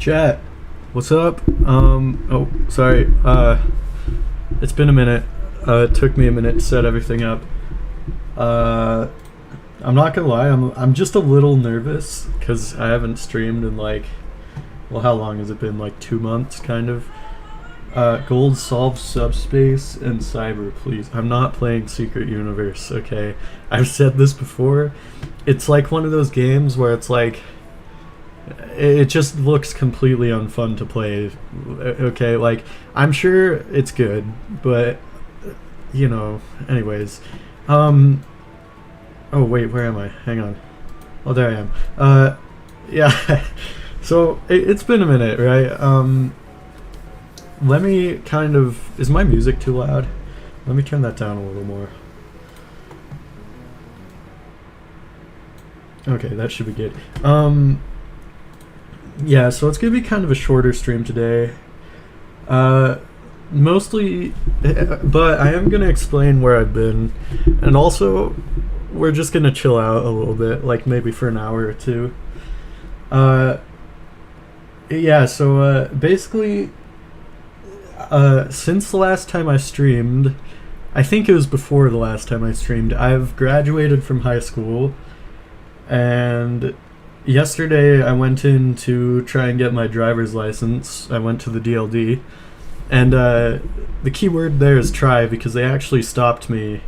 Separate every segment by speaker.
Speaker 1: Chat, what's up? Oh, sorry. It's been a minute. It took me a minute to set everything up. Uh, I'm not gonna lie, I'm just a little nervous because I haven't streamed in well, how long has it been? Like 2 months, kind of. Gold solves subspace and cyber, please. I'm not playing Secret Universe, okay? I've said this before. It's like one of those games where it's like it just looks completely unfun to play. Okay, like I'm sure it's good, but anyways. Oh wait, where am I? Hang on. Oh, there I am. Yeah. So it's been a minute, right? Let me kind of... Is my music too loud? Let me turn that down a little more. Okay, that should be good. Yeah, so it's gonna be kind of a shorter stream today. Mostly... But I am gonna explain where I've been. And also, we're just gonna chill out a little bit, like maybe for an hour or two. Yeah, so basically... since the last time I streamed, I think it was before the last time I streamed, I've graduated from high school, and yesterday I went in to try and get my driver's license. I went to the DLD, and the key word there is try, because they actually stopped me.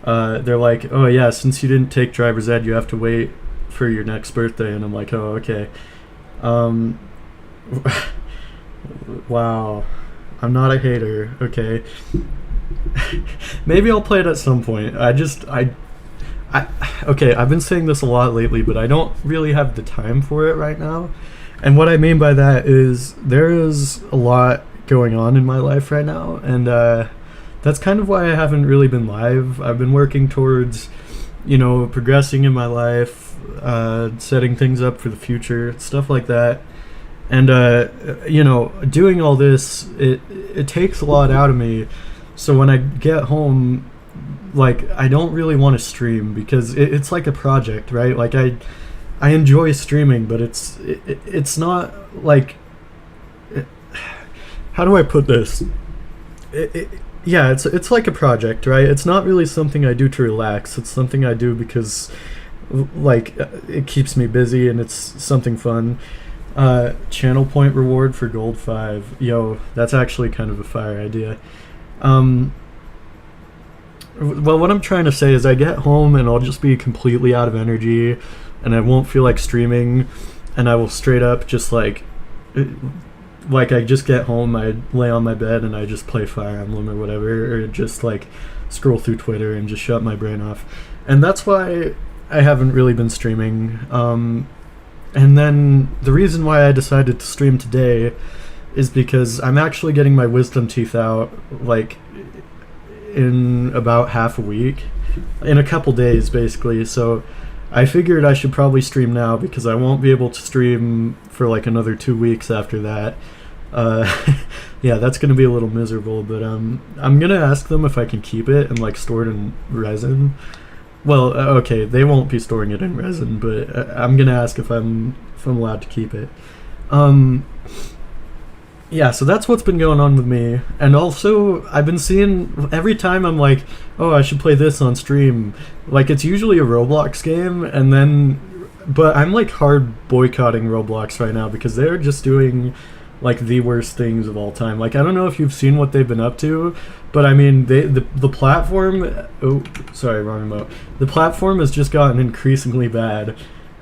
Speaker 1: They're like, oh yeah, since you didn't take driver's ed, you have to wait for your next birthday, and I'm like, oh, okay. Wow. I'm not a hater, okay? Maybe I'll play it at some point. Okay, I've been saying this a lot lately, but I don't really have the time for it right now. And what I mean by that is there is a lot going on in my life right now, and that's kind of why I haven't really been live. I've been working towards, progressing in my life, setting things up for the future, stuff like that. And, doing all this, it takes a lot out of me. So when I get home, I don't really want to stream because it's like a project, right? Like, I enjoy streaming, but it's not like... How do I put this? Yeah, it's like a project, right? It's not really something I do to relax. It's something I do because, it keeps me busy and it's something fun. Channel point reward for gold 5. Yo, that's actually kind of a fire idea. Well, what I'm trying to say is I get home and I'll just be completely out of energy and I won't feel like streaming, and I will straight up just I just get home, I lay on my bed and I just play Fire Emblem or whatever, or just scroll through Twitter and just shut my brain off. And that's why I haven't really been streaming. And then the reason why I decided to stream today is because I'm actually getting my wisdom teeth out, in about half a week. In a couple days, basically. So I figured I should probably stream now because I won't be able to stream for another 2 weeks after that. Yeah, that's going to be a little miserable, but I'm going to ask them if I can keep it and store it in resin. Well, okay, they won't be storing it in resin, but I'm gonna ask if I'm allowed to keep it. Yeah, so that's what's been going on with me. And also, I've been seeing, every time I'm like, oh, I should play this on stream, it's usually a Roblox game, and then, but I'm hard boycotting Roblox right now because they're just doing the worst things of all time. I don't know if you've seen what they've been up to, but I mean, the platform... Oh, sorry, wrong remote. The platform has just gotten increasingly bad,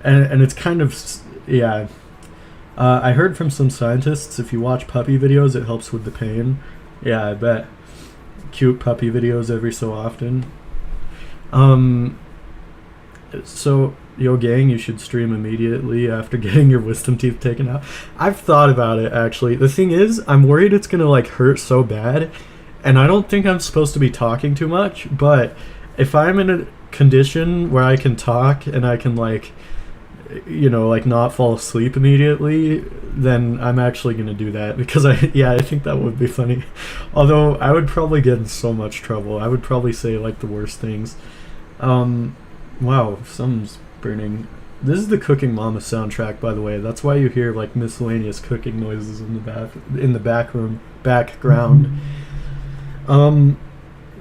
Speaker 1: and it's kind of... Yeah. I heard from some scientists, if you watch puppy videos, it helps with the pain. Yeah, I bet. Cute puppy videos every so often. So... Yo, gang, you should stream immediately after getting your wisdom teeth taken out. I've thought about it, actually. The thing is, I'm worried it's gonna, hurt so bad, and I don't think I'm supposed to be talking too much, but if I'm in a condition where I can talk and I can, not fall asleep immediately, then I'm actually gonna do that, because I think that would be funny. Although, I would probably get in so much trouble. I would probably say, the worst things. Wow, something's burning. This is the Cooking Mama soundtrack, by the way. That's why you hear like miscellaneous cooking noises in the background.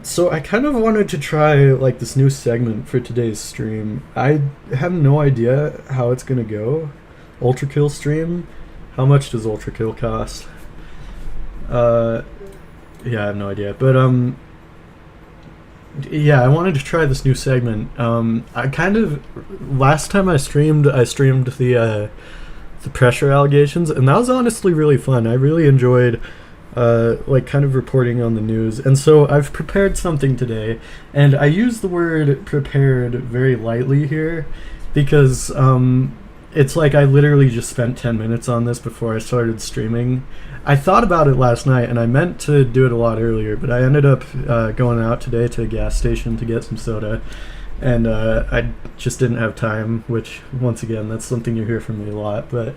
Speaker 1: So I kind of wanted to try like this new segment for today's stream. I have no idea how it's gonna go. Ultra Kill stream. How much does Ultra Kill cost? Yeah, I have no idea. But yeah, I wanted to try this new segment. I kind of last time I streamed the pressure allegations, and that was honestly really fun. I really enjoyed like kind of reporting on the news, and so I've prepared something today, and I use the word prepared very lightly here because it's like I literally just spent 10 minutes on this before I started streaming. I thought about it last night, and I meant to do it a lot earlier, but I ended up going out today to a gas station to get some soda, and I just didn't have time, which, once again, that's something you hear from me a lot. But,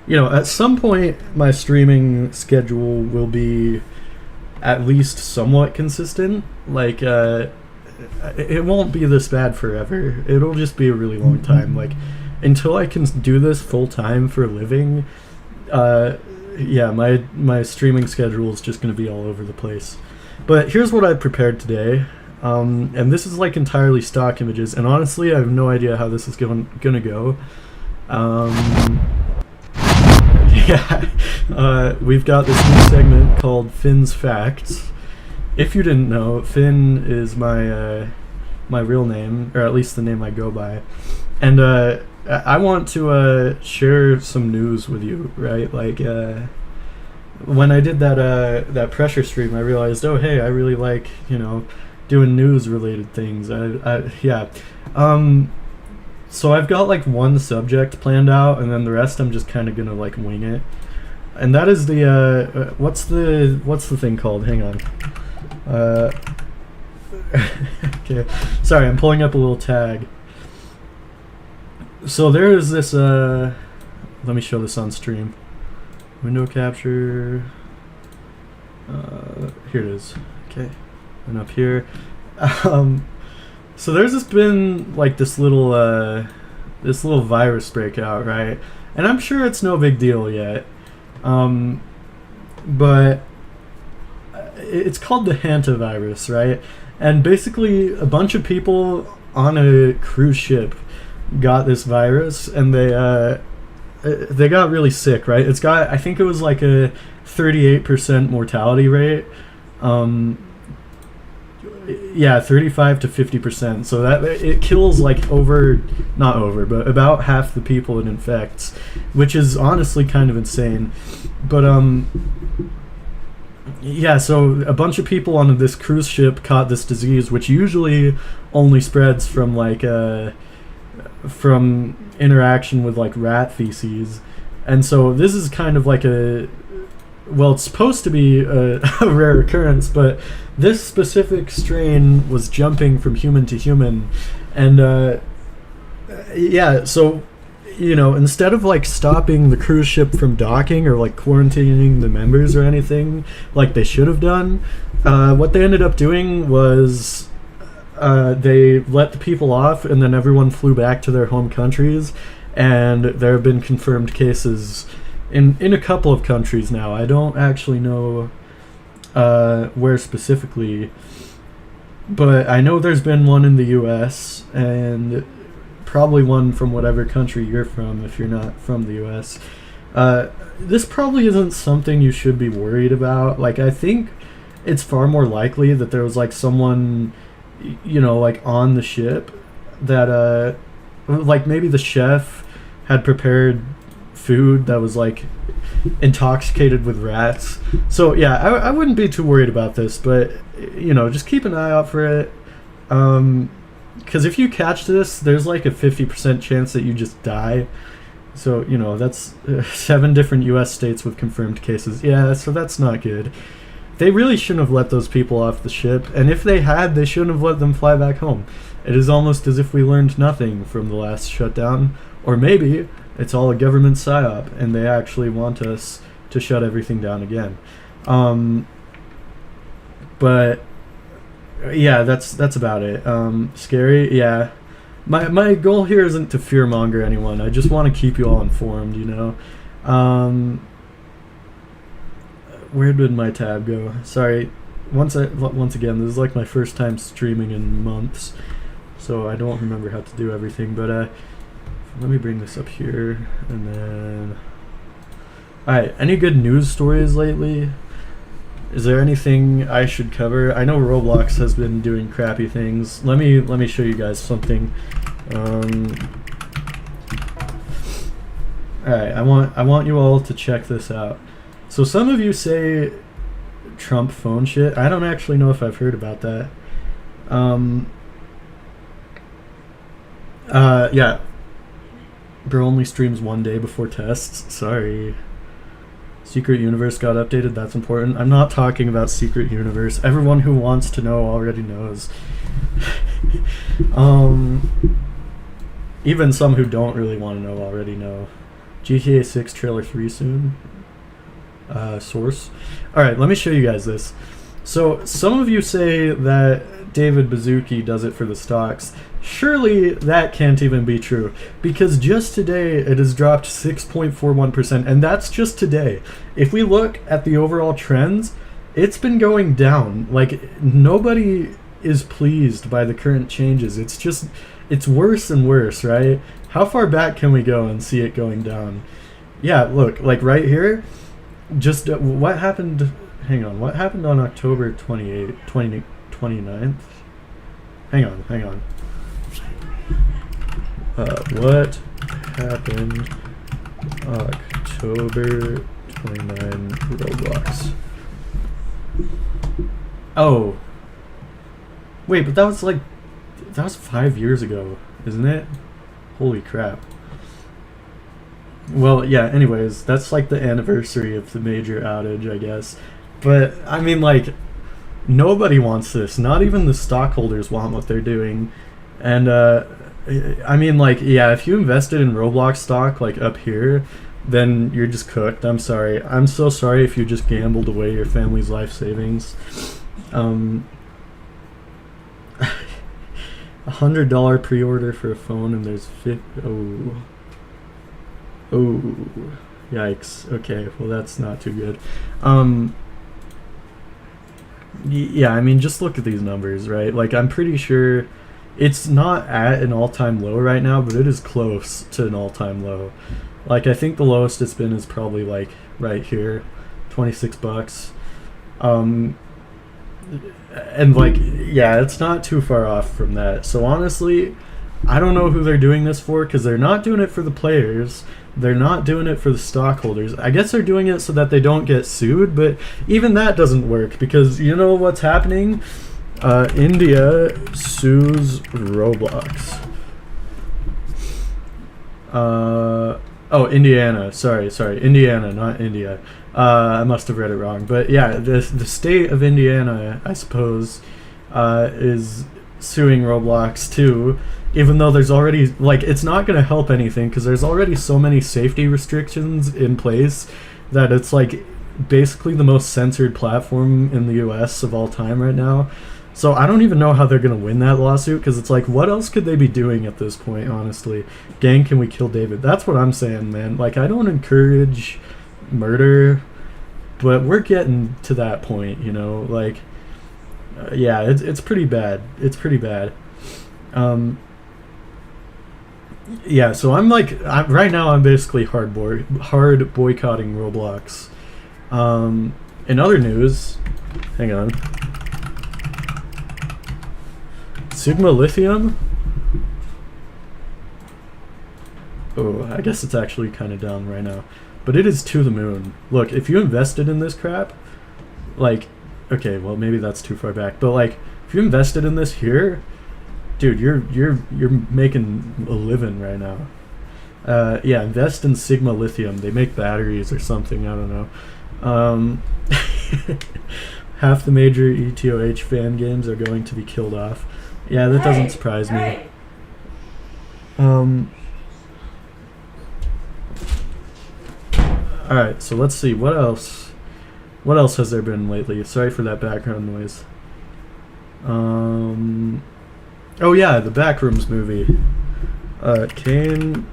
Speaker 1: you know, at some point, my streaming schedule will be at least somewhat consistent. Like, it won't be this bad forever. It'll just be a really long time. Like, until I can do this full-time for a living, yeah, my streaming schedule is just going to be all over the place. But here's what I prepared today, and this is like entirely stock images, and honestly I have no idea how this is gonna go. Yeah, we've got this new segment called Finn's Facts. If you didn't know, Finn is my real name, or at least the name I go by, and I want to share some news with you, right? Like, when I did that pressure stream, I realized, oh hey, I really like, you know, doing news related things. Yeah. So I've got like one subject planned out, and then the rest I'm just kind of gonna like wing it. And that is the what's the thing called? Hang on. Okay, sorry, I'm pulling up a little tag. So there is this, let me show this on stream. Window capture, here it is, okay, and up here. So there's been like this little virus breakout, right? And I'm sure it's no big deal yet, but it's called the hantavirus, right? And basically a bunch of people on a cruise ship got this virus, and they got really sick, right? It's got, I think it was like a 38% mortality rate. Yeah, 35 to 50%. So that it kills like but about half the people it infects, which is honestly kind of insane. But yeah, so a bunch of people on this cruise ship caught this disease, which usually only spreads from like from interaction with like rat feces. And so this is kind of like it's supposed to be a rare occurrence, but this specific strain was jumping from human to human. And yeah, so, you know, instead of like stopping the cruise ship from docking or like quarantining the members or anything like they should have done, what they ended up doing was they let the people off, and then everyone flew back to their home countries, and there have been confirmed cases in a couple of countries now. I don't actually know where specifically, but I know there's been one in the US, and probably one from whatever country you're from if you're not from the US. This probably isn't something you should be worried about. Like, I think it's far more likely that there was like someone, you know, like on the ship that like maybe the chef had prepared food that was like intoxicated with rats. So yeah, I wouldn't be too worried about this, but you know, just keep an eye out for it, because if you catch this, there's like a 50% chance that you just die. So, you know, that's 7 different US states with confirmed cases. Yeah, so that's not good. They really shouldn't have let those people off the ship, and if they had, they shouldn't have let them fly back home. It is almost as if we learned nothing from the last shutdown, or maybe it's all a government psyop, and they actually want us to shut everything down again. But yeah, that's about it. Scary, yeah. my goal here isn't to fearmonger anyone. I just want to keep you all informed, you know. Where did my tab go? Sorry. Once again, this is like my first time streaming in months, so I don't remember how to do everything. But let me bring this up here, and then. All right. Any good news stories lately? Is there anything I should cover? I know Roblox has been doing crappy things. Let me show you guys something. Alright, I want you all to check this out. So some of you say Trump phone shit. I don't actually know if I've heard about that. Yeah. Bro only streams one day before tests. Sorry. Secret Universe got updated, that's important. I'm not talking about Secret Universe. Everyone who wants to know already knows. Even some who don't really want to know already know. GTA 6 trailer 3 soon. Source. Alright, let me show you guys this. So, some of you say that David Baszucki does it for the stocks. Surely that can't even be true, because just today it has dropped 6.41%, and that's just today. If we look at the overall trends, it's been going down. Like, nobody is pleased by the current changes. It's worse and worse, right? How far back can we go and see it going down? Yeah, look, like right here, just what happened, hang on, what happened on October 29th? Hang on. What happened October 29 Roblox? Oh. Wait, but that was 5 years ago, isn't it? Holy crap. Well, yeah, anyways, that's like the anniversary of the major outage, I guess. But, I mean, like, nobody wants this. Not even the stockholders want what they're doing. And, I mean, like, yeah, if you invested in Roblox stock, like, up here, then you're just cooked. I'm sorry. I'm so sorry if you just gambled away your family's life savings. $100 pre-order for a phone, and there's oh, yikes. Okay, well, that's not too good. Yeah, I mean, just look at these numbers, right? Like, I'm pretty sure it's not at an all-time low right now, but it is close to an all-time low. Like, I think the lowest it's been is probably, like, right here, $26. And, like, yeah, it's not too far off from that. So, honestly, I don't know who they're doing this for, because they're not doing it for the players. They're not doing it for the stockholders. I guess they're doing it so that they don't get sued, but even that doesn't work, because you know what's happening? India sues Roblox. Oh, Indiana. Sorry. Indiana, not India. I must have read it wrong. But yeah, the state of Indiana, I suppose, is suing Roblox too, even though there's already, like, it's not going to help anything because there's already so many safety restrictions in place that it's like basically the most censored platform in the US of all time right now. So I don't even know how they're going to win that lawsuit, because it's like, what else could they be doing at this point, honestly? Gang, can we kill David? That's what I'm saying, man. Like, I don't encourage murder, but we're getting to that point, you know? Like, yeah, it's pretty bad. It's pretty bad. Yeah, so I'm like, right now I'm basically hard boycotting Roblox. In other news, hang on. Sigma Lithium? Oh, I guess it's actually kind of down right now. But it is to the moon. Look, if you invested in this crap, like, okay, well, maybe that's too far back, but like, if you invested in this here, dude, you're making a living right now. Yeah, invest in Sigma Lithium. They make batteries or something, I don't know. Half the major ETOH fan games are going to be killed off. Yeah, that doesn't surprise me. Alright, so let's see, what else has there been lately? Sorry for that background noise. Oh yeah, the Backrooms movie. Kane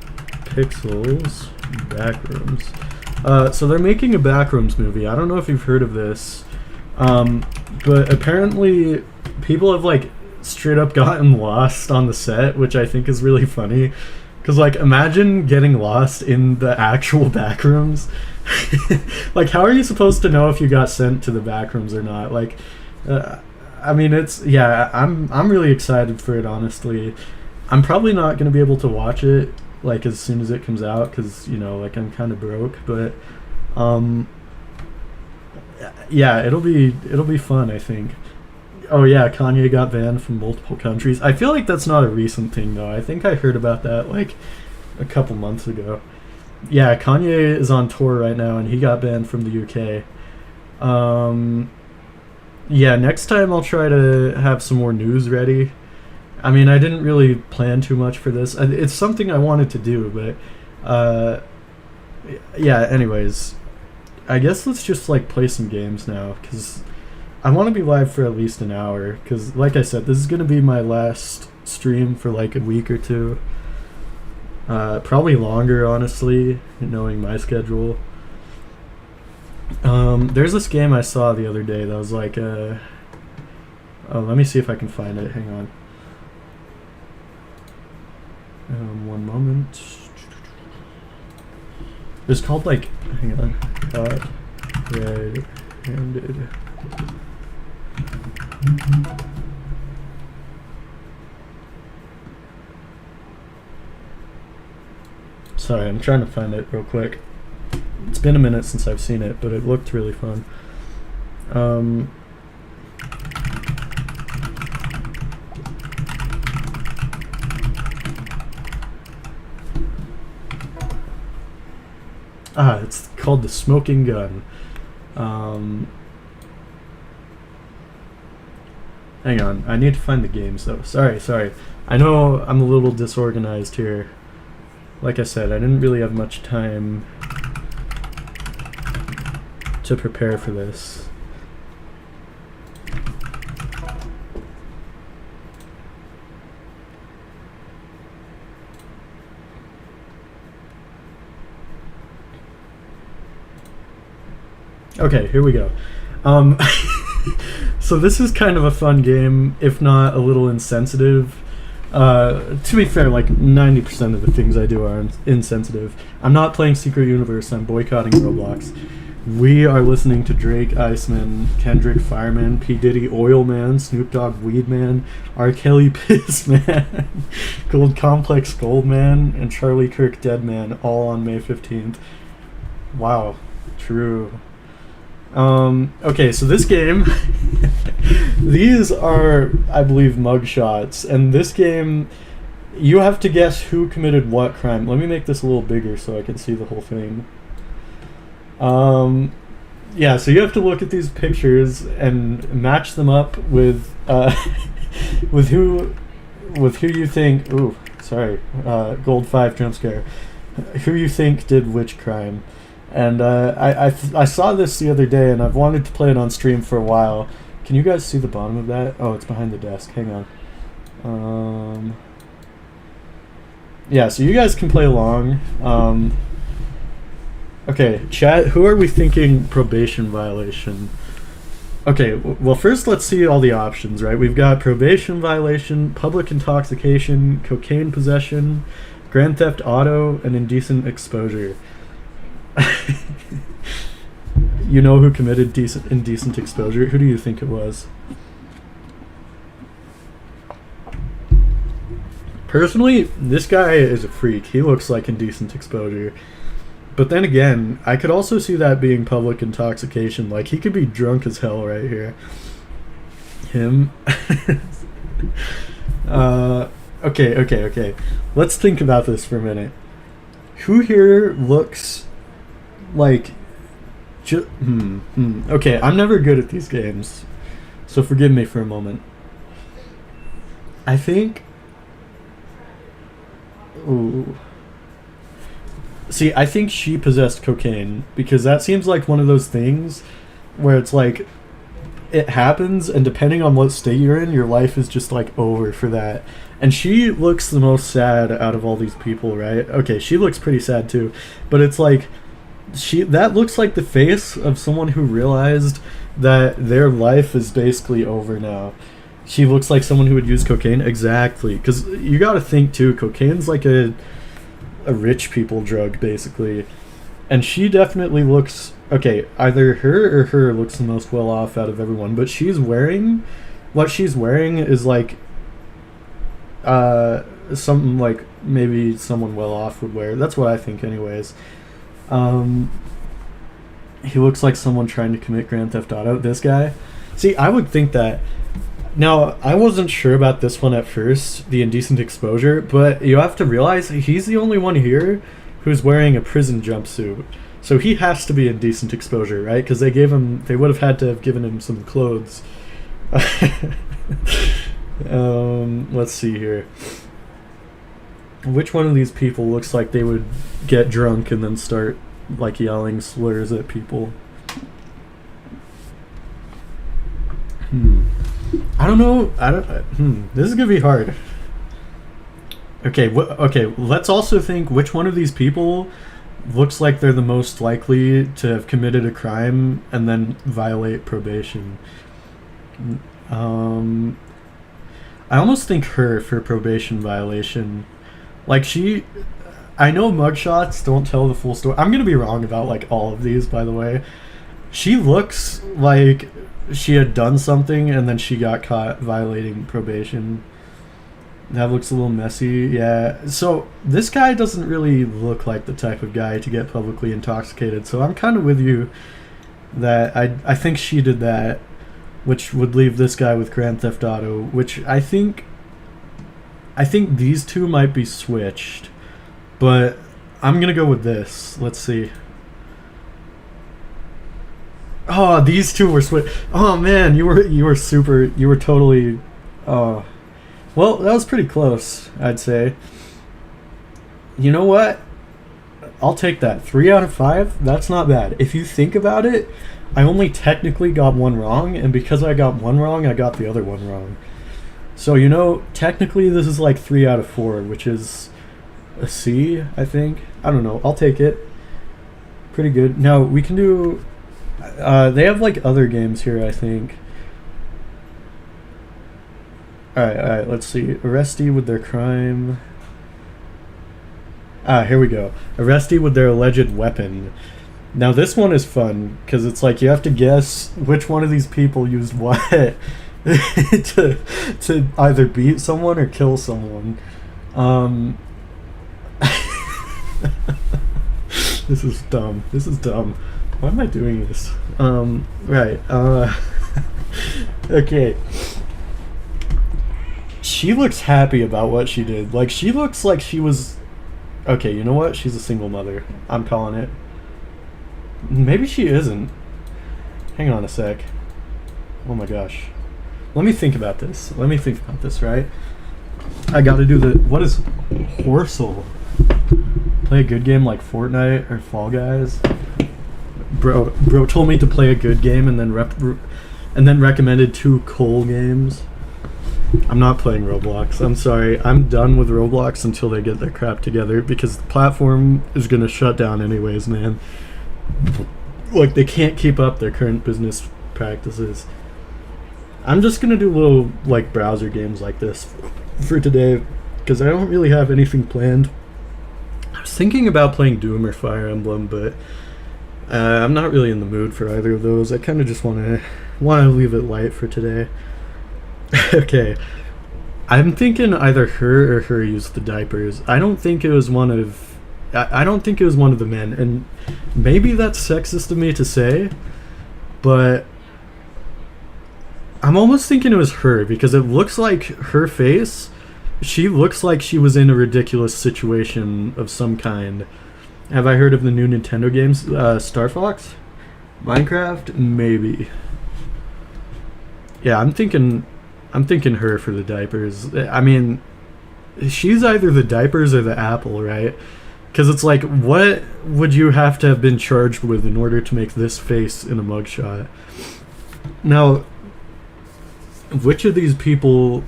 Speaker 1: Pixels Backrooms. So they're making a Backrooms movie. I don't know if you've heard of this, but apparently people have like straight up gotten lost on the set, which I think is really funny. Cause like imagine getting lost in the actual Backrooms. Like how are you supposed to know if you got sent to the Backrooms or not? Like, I mean I'm really excited for it, honestly. I'm probably not gonna be able to watch it like as soon as it comes out because like I'm kind of broke, but yeah, it'll be fun, I think. Oh yeah, Kanye got banned from multiple countries. I feel like that's not a recent thing though. I think I heard about that like a couple months ago. Yeah, Kanye is on tour right now and he got banned from the UK. Yeah, next time I'll try to have some more news ready. I mean, I didn't really plan too much for this. It's something I wanted to do, but yeah, anyways, I guess let's just like play some games now because I want to be live for at least an hour because, like I said, this is going to be my last stream for like a week or two. Probably longer, honestly, knowing my schedule. There's this game I saw the other day that was like oh, let me see if I can find it. Hang on. One moment. It's called like, hang on, Red-Handed. Sorry, I'm trying to find it real quick. It's been a minute since I've seen it, but it looked really fun. It's called The Smoking Gun. Hang on, I need to find the games though. Sorry. I know I'm a little disorganized here. Like I said, I didn't really have much time to prepare for this. Okay, here we go. So this is kind of a fun game, if not a little insensitive. To be fair, like 90% of the things I do are insensitive. I'm not playing Secret Universe, I'm boycotting Roblox. We are listening to Drake, Iceman, Kendrick, Fireman, P. Diddy, Oil Man, Snoop Dogg, Weed Man, R. Kelly, Piss Man, Gold Complex, Gold Man, and Charlie Kirk, Dead Man, all on May 15th. Wow, true. Okay, so this game, these are, I believe, mugshots, and this game, you have to guess who committed what crime. Let me make this a little bigger so I can see the whole thing. Yeah, so you have to look at these pictures and match them up with, with who you think, ooh, sorry, Gold 5 jump scare, who you think did which crime. And I saw this the other day, and I've wanted to play it on stream for a while. Can you guys see the bottom of that? Oh, it's behind the desk. Hang on. Yeah, so you guys can play along. Okay, chat, who are we thinking probation violation? Okay, well, first let's see all the options, right? We've got probation violation, public intoxication, cocaine possession, grand theft auto, and indecent exposure. You know who committed indecent exposure? Who do you think it was? Personally, this guy is a freak. He looks like indecent exposure. But then again, I could also see that being public intoxication. Like, he could be drunk as hell right here. Him. Okay. Let's think about this for a minute. Who here looks like... Okay, I'm never good at these games, so forgive me for a moment. I think... Ooh. See, I think she possessed cocaine, because that seems like one of those things where it's like, it happens, and depending on what state you're in, your life is just like over for that. And she looks the most sad out of all these people, right? Okay, she looks pretty sad too, but it's like that looks like the face of someone who realized that their life is basically over now. She looks like someone who would use cocaine. Exactly, because you got to think too, cocaine's like a rich people drug basically, and she definitely looks okay. Either her looks the most well off out of everyone, but what she's wearing is like something like maybe someone well off would wear. That's what I think anyways. He looks like someone trying to commit Grand Theft Auto. This guy, see, I would think that. Now, I wasn't sure about this one at first, the indecent exposure, but you have to realize he's the only one here who's wearing a prison jumpsuit. So he has to be indecent exposure, right? Because they would have had to have given him some clothes. Let's see here. Which one of these people looks like they would get drunk and then start like yelling slurs at people? I don't know. This is gonna be hard. Okay. Okay. Let's also think which one of these people looks like they're the most likely to have committed a crime and then violate probation. I almost think her for probation violation. Like I know mugshots don't tell the full story. I'm gonna be wrong about like all of these, by the way. She looks like she had done something and then she got caught violating probation. That looks a little messy. Yeah. So this guy doesn't really look like the type of guy to get publicly intoxicated. So I'm kind of with you that I think she did that, which would leave this guy with Grand Theft Auto, which I think these two might be switched, but I'm gonna go with this. Let's see. Oh, these two were Oh man, you were totally. Oh, well, that was pretty close, I'd say. You know what? I'll take that. 3 out of 5. That's not bad. If you think about it, I only technically got one wrong, and because I got one wrong, I got the other one wrong. So technically this is like 3 out of 4, which is a C, I think. I don't know. I'll take it. Pretty good. Now we can do. They have like other games here, I think. Alright, let's see. Arrestee with their crime. Here we go. Arrestee with their alleged weapon. Now this one is fun, because it's like you have to guess which one of these people used what to either beat someone or kill someone. This is dumb. Why am I doing this? Right. Okay. She looks happy about what she did. Like, she looks like she was... Okay, you know what? She's a single mother. I'm calling it. Maybe she isn't. Hang on a sec. Oh my gosh. Let me think about this, right? I gotta do the... What is Horsel? Play a good game like Fortnite or Fall Guys? Bro told me to play a good game and then recommended 2 cool games. I'm not playing Roblox. I'm sorry. I'm done with Roblox until they get their crap together, because the platform is gonna shut down anyways, man. Like, they can't keep up their current business practices. I'm just gonna do little like browser games like this for today, because I don't really have anything planned. I was thinking about playing Doom or Fire Emblem, but I'm not really in the mood for either of those. I kind of just want to leave it light for today. Okay, I'm thinking either her or her used the diapers. I don't think it was one of the men, and maybe that's sexist of me to say, but I'm almost thinking it was her, because it looks like her face. She looks like she was in a ridiculous situation of some kind. Have I heard of the new Nintendo games? Star Fox? Minecraft? Maybe. Yeah, I'm thinking her for the diapers. I mean, she's either the diapers or the apple, right? Because it's like, what would you have to have been charged with in order to make this face in a mugshot? Now, which of these people...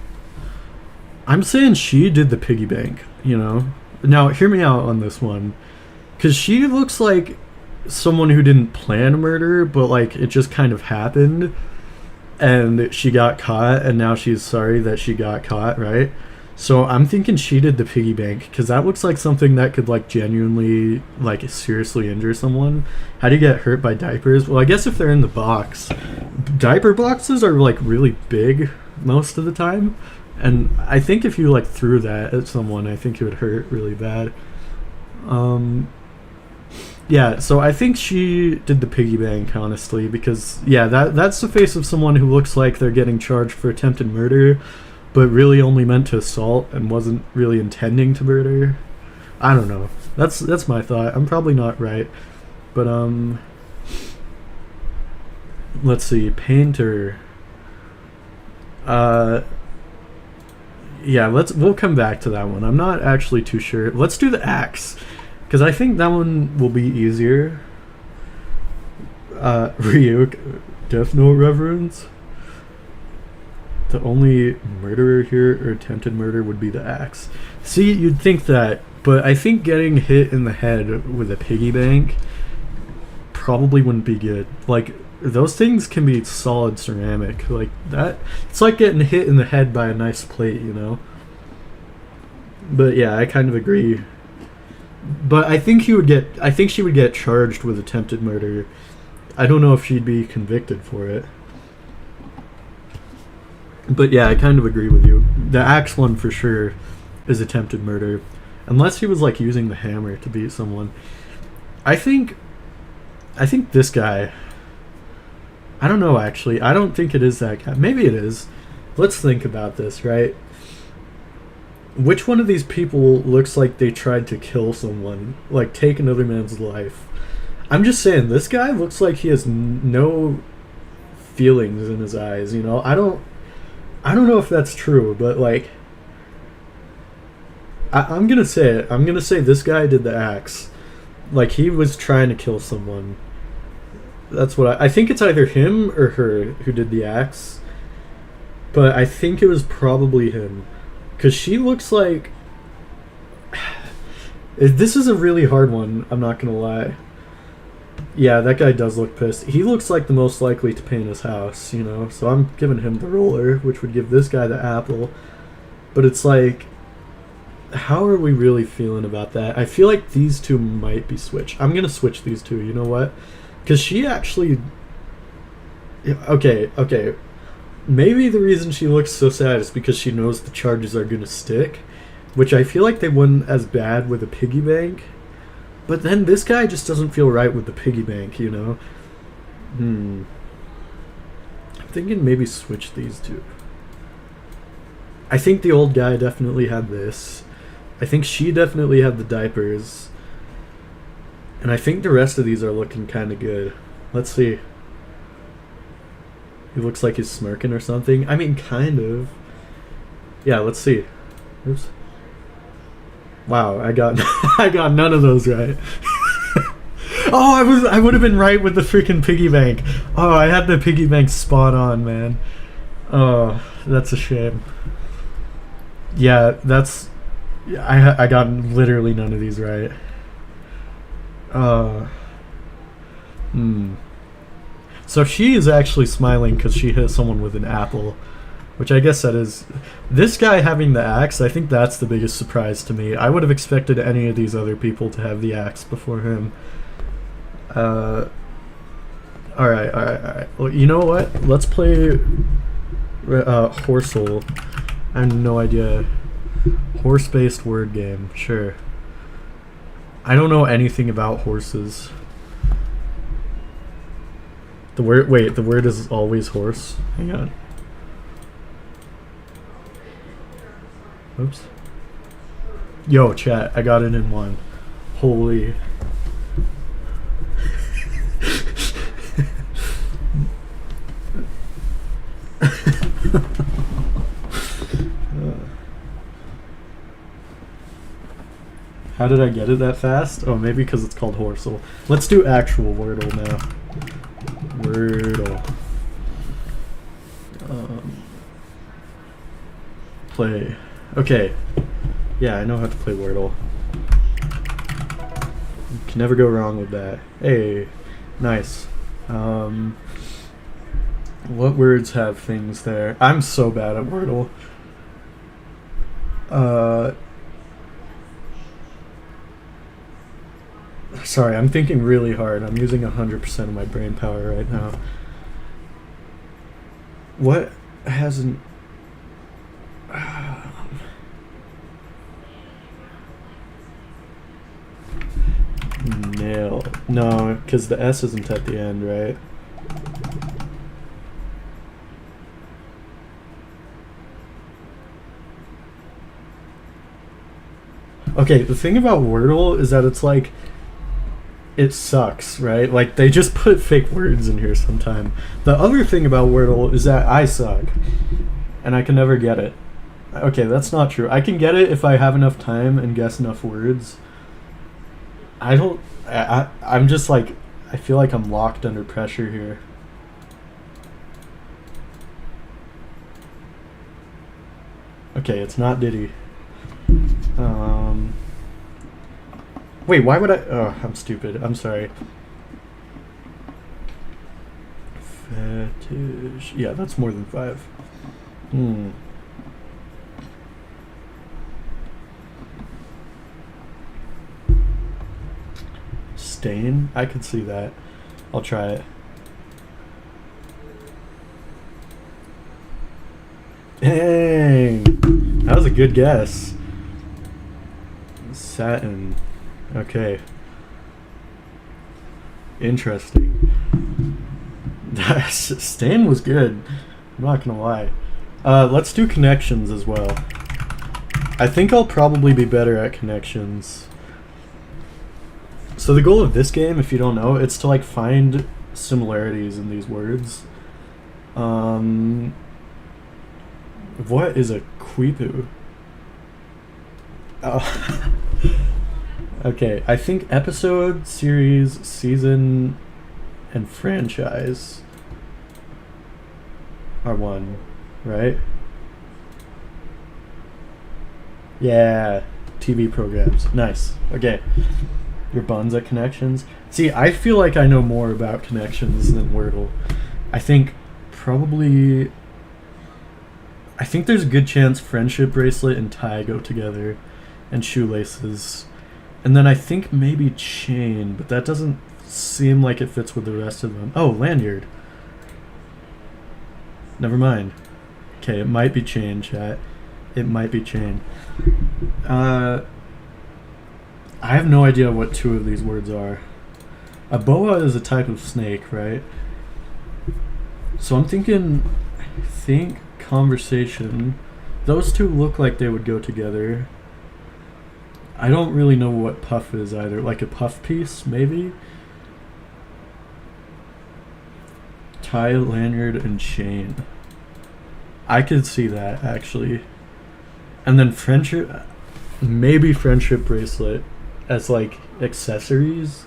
Speaker 1: I'm saying she did the piggy bank, you know? Now, hear me out on this one. Because she looks like someone who didn't plan a murder, but, like, it just kind of happened. And she got caught, and now she's sorry that she got caught, right? So I'm thinking she did the piggy bank, because that looks like something that could, like, genuinely, like, seriously injure someone. How do you get hurt by diapers? Well, I guess if they're in the box. Diaper boxes are, like, really big most of the time. And I think if you, like, threw that at someone, I think it would hurt really bad. Yeah, so I think she did the piggy bank, honestly, because, yeah, that's the face of someone who looks like they're getting charged for attempted murder, but really only meant to assault and wasn't really intending to murder. I don't know. That's my thought. I'm probably not right. But, let's see. Painter. Yeah, we'll come back to that one. I'm not actually too sure. Let's do the axe, because I think that one will be easier. Ryuk, Death Note reference. The only murderer here, or attempted murder, would be the axe. See, you'd think that, but I think getting hit in the head with a piggy bank probably wouldn't be good. Like, those things can be solid ceramic. Like, that, it's like getting hit in the head by a nice plate, you know? But yeah, I kind of agree. But I think she would get charged with attempted murder. I don't know if she'd be convicted for it. But yeah, I kind of agree with you. The axe one for sure is attempted murder. Unless he was, like, using the hammer to beat someone. I think this guy... I don't know, actually. I don't think it is that guy. Maybe it is. Let's think about this, right? Which one of these people looks like they tried to kill someone? Like, take another man's life? I'm just saying, this guy looks like he has no feelings in his eyes, you know? I don't know if that's true, but, like... I'm gonna say it. I'm gonna say this guy did the axe. Like, he was trying to kill someone. That's what I think it's either him or her who did the axe. But I think it was probably him. Because she looks like... This is a really hard one, I'm not gonna lie. Yeah, that guy does look pissed. He looks like the most likely to paint his house, you know? So I'm giving him the roller, which would give this guy the apple. But it's like... How are we really feeling about that? I feel like these two might be switched. I'm gonna switch these two, you know what? Because she actually... Okay. Maybe the reason she looks so sad is because she knows the charges are going to stick. Which I feel like they wouldn't as bad with a piggy bank. But then this guy just doesn't feel right with the piggy bank, you know? I'm thinking maybe switch these two. I think the old guy definitely had this. I think she definitely had the diapers. And I think the rest of these are looking kind of good. Let's see. He looks like he's smirking or something. I mean, kind of. Yeah, let's see. Oops. Wow, I got I got none of those right. Oh, I would have been right with the freaking piggy bank. Oh, I had the piggy bank spot on, man. Oh, that's a shame. Yeah, that's... I got literally none of these right. So she is actually smiling because she hit someone with an apple, which I guess that is... This guy having the axe, I think that's the biggest surprise to me. I would have expected any of these other people to have the axe before him. Alright. Well, you know what? Let's play Horsel. I have no idea. Horse-based word game, sure. I don't know anything about horses. The word is always horse. Hang on. Oops. Yo, chat, I got it in one. Holy. How did I get it that fast? Oh, maybe because it's called Horsel. Let's do actual Wordle now. Wordle. play. Okay. Yeah, I know how to play Wordle. You can never go wrong with that. Hey, nice. What words have things there? I'm so bad at Wordle. Sorry, I'm thinking really hard. I'm using 100% of my brain power right now. What hasn't... Nail. No, because the S isn't at the end, right? Okay, the thing about Wordle is that it's like, it sucks, right? Like, they just put fake words in here sometime. The other thing about Wordle is that I suck, and I can never get it. Okay, that's not true. I can get it if I have enough time and guess enough words. I'm just like, I feel like I'm locked under pressure here. Okay, it's not Diddy. Wait, why would I... Oh, I'm stupid. I'm sorry. Fetish... Yeah, that's more than 5. Stain? I could see that. I'll try it. Dang! That was a good guess. Satin. Okay. Interesting. Stain was good. I'm not gonna lie. Let's do connections as well. I think I'll probably be better at connections. So the goal of this game, if you don't know, it's to like find similarities in these words. What is a quipu? Oh. Okay, I think episode, series, season, and franchise are one, right? Yeah, TV programs. Nice. Okay. Your buns at connections. See, I feel like I know more about connections than Wordle. I think probably... I think there's a good chance friendship bracelet and tie go together, and shoelaces. And then I think maybe chain, but that doesn't seem like it fits with the rest of them. Oh, lanyard. Never mind. Okay, it might be chain, chat. It might be chain. I have no idea what 2 of these words are. A boa is a type of snake, right? So I'm thinking... conversation. Those 2 look like they would go together. I don't really know what puff is either. Like a puff piece, maybe? Tie, lanyard, and chain. I could see that, actually. And then friendship... Maybe friendship bracelet as, like, accessories?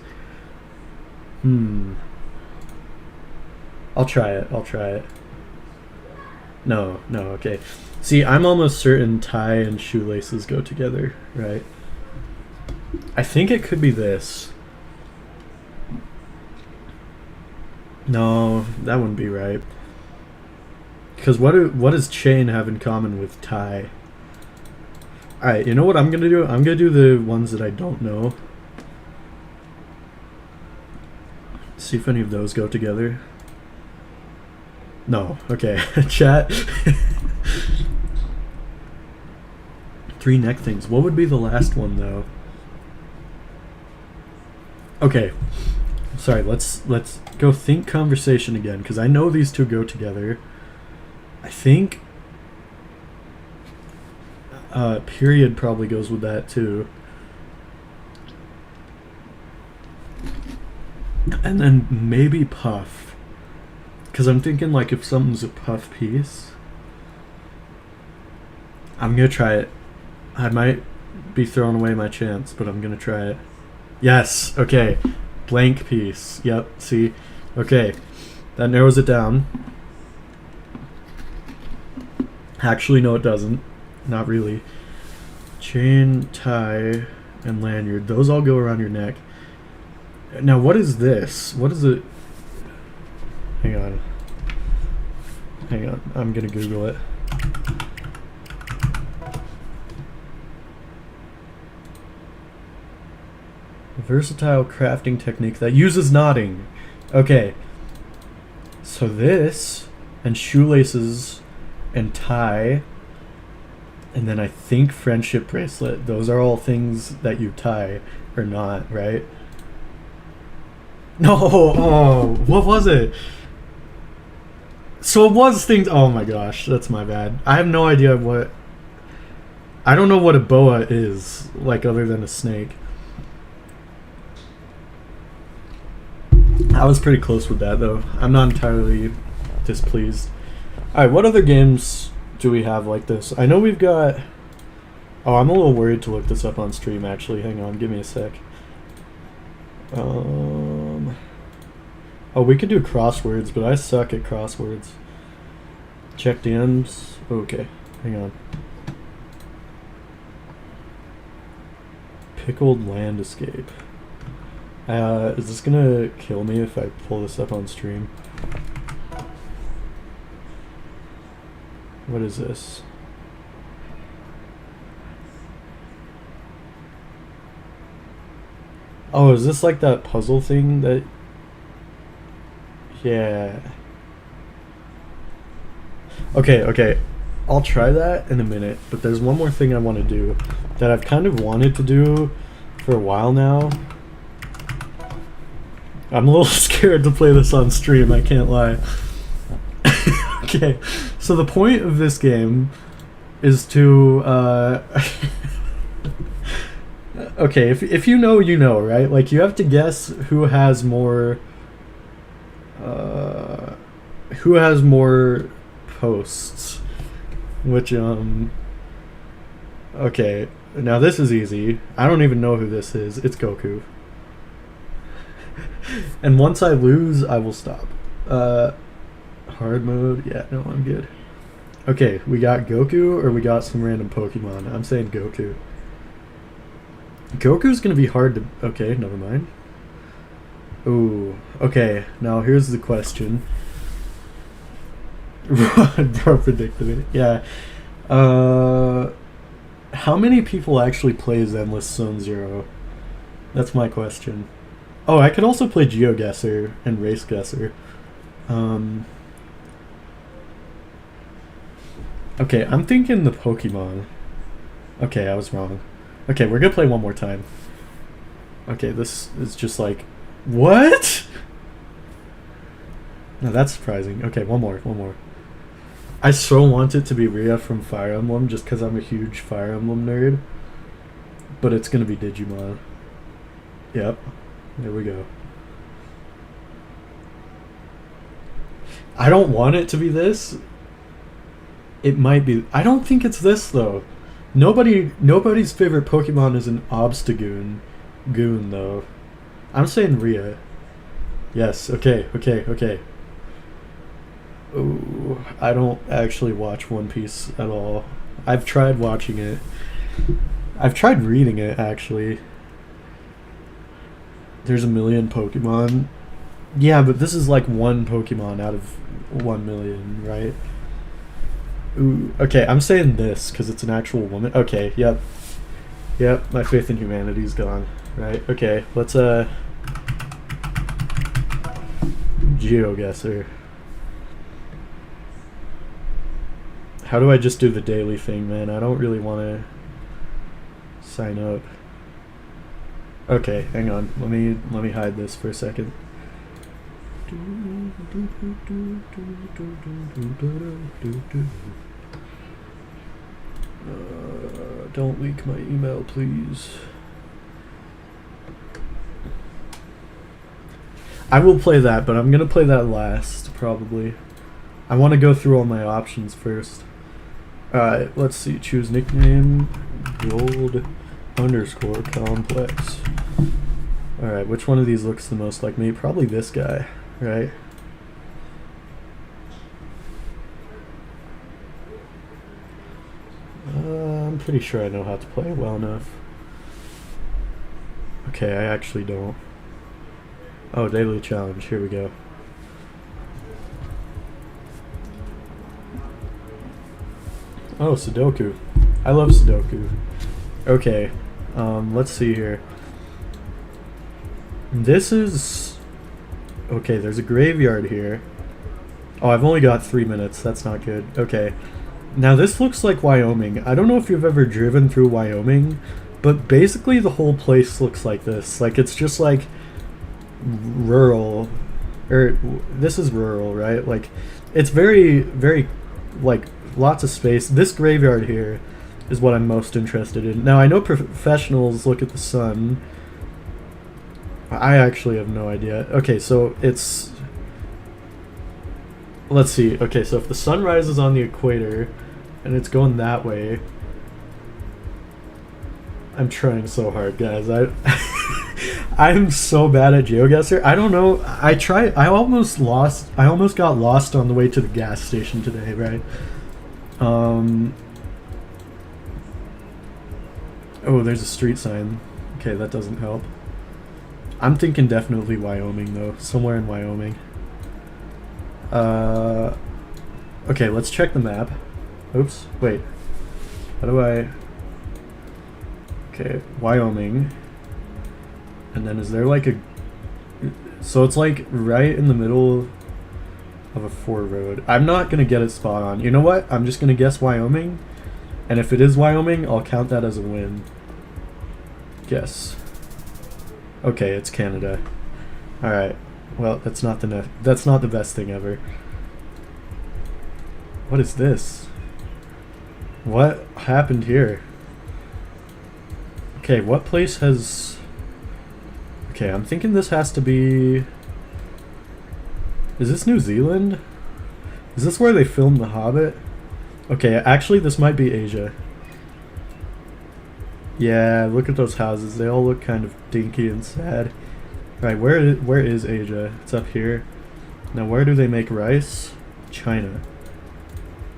Speaker 1: I'll try it. No, okay. See, I'm almost certain tie and shoelaces go together, right? I think it could be this. No, that wouldn't be right. Because what does chain have in common with tie? Alright, you know what I'm gonna do? I'm gonna do the ones that I don't know. See if any of those go together. No, okay. Chat. 3 neck things. What would be the last one, though? Okay. Sorry, let's go think conversation again, because I know these 2 go together. I think... period probably goes with that, too. And then maybe puff. Because I'm thinking, like, if something's a puff piece... I'm gonna try it. I might be throwing away my chance, but I'm gonna try it. Yes! Okay. Blank piece. Yep, see? Okay. That narrows it down. Actually, no, it doesn't. not really. Chain, tie, and lanyard. Those all go around your neck. Now, what is this? What is it? Hang on. Hang on. I'm gonna Google it. A versatile crafting technique that uses knotting. Okay. So this, and shoelaces, and tie, and then I think friendship bracelet. Those are all things that you tie or not, right? No, oh, what was it? So it was things. Oh my gosh, that's my bad. I have no idea what. I don't know what a boa is, like, other than a snake. I was pretty close with that, though. I'm not entirely displeased. Alright, what other games do we have like this? I know we've got... Oh, I'm a little worried to look this up on stream, actually. Hang on, give me a sec. Oh, we could do crosswords, but I suck at crosswords. Check DMs. Okay, hang on. Pickled land escape. Is this gonna kill me if I pull this up on stream? What is this? Oh, is this like that puzzle thing that... Yeah. Okay. I'll try that in a minute, but there's one more thing I want to do that I've kind of wanted to do for a while now. I'm a little scared to play this on stream, I can't lie. Okay, so the point of this game is to, okay, if you know, you know, right? Like, you have to guess who has more posts. Which, okay, now this is easy. I don't even know who this is. It's Goku. And once I lose, I will stop. Hard mode? Yeah, no, I'm good. Okay, we got Goku or we got some random Pokemon? I'm saying Goku. Goku's gonna be hard to... Okay, never mind. Ooh, okay, now here's the question. Bro predicted it. Yeah. How many people actually play Zenless Zone Zero? That's my question. Oh, I could also play GeoGuessr and Race Guesser. Okay, I'm thinking the Pokemon. Okay, I was wrong. Okay, we're gonna play one more time. Okay, this is just like... What? No, that's surprising. Okay, one more. I so want it to be Rhea from Fire Emblem just because I'm a huge Fire Emblem nerd. But it's gonna be Digimon. Yep. There we go. I don't want it to be this. It might be. I don't think it's this though. Nobody's favorite Pokemon is an Obstagoon goon though. I'm saying Rhea. Yes. Okay. Ooh, I don't actually watch One Piece at all. I've tried watching it. I've tried reading it actually. There's a million Pokemon. Yeah, but this is like one Pokemon out of 1 million, right? Ooh, okay, I'm saying this because it's an actual woman. Okay, yep, my faith in humanity's gone, right? Okay, let's GeoGuessr. How do I just do the daily thing, man? I don't really want to sign up. Okay, hang on. Let me hide this for a second. Don't leak my email, please. I will play that, but I'm gonna play that last, probably. I want to go through all my options first. Alright, let's see. Choose nickname. Gold_complex. Alright, which one of these looks the most like me? Probably this guy, right? pretty sure I know how to play well enough. Okay, I actually don't. Oh, daily challenge. Here we go. Oh, Sudoku. I love Sudoku. Okay, let's see here. This is... Okay, there's a graveyard here. Oh, I've only got 3 minutes. That's not good. Okay. Now, this looks like Wyoming. I don't know if you've ever driven through Wyoming, but basically the whole place looks like this. Like, it's just, like, rural. This is rural, right? Like, it's very, very, like, lots of space. This graveyard here is what I'm most interested in. Now, I know professionals look at the sun. I actually have no idea. Okay, so it's... Let's see. Okay, so if the sun rises on the equator and it's going that way... I'm trying so hard, guys. I'm so bad at GeoGuessr. I don't know. I almost got lost on the way to the gas station today, right? Oh, there's a street sign. Okay, that doesn't help. I'm thinking definitely Wyoming, though. Somewhere in Wyoming. Okay, let's check the map. Oops, wait. How do I... Okay, Wyoming. And then is there like a... So it's like right in the middle of a 4 road. I'm not going to get it spot on. You know what? I'm just going to guess Wyoming. And if it is Wyoming, I'll count that as a win. Guess. Okay, it's Canada. Alright. Well, that's not the best thing ever. What is this? What happened here? Okay, what place has... Okay, I'm thinking this has to be... Is this New Zealand? Is this where they filmed The Hobbit? Okay, actually this might be Asia. Yeah, look at those houses. They all look kind of dinky and sad. Right, where is Asia? It's up here. Now where do they make rice? China.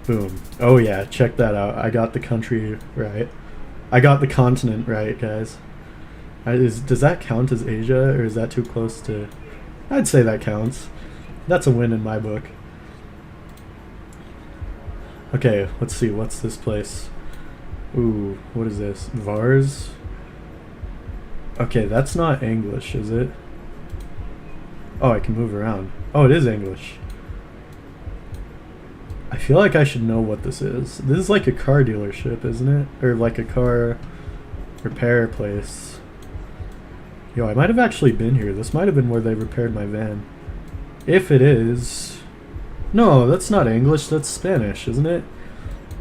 Speaker 1: Boom. Oh yeah, check that out. I got the country right. I got the continent right, guys. Does that count as Asia, or is that too close to... I'd say that counts. That's a win in my book. Okay, let's see. What's this place? Ooh, what is this? Vars? Okay, that's not English, is it? Oh, I can move around. Oh, it is English. I feel like I should know what this is. This is like a car dealership, isn't it? Or like a car repair place. Yo, I might have actually been here. This might have been where they repaired my van. If it is... No, that's not English. That's Spanish, isn't it?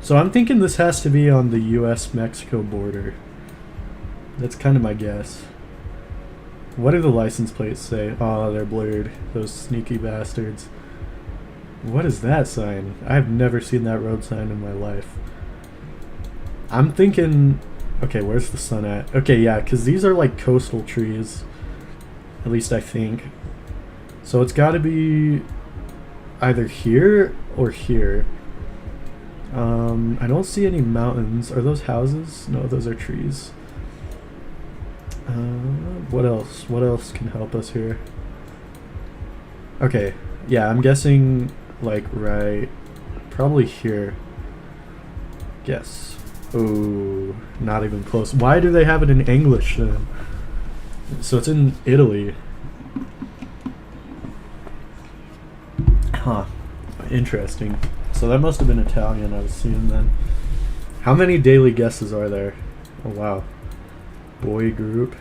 Speaker 1: So I'm thinking this has to be on the US-Mexico border. That's kind of my guess. What do the license plates say? Oh, they're blurred. Those sneaky bastards. What is that sign? I've never seen that road sign in my life. I'm thinking... Okay, where's the sun at? Okay, yeah, because these are like coastal trees. At least I think. So it's got to be either here or here. I don't see any mountains. Are those houses? No, those are trees. What else? What else can help us here? Okay, yeah, I'm guessing like right, probably here. Guess. Oh, not even close. Why do they have it in English then? So it's in Italy. Huh. Interesting. So that must have been Italian I was seeing then. How many daily guesses are there? Oh wow. Boy group.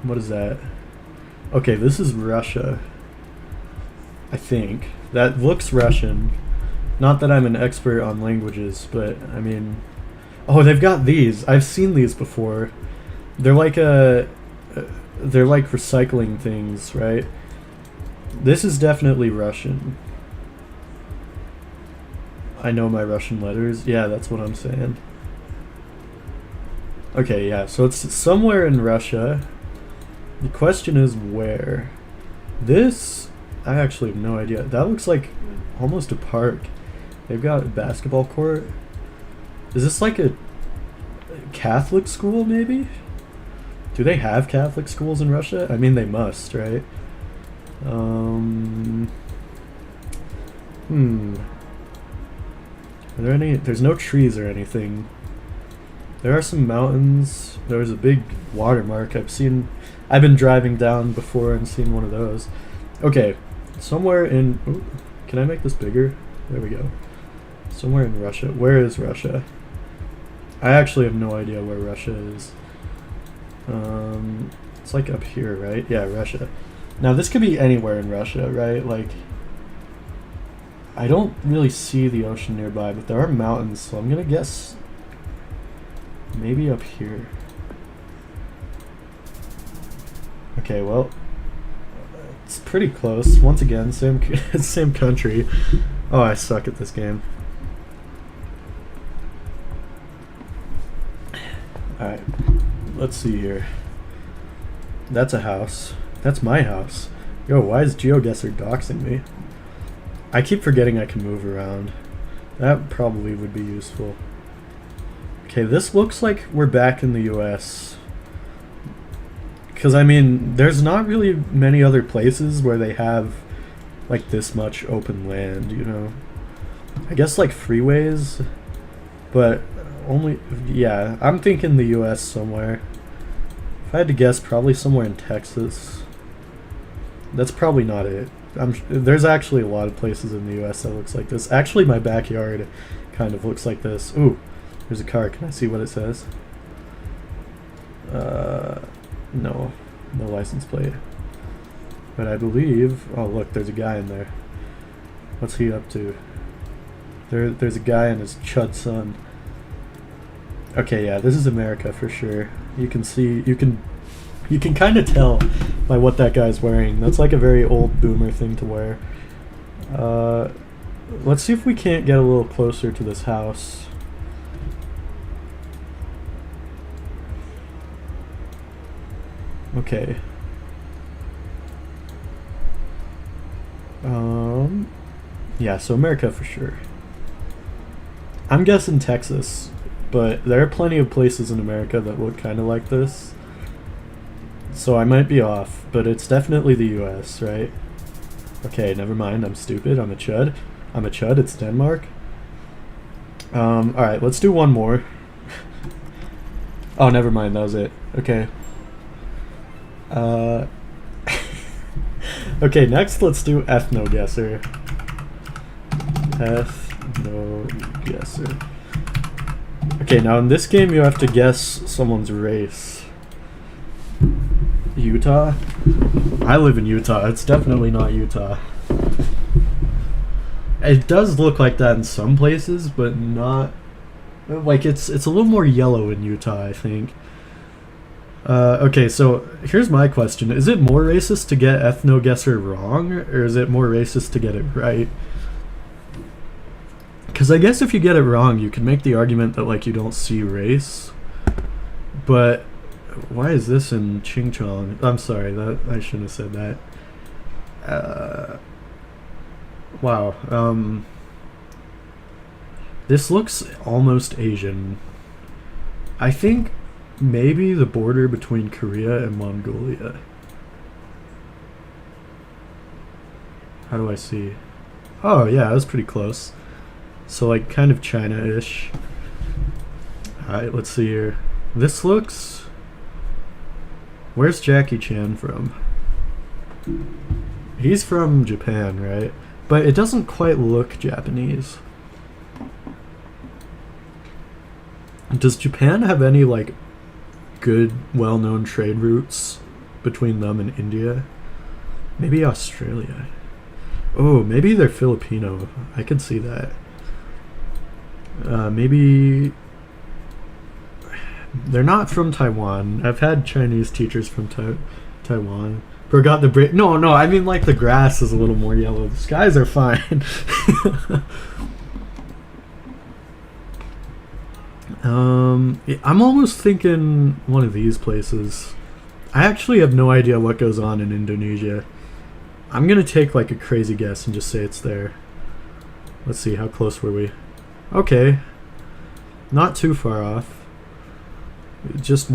Speaker 1: What is that? Okay, this is Russia. I think. That looks Russian. Not that I'm an expert on languages, but I mean... Oh, they've got these. I've seen these before. They're like they're like recycling things, right? This is definitely Russian. I know my Russian letters. Yeah, that's what I'm saying. Okay, yeah, so it's somewhere in Russia. The question is where? This, I actually have no idea. That looks like almost a park. They've got a basketball court. Is this like a Catholic school, maybe? Do they have Catholic schools in Russia? I mean, they must, right? Are there any... There's no trees or anything. There are some mountains. There's a big watermark. I've been driving down before and seen one of those. Okay, somewhere in... Ooh, can I make this bigger? There we go. Somewhere in Russia. Where is Russia? I actually have no idea where Russia is. It's like up here, right? Yeah, Russia. Now this could be anywhere in Russia, right? Like, I don't really see the ocean nearby, but there are mountains, so I'm gonna guess maybe up here. Okay, well, it's pretty close. Once again, same country. Oh, I suck at this game. Alright, let's see here. That's a house. That's my house. Yo, why is GeoGuessr doxing me? I keep forgetting I can move around. That probably would be useful. Okay, this looks like we're back in the US. Because, I mean, there's not really many other places where they have, like, this much open land, you know? I guess, like, freeways, but only... Yeah, I'm thinking the US somewhere. If I had to guess, probably somewhere in Texas. That's probably not it. There's actually a lot of places in the US that looks like this. Actually, my backyard kind of looks like this. Ooh, there's a car. Can I see what it says? No license plate. But I believe... Oh, look, there's a guy in there. What's he up to? There's a guy and his chud son. Okay, yeah, this is America for sure. You can see... You can kind of tell by what that guy's wearing. That's like a very old boomer thing to wear. Let's see if we can't get a little closer to this house. Okay. Yeah, so America for sure. I'm guessing Texas, but there are plenty of places in America that look kind of like this. So I might be off, but it's definitely the US, right? Okay, never mind, I'm stupid, I'm a chud. It's Denmark. Alright, let's do one more. Oh, never mind, that was it. Okay. Okay, next let's do Ethno-Guesser. Ethno-Guesser. Okay, now in this game you have to guess someone's race. Utah? I live in Utah. It's definitely not Utah. It does look like that in some places, but not... Like, it's a little more yellow in Utah, I think. Okay, so here's my question. Is it more racist to get Ethno-Guesser wrong, or is it more racist to get it right? Because I guess if you get it wrong, you can make the argument that, like, you don't see race. But why is this in Ching Chong? I'm sorry, that I shouldn't have said that. Wow. This looks almost Asian. I think maybe the border between Korea and Mongolia. How do I see? Oh yeah, that's pretty close. So like kind of China-ish. Alright, let's see here. This looks... Where's Jackie Chan from? He's from Japan, right? But it doesn't quite look Japanese. Does Japan have any, like, good, well-known trade routes between them and India? Maybe Australia. Oh, maybe they're Filipino. I could see that. Maybe... They're not from Taiwan. I've had Chinese teachers from Taiwan. Forgot the break. No, I mean, like, the grass is a little more yellow. The skies are fine. I'm almost thinking one of these places. I actually have no idea what goes on in Indonesia. I'm gonna take, like, a crazy guess and just say it's there. Let's see, how close were we? Okay. Not too far off. Just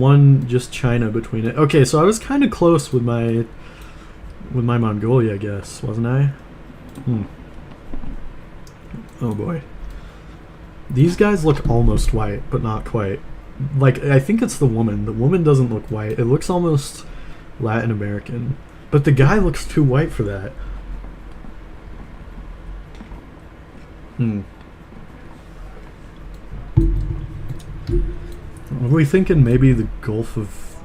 Speaker 1: China between it. Okay, so I was kind of close with my Mongolia, I guess, wasn't I? Oh boy. These guys look almost white, but not quite. Like, I think it's the woman. The woman doesn't look white. It looks almost Latin American. But the guy looks too white for that. Are we thinking maybe the Gulf of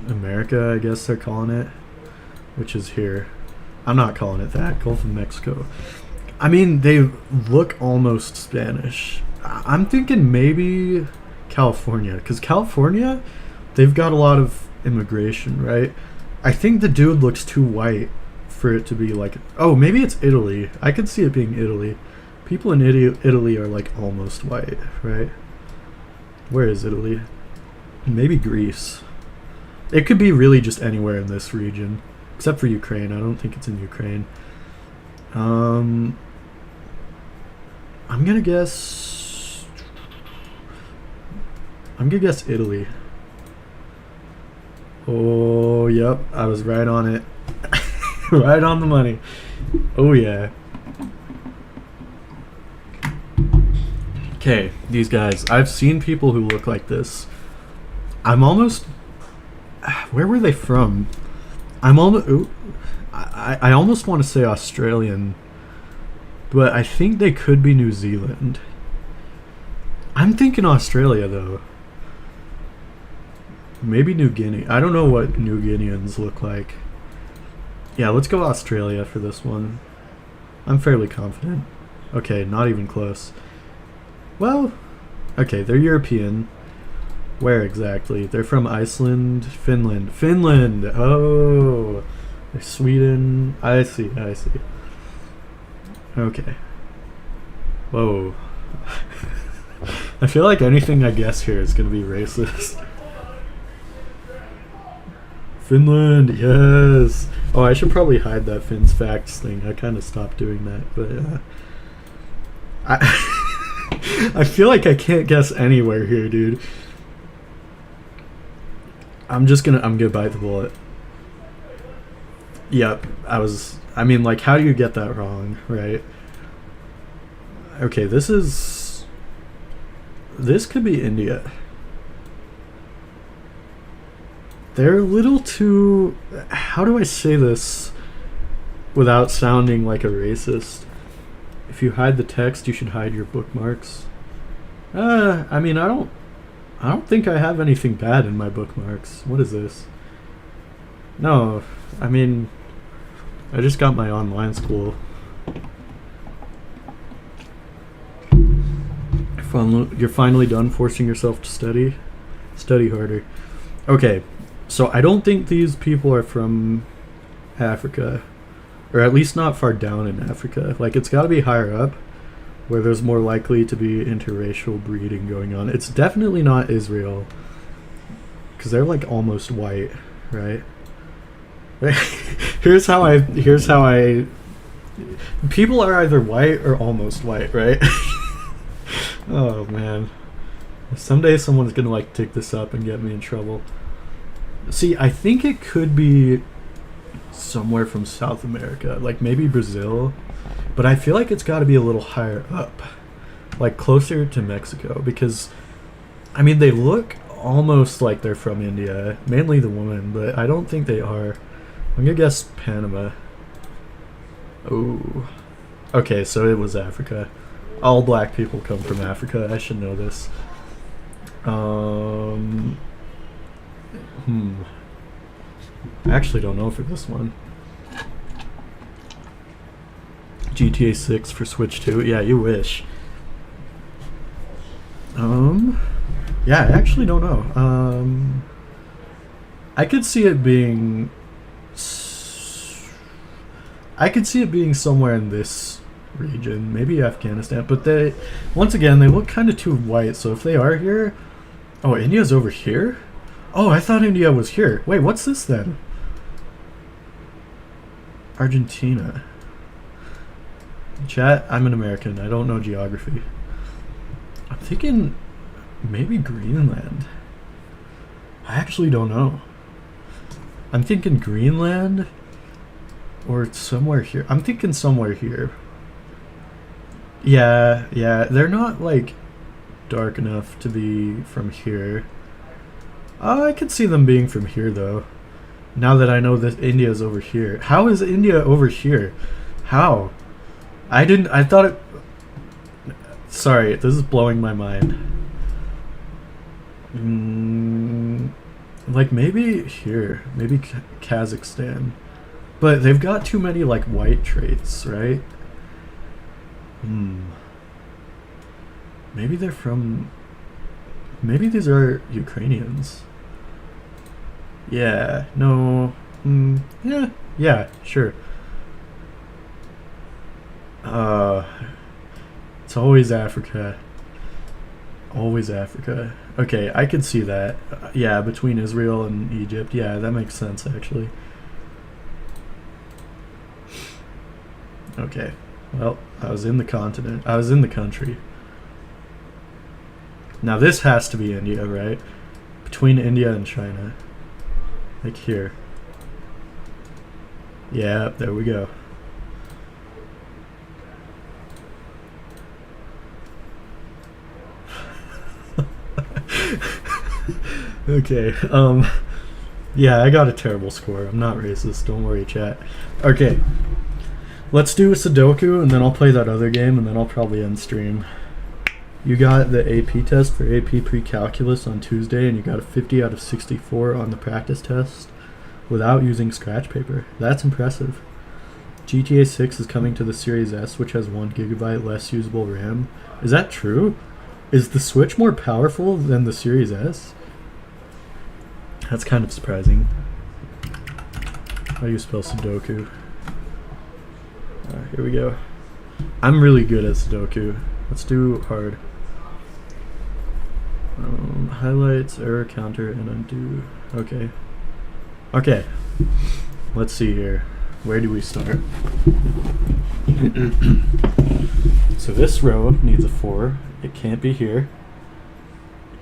Speaker 1: America, I guess they're calling it? Which is here. I'm not calling it that. Gulf of Mexico. I mean, they look almost Spanish. I'm thinking maybe California. Because California, they've got a lot of immigration, right? I think the dude looks too white for it to be like... Oh, maybe it's Italy. I could see it being Italy. People in Italy are like almost white, right? Where is Italy? Maybe Greece. It could be really just anywhere in this region. Except for Ukraine. I don't think it's in Ukraine. I'm gonna guess Italy. Oh, yep. I was right on it. Right on the money. Oh, yeah. Okay, these guys. I've seen people who look like this. I'm almost... Where were they from? I'm almost... I almost want to say Australian, but I think they could be New Zealand. I'm thinking Australia, though. Maybe New Guinea. I don't know what New Guineans look like. Yeah, let's go Australia for this one. I'm fairly confident. Okay, not even close. Well, okay, they're European. Where exactly? They're from Iceland, Finland. Finland! Oh! They're Sweden. I see. Okay. Whoa. I feel like anything I guess here is going to be racist. Finland, yes! Oh, I should probably hide that Finn's Facts thing. I kind of stopped doing that, but I feel like I can't guess anywhere here, dude. I'm gonna bite the bullet. Yep, I mean, like, how do you get that wrong, right? Okay, this could be India. They're a little too... How do I say this without sounding like a racist? If you hide the text, you should hide your bookmarks. I mean, I don't think I have anything bad in my bookmarks. What is this? No, I mean, I just got my online school. You're finally done forcing yourself to study? Study harder. Okay, so I don't think these people are from Africa. Or at least not far down in Africa. Like, it's gotta be higher up, where there's more likely to be interracial breeding going on. It's definitely not Israel, because they're like almost white, right? Here's how I people are either white or almost white, right? Oh man, someday someone's gonna like take this up and get me in trouble. See, I think it could be somewhere from South America, like maybe Brazil, but I feel like it's got to be a little higher up, like closer to Mexico, because I mean, they look almost like they're from India, mainly the woman, but I don't think they are. I'm gonna guess Panama. Oh, okay, so it was Africa. All black people come from Africa. I should know this. I actually don't know for this one. GTA 6 for Switch 2. Yeah, you wish. Yeah, I actually don't know. I could see it being somewhere in this region, maybe Afghanistan, but once again, they look kind of too white, so if they are here... Oh, India's over here? Oh, I thought India was here. Wait, what's this then? Argentina. Chat, I'm an American. I don't know geography. I'm thinking maybe Greenland. I actually don't know. I'm thinking Greenland or somewhere here. I'm thinking somewhere here. Yeah, they're not like dark enough to be from here. I could see them being from here though. Now that I know that India is over here. How is India over here? How? I thought it... Sorry, this is blowing my mind. Like maybe here. Maybe Kazakhstan. But they've got too many like white traits, right? Maybe they're from... Maybe these are Ukrainians. Yeah, no... yeah, sure. It's always Africa. Always Africa. Okay, I could see that. Yeah, between Israel and Egypt. Yeah, that makes sense, actually. Okay. Well, I was in the continent. I was in the country. Now this has to be India, right? Between India and China. Like here. Yeah, there we go. Okay, yeah, I got a terrible score. I'm not racist, don't worry, chat. Okay, let's do a Sudoku, and then I'll play that other game, and then I'll probably end stream. You got the AP test for AP Pre-Calculus on Tuesday, and you got a 50 out of 64 on the practice test without using scratch paper. That's impressive. GTA 6 is coming to the Series S, which has 1 GB less usable RAM. Is that true? Is the Switch more powerful than the Series S? That's kind of surprising. How do you spell Sudoku? Here we go. I'm really good at Sudoku. Let's do hard. Highlights, error counter, and undo. Okay. Okay. Let's see here. Where do we start? So this row needs a 4. It can't be here.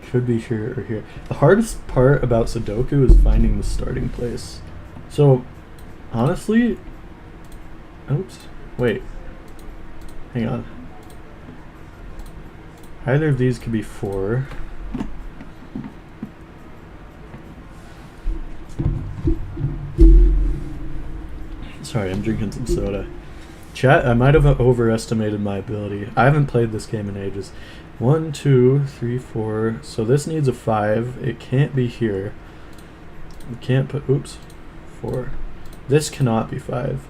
Speaker 1: It could be here or here. The hardest part about Sudoku is finding the starting place. So, honestly... Oops. Wait. Hang on. Either of these could be 4. Sorry, I'm drinking some soda. Chat, I might have overestimated my ability. I haven't played this game in ages. 1, 2, 3, 4. So this needs a 5. It can't be here. We can't put... Oops. 4. This cannot be 5.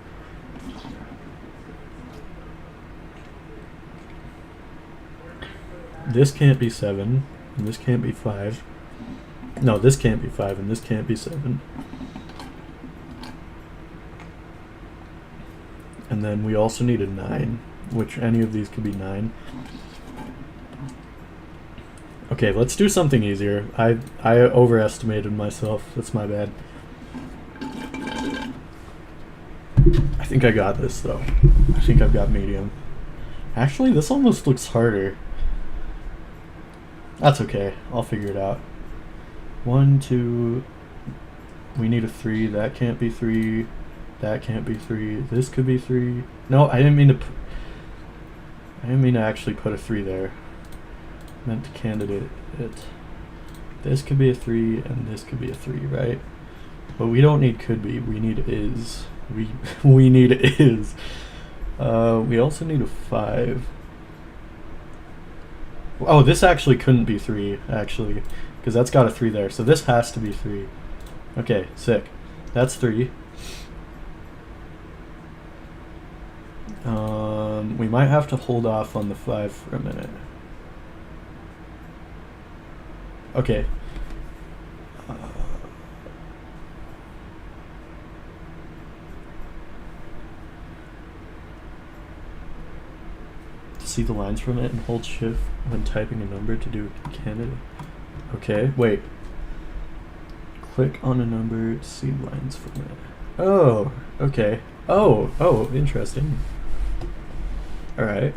Speaker 1: This can't be 7. And this can't be 5. No, this can't be 5 and this can't be 7. And then we also need a 9, which any of these could be 9. Okay, let's do something easier. I overestimated myself. That's my bad. I think I got this, though. I think I've got medium. Actually, this almost looks harder. That's okay. I'll figure it out. 1, 2... We need a 3. That can't be 3. That can't be 3. This could be 3. No, I didn't mean to... I didn't mean to actually put a 3 there. I meant to candidate it. This could be a 3, and this could be a 3, right? But we don't need could be. We need is. We need is. We also need a 5. Oh, this actually couldn't be 3, actually. Because that's got a 3 there. So this has to be 3. Okay, sick. That's 3. We might have to hold off on the 5 for a minute. Okay. To see the lines from it and hold shift when typing a number to do a candidate. Okay, wait. Click on a number to see lines from it. Oh, okay. Oh, interesting. Alright.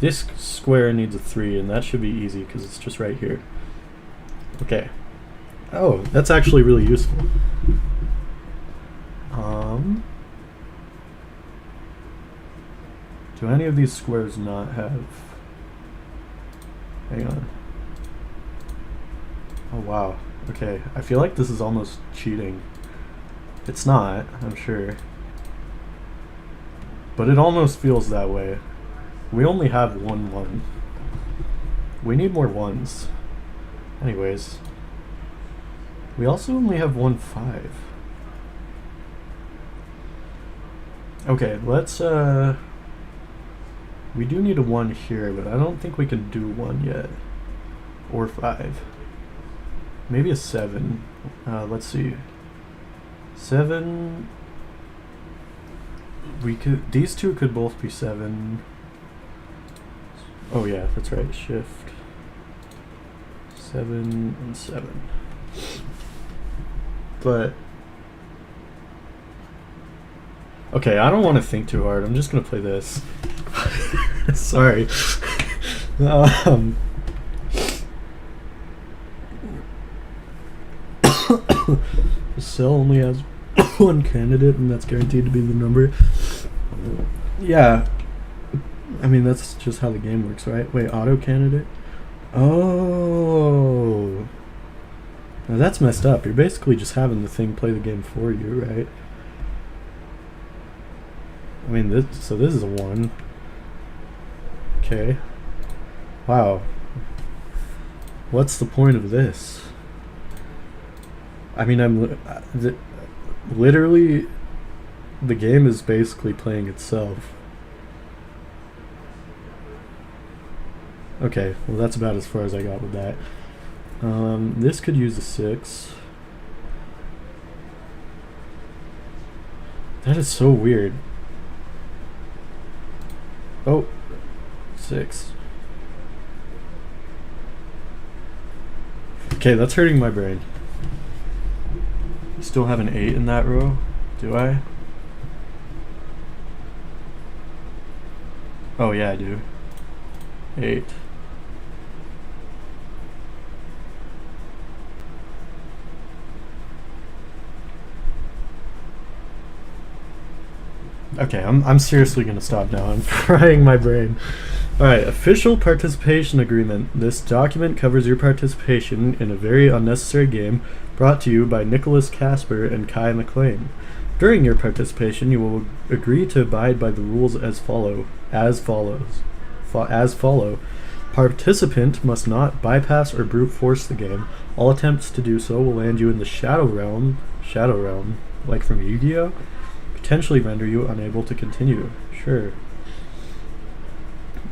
Speaker 1: This square needs a 3, and that should be easy because it's just right here. Okay. Oh, that's actually really useful. Do any of these squares not have... Hang on. Oh wow. Okay, I feel like this is almost cheating. It's not, I'm sure. But it almost feels that way. We only have 1 1. We need more 1s. Anyways. We also only have 1 5. Okay, let's we do need a 1 here, but I don't think we can do 1 yet. Or 5. Maybe a 7. Let's see. 7. We could. These two could both be 7. Oh yeah, that's right. Shift. 7 and 7. But okay, I don't want to think too hard. I'm just gonna play this. Sorry. The cell only has 1 candidate, and that's guaranteed to be the number. Yeah. I mean, that's just how the game works, right? Wait, auto candidate? Oh. Now that's messed up. You're basically just having the thing play the game for you, right? I mean, this is a 1. Okay. Wow. What's the point of this? I mean, literally, the game is basically playing itself. Okay, well that's about as far as I got with that. This could use a 6. That is so weird. Oh, 6. Okay, that's hurting my brain. Still have an 8 in that row, do I? Oh yeah, I do. 8. Okay, I'm seriously gonna stop now. I'm frying my brain. Alright, official participation agreement. This document covers your participation in a very unnecessary game brought to you by Nicholas Casper and Kai McLean. During your participation, you will agree to abide by the rules as follow. Participant must not bypass or brute force the game. All attempts to do so will land you in the Shadow Realm, like from Yu-Gi-Oh!, potentially render you unable to continue. Sure.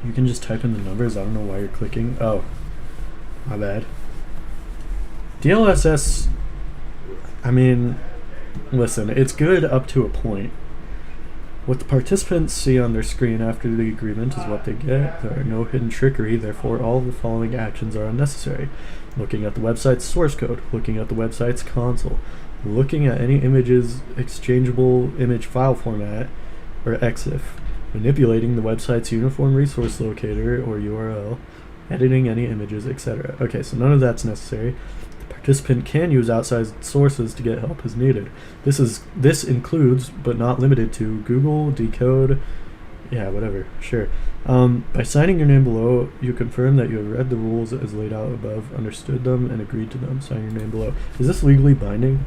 Speaker 1: You can just type in the numbers. I don't know why you're clicking. Oh, my bad. DLSS, I mean, listen, it's good up to a point. What the participants see on their screen after the agreement is what they get. There are no hidden trickery, therefore all of the following actions are unnecessary. Looking at the website's source code, looking at the website's console, looking at any image's exchangeable image file format, or EXIF, manipulating the website's uniform resource locator, or URL, editing any images, etc. Okay, so none of that's necessary. The participant can use outside sources to get help as needed. This includes, but not limited to, Google, Decode, yeah, whatever, sure. By signing your name below, you confirm that you have read the rules as laid out above, understood them, and agreed to them. Sign your name below. Is this legally binding?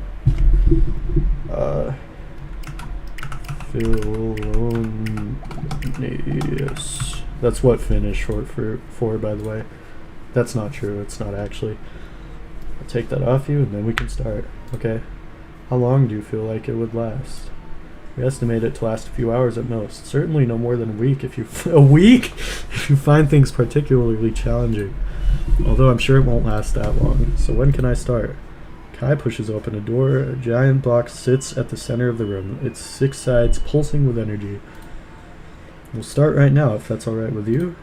Speaker 1: Felonious. That's what Finn is short for, by the way. That's not true. It's not actually. I'll take that off you, and then we can start. Okay. How long do you feel like it would last? We estimate it to last a few hours at most. Certainly no more than a week if you if you find things particularly challenging. Although I'm sure it won't last that long. So when can I start? Kai pushes open a door. A giant box sits at the center of the room, its 6 sides pulsing with energy. We'll start right now if that's alright with you.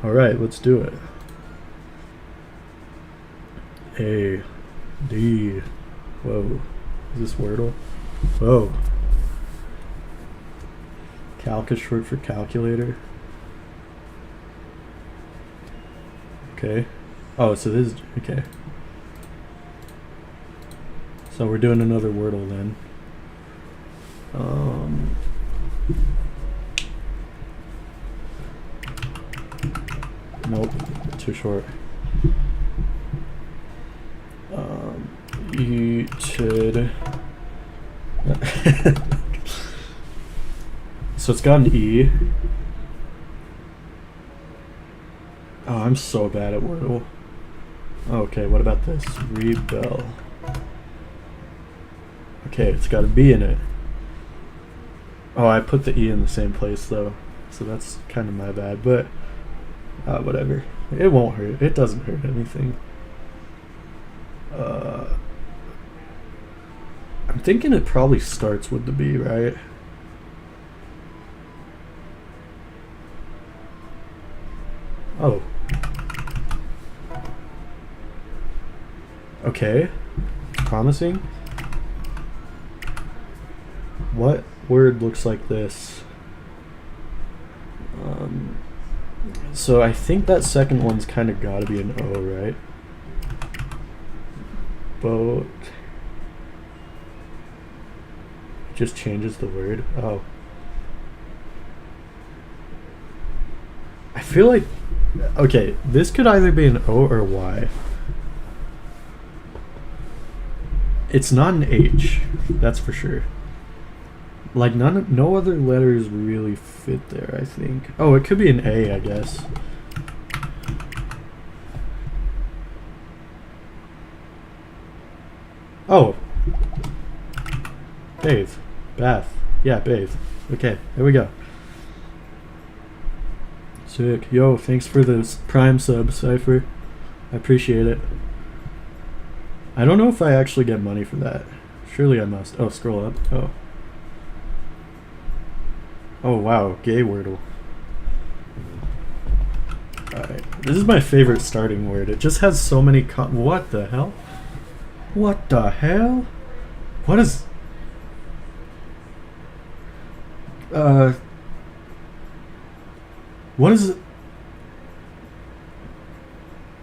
Speaker 1: Alright, let's do it. A. D. Whoa. Is this Wordle? Whoa. Calc is short for calculator. Okay. Oh, so this is okay. So we're doing another Wordle then. Nope, too short. You should. So it's got an E. Oh, I'm so bad at Wordle. Okay, what about this? Rebel. Okay, it's got a B in it. Oh, I put the E in the same place though, so that's kind of my bad, but whatever. It won't hurt. It doesn't hurt anything. I'm thinking it probably starts with the B, right? Oh. Okay. Promising. What word looks like this? So I think that second one's kind of got to be an O, right? Boat. Just changes the word. Oh. I feel like... Okay, this could either be an O or Y. It's not an H, that's for sure. Like, no other letters really fit there, I think. Oh, it could be an A, I guess. Oh. Bathe. Bath. Yeah, bathe. Okay, there we go. Sick. Yo, thanks for the Prime sub, Cypher. I appreciate it. I don't know if I actually get money for that. Surely I must. Oh, scroll up. Oh. Oh, wow. Gay Wordle. Alright. This is my favorite starting word. It just has so many what the hell? What the hell? What is... What is...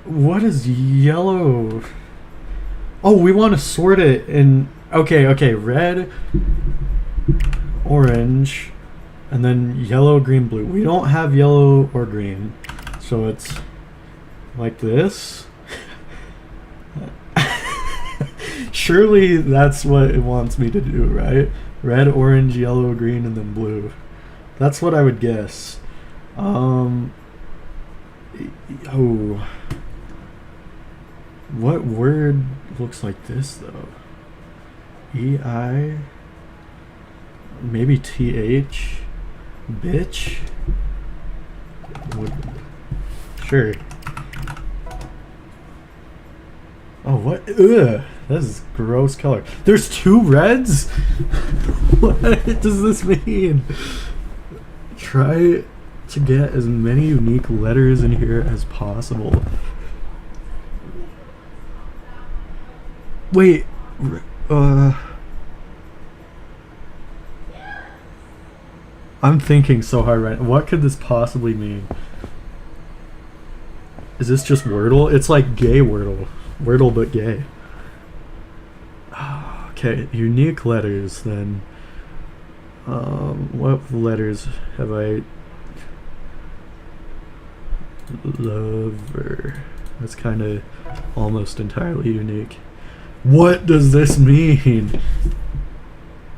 Speaker 1: What is yellow? Oh, we want to sort it in... Okay. Red, orange, and then yellow, green, blue. We don't have yellow or green, so it's like this. Surely that's what it wants me to do, right? Red, orange, yellow, green, and then blue. That's what I would guess. Oh. What word looks like this, though? E-I... Maybe T-H? Bitch? What? Sure. Oh, what? Ugh! This is gross color. There's two reds? What does this mean? Try to get as many unique letters in here as possible. Wait, I'm thinking so hard right now. What could this possibly mean? Is this just Wordle? It's like gay Wordle. Wordle but gay. Okay, unique letters then. What letters have I... Lover. That's kind of almost entirely unique. What does this mean?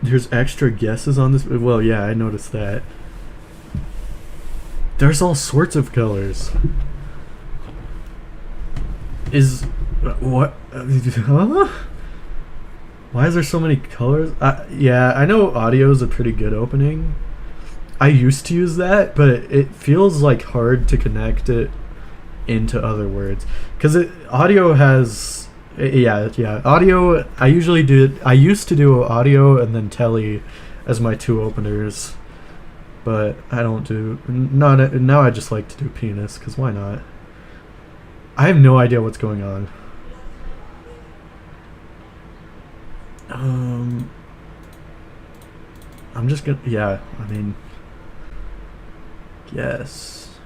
Speaker 1: There's extra guesses on this. Well, yeah, I noticed that. There's all sorts of colors. Is... What? Huh? Why is there so many colors? Yeah, I know audio is a pretty good opening. I used to use that, but it feels like hard to connect it into other words. Because audio has... Yeah, audio, I usually do it. I used to do audio and then telly as my two openers. But I don't do... Now I just like to do penis, because why not? I have no idea what's going on. I'm just gonna... Yeah, I mean... Yes.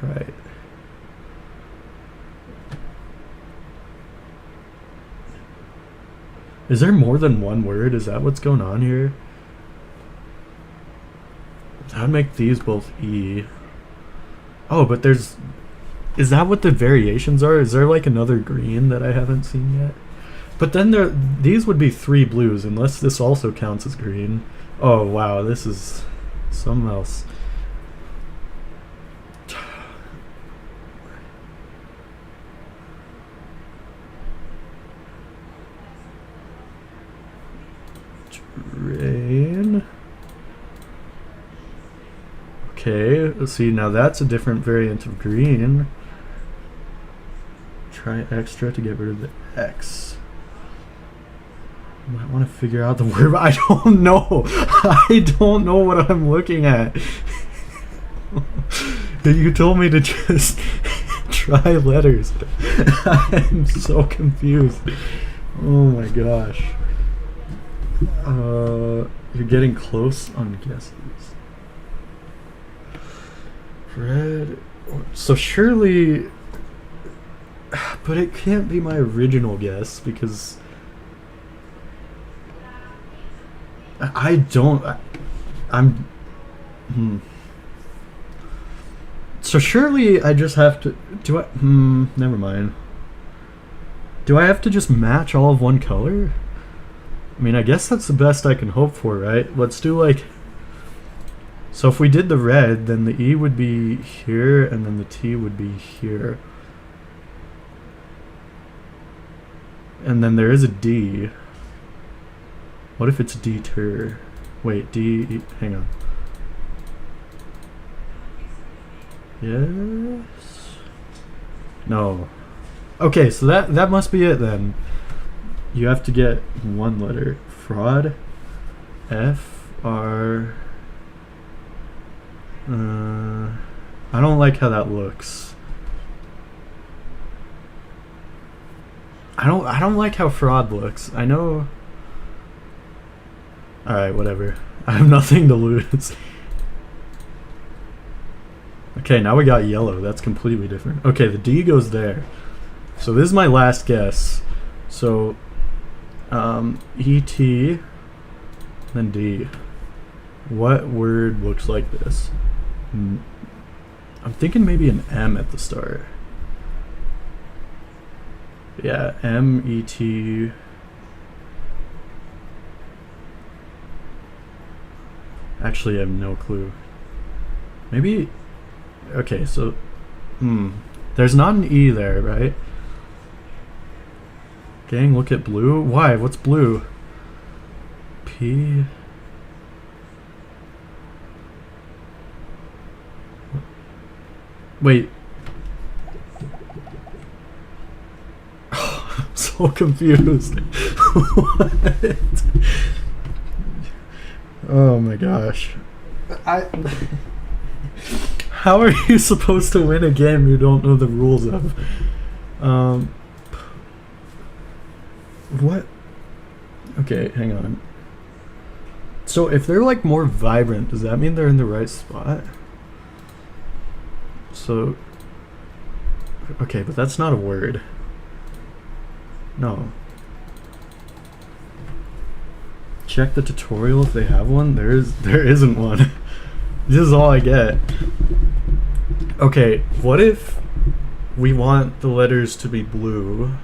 Speaker 1: Right. Is there more than one word? Is that what's going on here? That would make these both E. Oh, but there's... Is that what the variations are? Is there like another green that I haven't seen yet? But then these would be 3 blues, unless this also counts as green. Oh, wow, this is something else. Rain. Okay, let's see, now that's a different variant of green. Try extra to get rid of the X. Might want to figure out the word, but I don't know. I don't know what I'm looking at. You told me to just try letters. I'm so confused. Oh my gosh. You're getting close on guesses. Red. So surely... But it can't be my original guess because... I don't... So surely I just have to... Do I... Never mind. Do I have to just match all of one color? I mean, I guess that's the best I can hope for, right? Let's do like... So if we did the red, then the E would be here, and then the T would be here. And then there is a D. What if it's D-ter? Wait, D... Hang on. Yes? No. Okay, so that must be it then. You have to get one letter. Fraud. F. R. I don't like how that looks. I don't like how fraud looks. I know... Alright, whatever. I have nothing to lose. Okay, now we got yellow. That's completely different. Okay, the D goes there. So this is my last guess. So, E-T, then D. What word looks like this? I'm thinking maybe an M at the start. Yeah, M-E-T... Actually, I have no clue. Maybe... Okay, so... There's not an E there, right? Gang, look at blue. Why? What's blue? P... Wait. I'm so confused. What? Oh my gosh. How are you supposed to win a game you don't know the rules of? What? Okay, hang on. So if they're like more vibrant, does that mean they're in the right spot? So... Okay, but that's not a word. No. Check the tutorial if they have one. There isn't one. This is all I get. Okay, what if we want the letters to be blue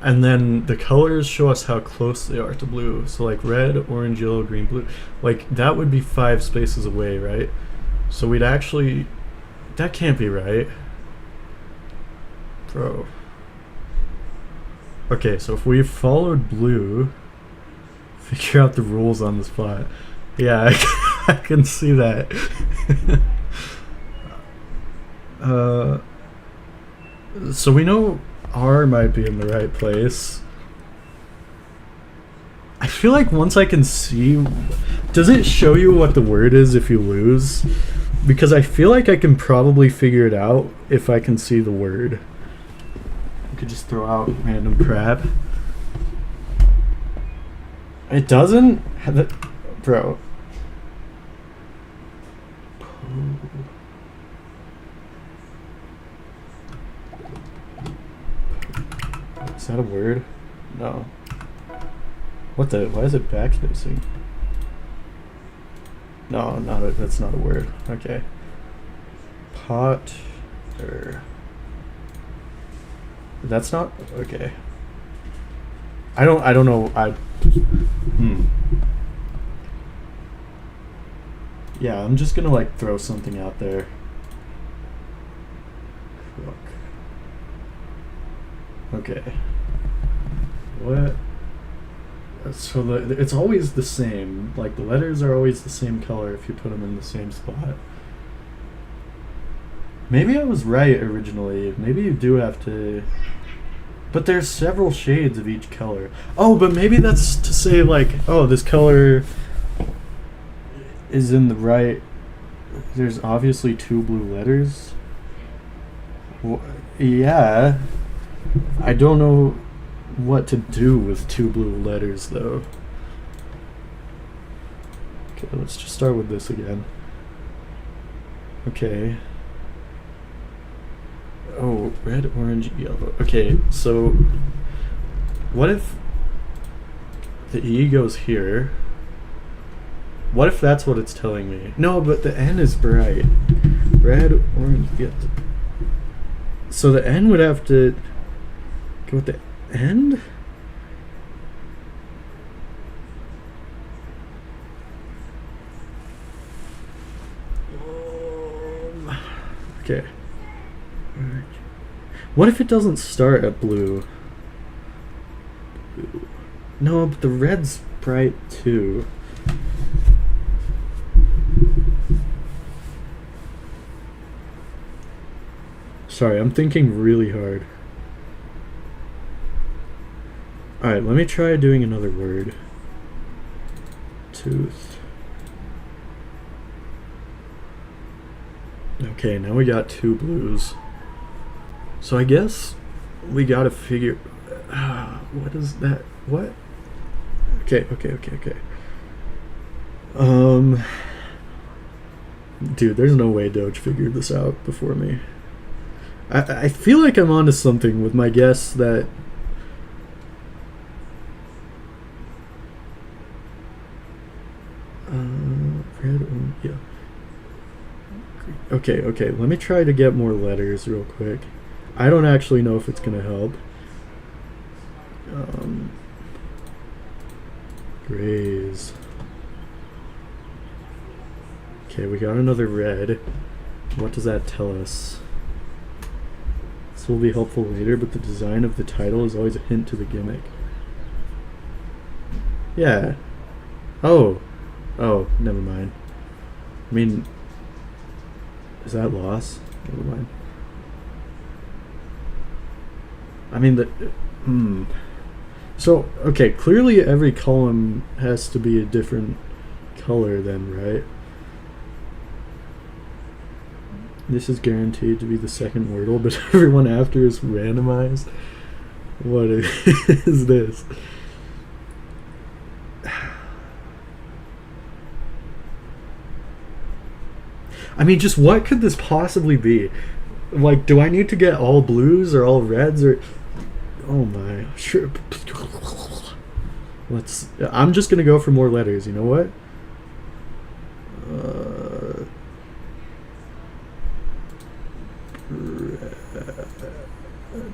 Speaker 1: and then the colors show us how close they are to blue? So like red, orange, yellow, green, blue. Like that would be 5 spaces away, right? So we'd actually... That can't be right. Bro. Okay, so if we followed blue... Figure out the rules on the spot. Yeah, I can see that. So we know R might be in the right place. I feel like once I can see... Does it show you what the word is if you lose? Because I feel like I can probably figure it out if I can see the word. I could just throw out random crap. It doesn't have it, bro. Is that a word? No. What the? Why is it backspacing? No, that's not a word. Okay. Potter. That's not okay. I don't know. Yeah, I'm just gonna like throw something out there. Crook. Okay. What? So it's always the same. Like the letters are always the same color if you put them in the same spot. Maybe I was right originally. Maybe you do have to... But there's several shades of each color. Oh, but maybe that's to say like, oh, this color is in the right... There's obviously 2 blue letters. Yeah. I don't know what to do with 2 blue letters though. Okay, let's just start with this again. Okay. Oh, red, orange, yellow. Okay, so what if the E goes here? What if that's what it's telling me? No, but the N is bright. Red, orange, yellow. So the N would have to go at the end? Okay. What if it doesn't start at blue? No, but the red's bright too. Sorry, I'm thinking really hard. Alright, let me try doing another word. Tooth. Okay, now we got 2 blues. So I guess we gotta figure... what is that? What? Okay. Dude, there's no way Doge figured this out before me. I feel like I'm onto something with my guess that... red, orange, yeah. Okay, let me try to get more letters real quick. I don't actually know if it's gonna help. Grays. Okay, we got another red. What does that tell us? This will be helpful later, but the design of the title is always a hint to the gimmick. Yeah. Oh, never mind. I mean, is that loss? Never mind. I mean, So, okay, clearly every column has to be a different color then, right? This is guaranteed to be the second Wordle, but everyone after is randomized. What is this? I mean, just what could this possibly be? Like, do I need to get all blues or all reds or... Oh my... Sure. I'm just gonna go for more letters, you know what?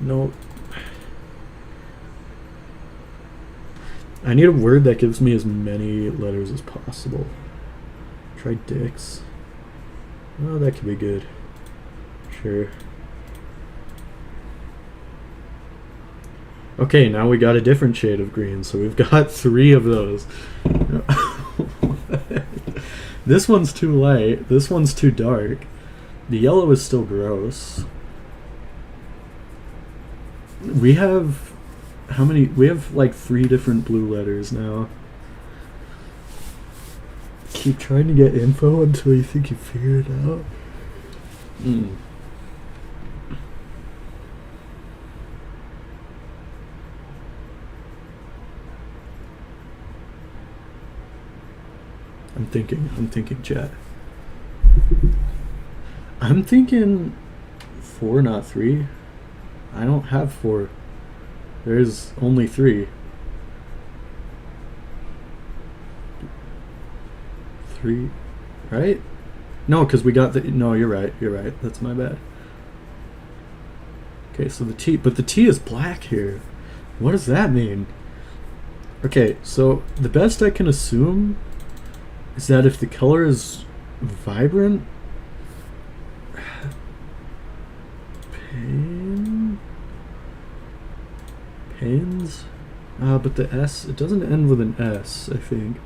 Speaker 1: No. I need a word that gives me as many letters as possible. Try dicks. Oh, that could be good. Sure. Okay, now we got a different shade of green, so we've got 3 of those. This one's too light. This one's too dark. The yellow is still gross. We have... How many? We have like 3 different blue letters now. Keep trying to get info until you think you figure it out. I'm thinking, chat. I'm thinking 4, not 3. I don't have 4. There's only 3. 3, right? No, because we got the... No, you're right. You're right. That's my bad. Okay, so the T... But the T is black here. What does that mean? Okay, so the best I can assume is that if the color is vibrant... Pains? But the S... It doesn't end with an S, I think.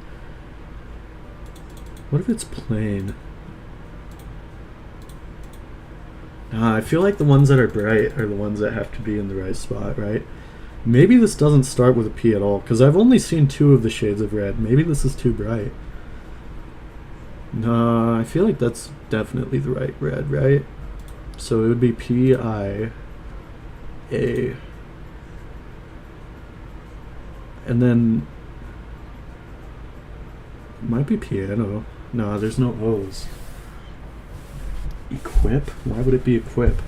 Speaker 1: What if it's plain? I feel like the ones that are bright are the ones that have to be in the right spot, right? Maybe this doesn't start with a P at all, because I've only seen 2 of the shades of red. Maybe this is too bright. I feel like that's definitely the right red, right? So it would be P-I-A. And then... It might be piano. No, there's no O's. Equip? Why would it be equip?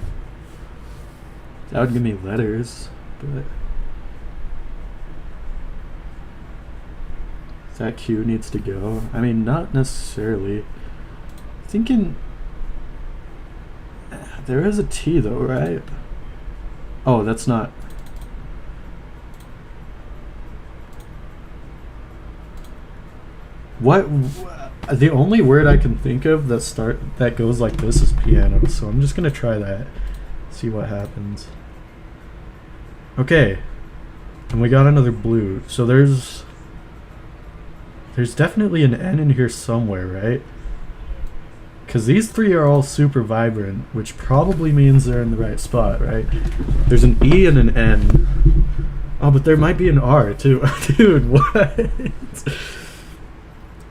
Speaker 1: That would give me letters, but... That Q needs to go. I mean, not necessarily. Thinking... There is a T though, right? Oh, that's not... What? The only word I can think of that goes like this is piano, so I'm just gonna try that. See what happens. Okay. And we got another blue. So there's definitely an N in here somewhere, right? Because these 3 are all super vibrant, which probably means they're in the right spot, right? There's an E and an N. Oh, but there might be an R too. Dude, what?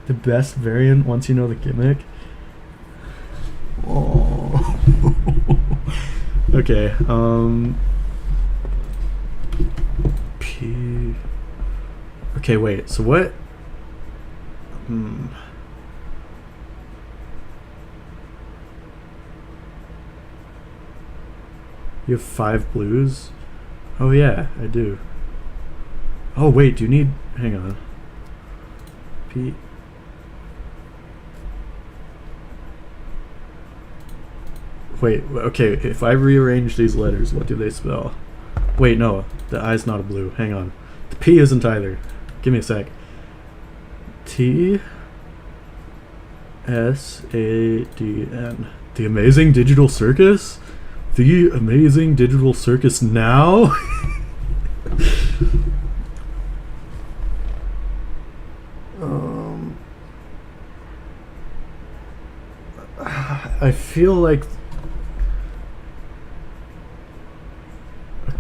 Speaker 1: The best variant once you know the gimmick. Oh. Okay, P... Okay, wait, so what? You have 5 blues? Oh yeah, I do. Oh wait, do you need... Hang on. P... Wait, okay, if I rearrange these letters, what do they spell? Wait, no, the I's not a blue. Hang on. The P isn't either. Give me a sec. T... S-A-D-N. The Amazing Digital Circus? The Amazing Digital Circus now? I feel like...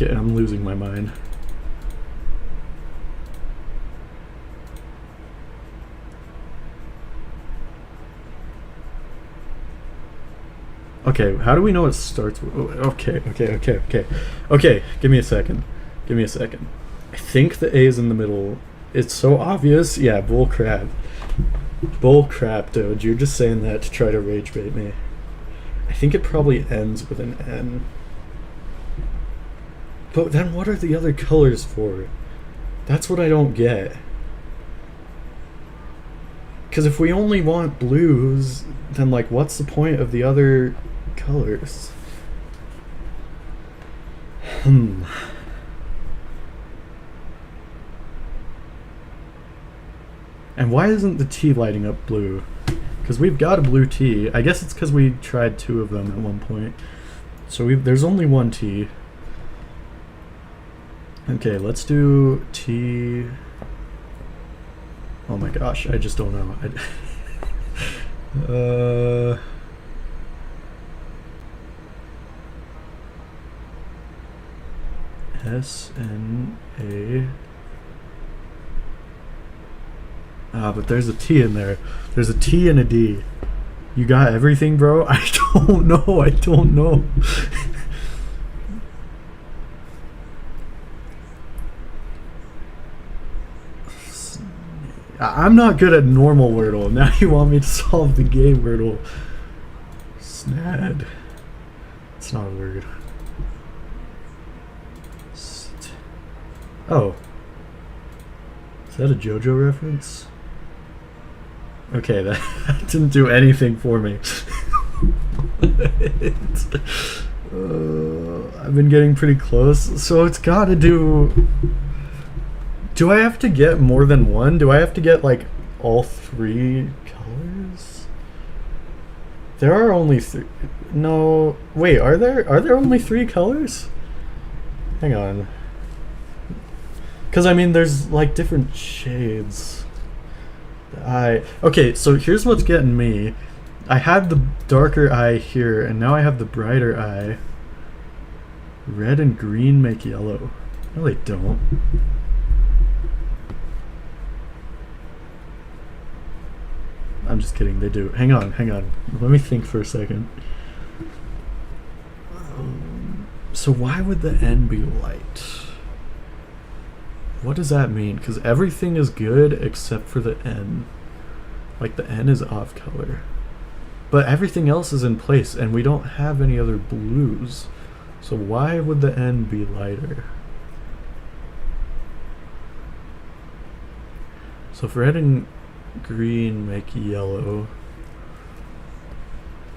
Speaker 1: Okay, I'm losing my mind. Okay, how do we know it starts with... Okay, give me a second. Give me a second. I think the A is in the middle. It's so obvious. Yeah, bull crap. Bull crap, dude. You're just saying that to try to rage bait me. I think it probably ends with an N. But then what are the other colors for? That's what I don't get. Because if we only want blues, then like what's the point of the other colors? And why isn't the T lighting up blue? Because we've got a blue T. I guess it's because we tried 2 of them at one point. So there's only 1 T. Okay, let's do T... Oh my gosh, I just don't know. S-N-A... but there's a T in there. There's a T and a D. You got everything, bro? I don't know. I don't know. I'm not good at normal Wordle. Now you want me to solve the game Wordle. Snad. It's not a word. Oh. Is that a JoJo reference? Okay, that didn't do anything for me. I've been getting pretty close, so it's gotta do... Do I have to get more than one? Do I have to get, like, all three colors? There are only three... No... Wait, are there only three colors? Hang on. Because, I mean, there's, like, different shades. Okay, so here's what's getting me. I had the darker eye here, and now I have the brighter eye. Red and green make yellow. No, they don't. I'm just kidding, they do. Hang on. Let me think for a second. So why would the N be light? What does that mean? Because everything is good except for the N. Like, the N is off color. But everything else is in place, and we don't have any other blues. So why would the N be lighter? So if red and green make yellow,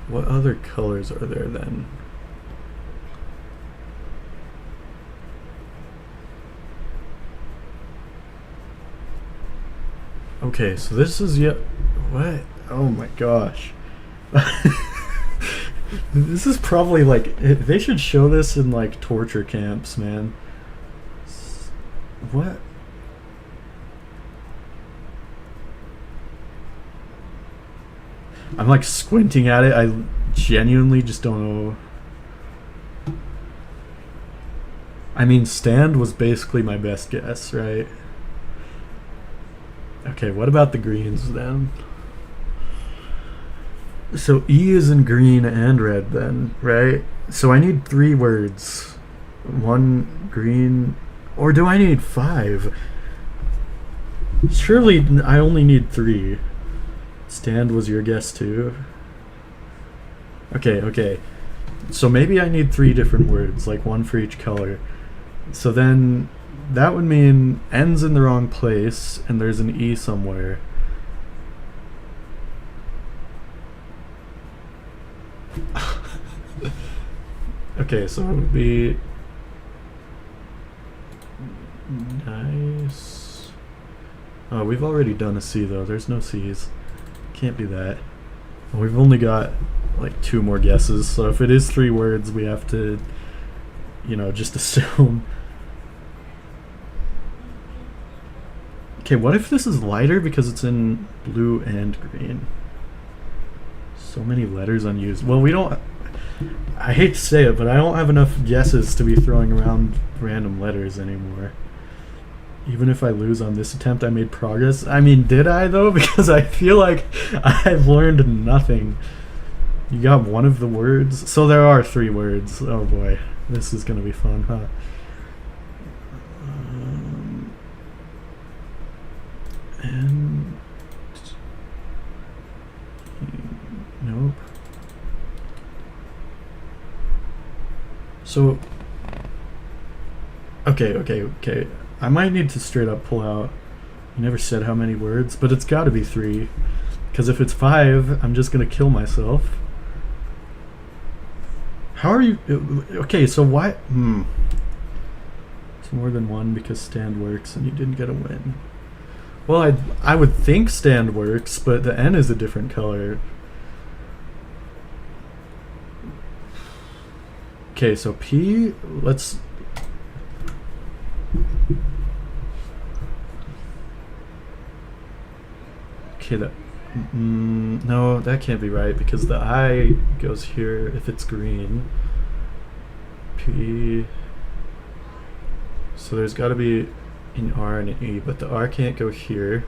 Speaker 1: what other colors are there then? Okay, so this is what? Oh my gosh. This is probably like, they should show this in like torture camps, man. What? I'm like squinting at it. I genuinely just don't know. I mean, stand was basically my best guess, right? Okay, what about the greens then? So E is in green and red then, right? So I need 3 words. 1 green, or do I need 5? Surely I only need 3. Stand was your guess too? Okay. So maybe I need 3 different words, like 1 for each color. So then that would mean N's in the wrong place and there's an E somewhere. Okay, so it would be nice. Oh, we've already done a C though. There's no C's. Can't be that. We've only got like 2 more guesses, so if it is 3 words, we have to, you know, just assume. Okay, what if this is lighter because it's in blue and green? So many letters unused. Well, we don't... I hate to say it, but I don't have enough guesses to be throwing around random letters anymore. Even if I lose on this attempt, I made progress. I mean, did I though? Because I feel like I've learned nothing. You got 1 of the words? So there are 3 words. Oh boy. This is gonna be fun, huh? And... Nope. So... Okay. I might need to straight up pull out. You never said how many words, but it's gotta be 3. Because if it's 5, I'm just gonna kill myself. How are you... Okay, so why... It's more than 1 because stand works and you didn't get a win. Well, I would think stand works, but the N is a different color. Okay, so P, let's... Okay, that... no, that can't be right because the I goes here if it's green. P... So there's gotta be an R and an E, but the R can't go here.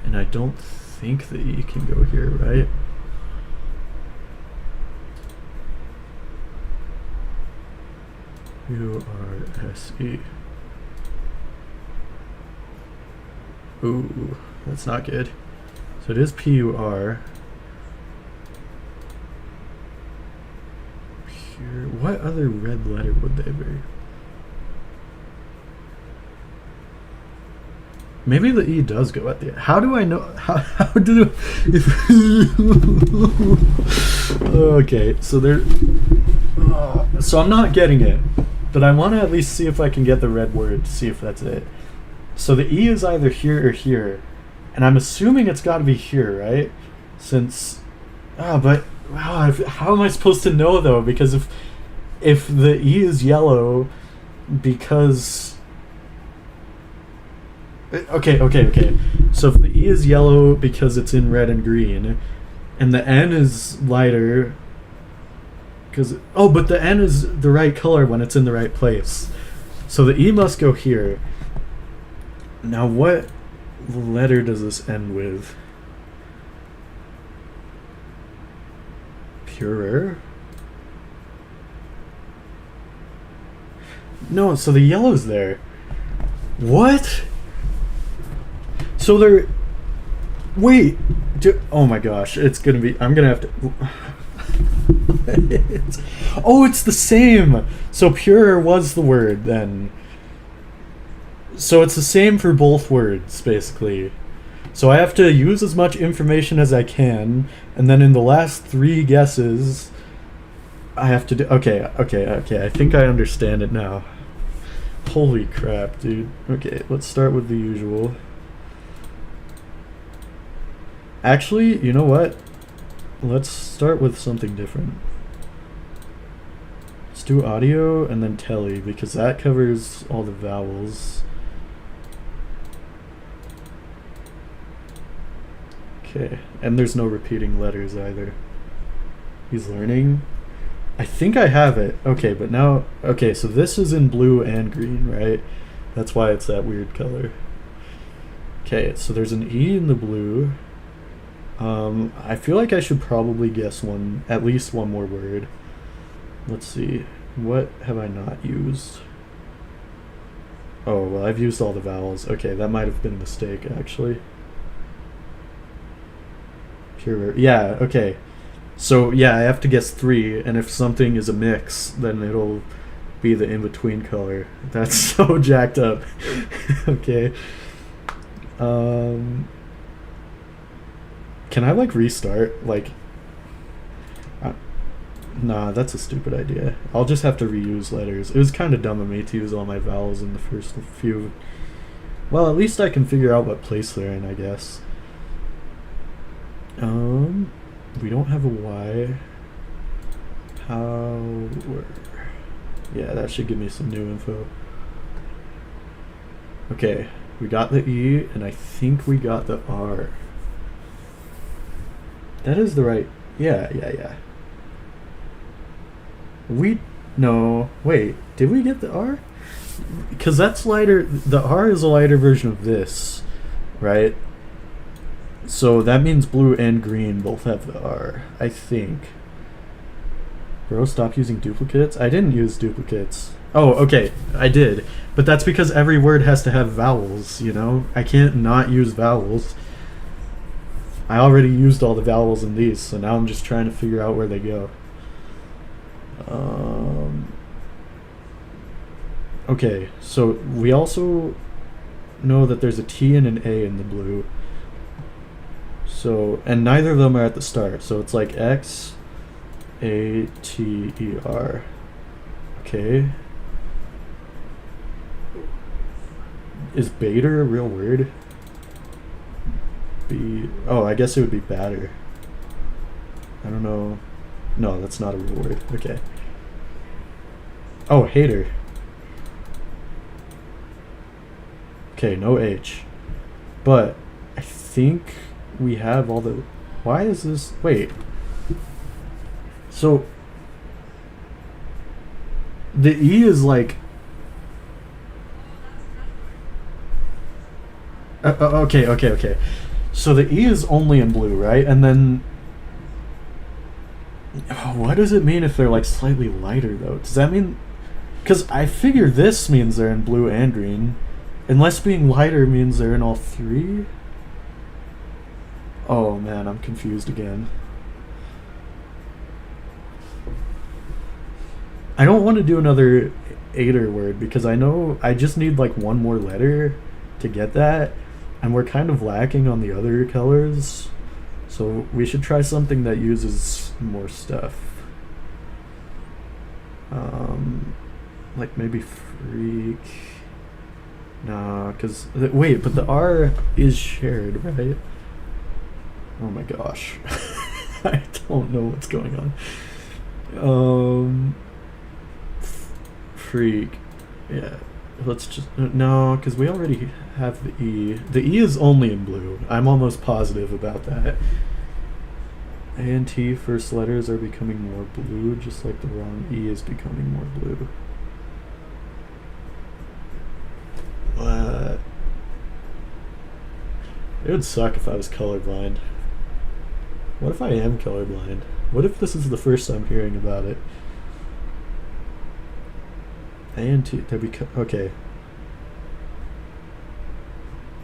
Speaker 1: And I don't think the E can go here, right? U-R-S-E. Ooh, that's not good. So it is P-U-R. Pure. What other red letter would they be? Maybe the E does go at the end. How do I know? How do... If, okay, so there... so I'm not getting it. But I want to at least see if I can get the red word to see if that's it. So the E is either here or here. And I'm assuming it's got to be here, right? Since... but... Wow, how am I supposed to know, though? Because if the E is yellow because... Okay. So if the E is yellow because it's in red and green, and the N is lighter... but the N is the right color when it's in the right place. So the E must go here. Now what letter does this end with? Purer? No, so the yellow's there. What? So they're... Wait. Oh my gosh, it's gonna be... I'm gonna have to... it's the same. So purer was the word then. So it's the same for both words, basically. So I have to use as much information as I can, and then in the last 3 guesses, I have to do... Okay, I think I understand it now. Holy crap, dude. Okay, let's start with the usual. Actually, you know what? Let's start with something different. Let's do audio and then telly, because that covers all the vowels. Okay, and there's no repeating letters either. He's learning. I think I have it. Okay, but now... Okay, so this is in blue and green, right? That's why it's that weird color. Okay, so there's an E in the blue. I feel like I should probably guess at least one more word. Let's see. What have I not used? Oh, well, I've used all the vowels. Okay, that might have been a mistake, actually. Pure. Yeah, okay. So, yeah, I have to guess 3, and if something is a mix, then it'll be the in-between color. That's so jacked up. Okay. Can I, restart? Nah, that's a stupid idea. I'll just have to reuse letters. It was kind of dumb of me to use all my vowels in the first few. Well, at least I can figure out what place they're in, I guess. We don't have a Y. Yeah, that should give me some new info. Okay, we got the E, and I think we got the R. That is the right... Yeah. No, wait, did we get the R? Because that's lighter... The R is a lighter version of this, right? So that means blue and green both have the R, I think. Bro, stop using duplicates? I didn't use duplicates. Oh, okay, I did. But that's because every word has to have vowels, you know? I can't not use vowels. I already used all the vowels in these, so now I'm just trying to figure out where they go. Okay, so we also know that there's a T and an A in the blue. So, and neither of them are at the start, so it's like X, A, T, E, R. Okay. Is bater a real word? Oh, I guess it would be batter. I don't know. No, that's not a real word. Okay. Oh, hater. Okay, no H. But I think we have all the... Why is this... Wait. So... The E is like... Okay. So the E is only in blue, right? And then... what does it mean if they're like slightly lighter, though? Does that mean... Because I figure this means they're in blue and green. Unless being lighter means they're in all 3? Oh man, I'm confused again. I don't want to do another 8er word because I know I just need like one more letter to get that. And we're kind of lacking on the other colors. So we should try something that uses more stuff. Like maybe freak. Nah, because wait, but the R is shared, right? Oh my gosh. I don't know what's going on. Freak. Yeah. Let's just no, because we already have the E. The E is only in blue. I'm almost positive about that. A and T first letters are becoming more blue, just like the wrong E is becoming more blue. It would suck if I was colorblind. What if I am colorblind? What if this is the first time hearing about it? A and T, okay.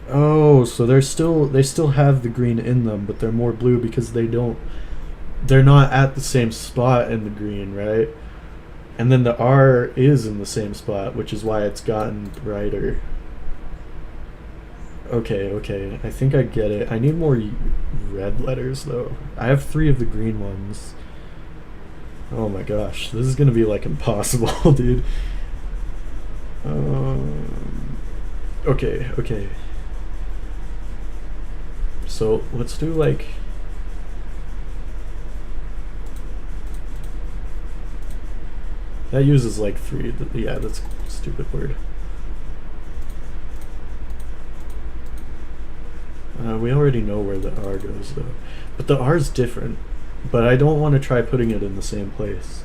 Speaker 1: Oh, so they still have the green in them, but they're more blue because they're not at the same spot in the green, right? And then the R is in the same spot, which is why it's gotten brighter. Okay, I think I get it. I need more red letters though. I have 3 of the green ones. Oh my gosh, this is gonna be like impossible, dude. Okay. So let's do like that uses like 3. Yeah, that's a stupid word. We already know where the R goes though, but the R is different. But I don't want to try putting it in the same place.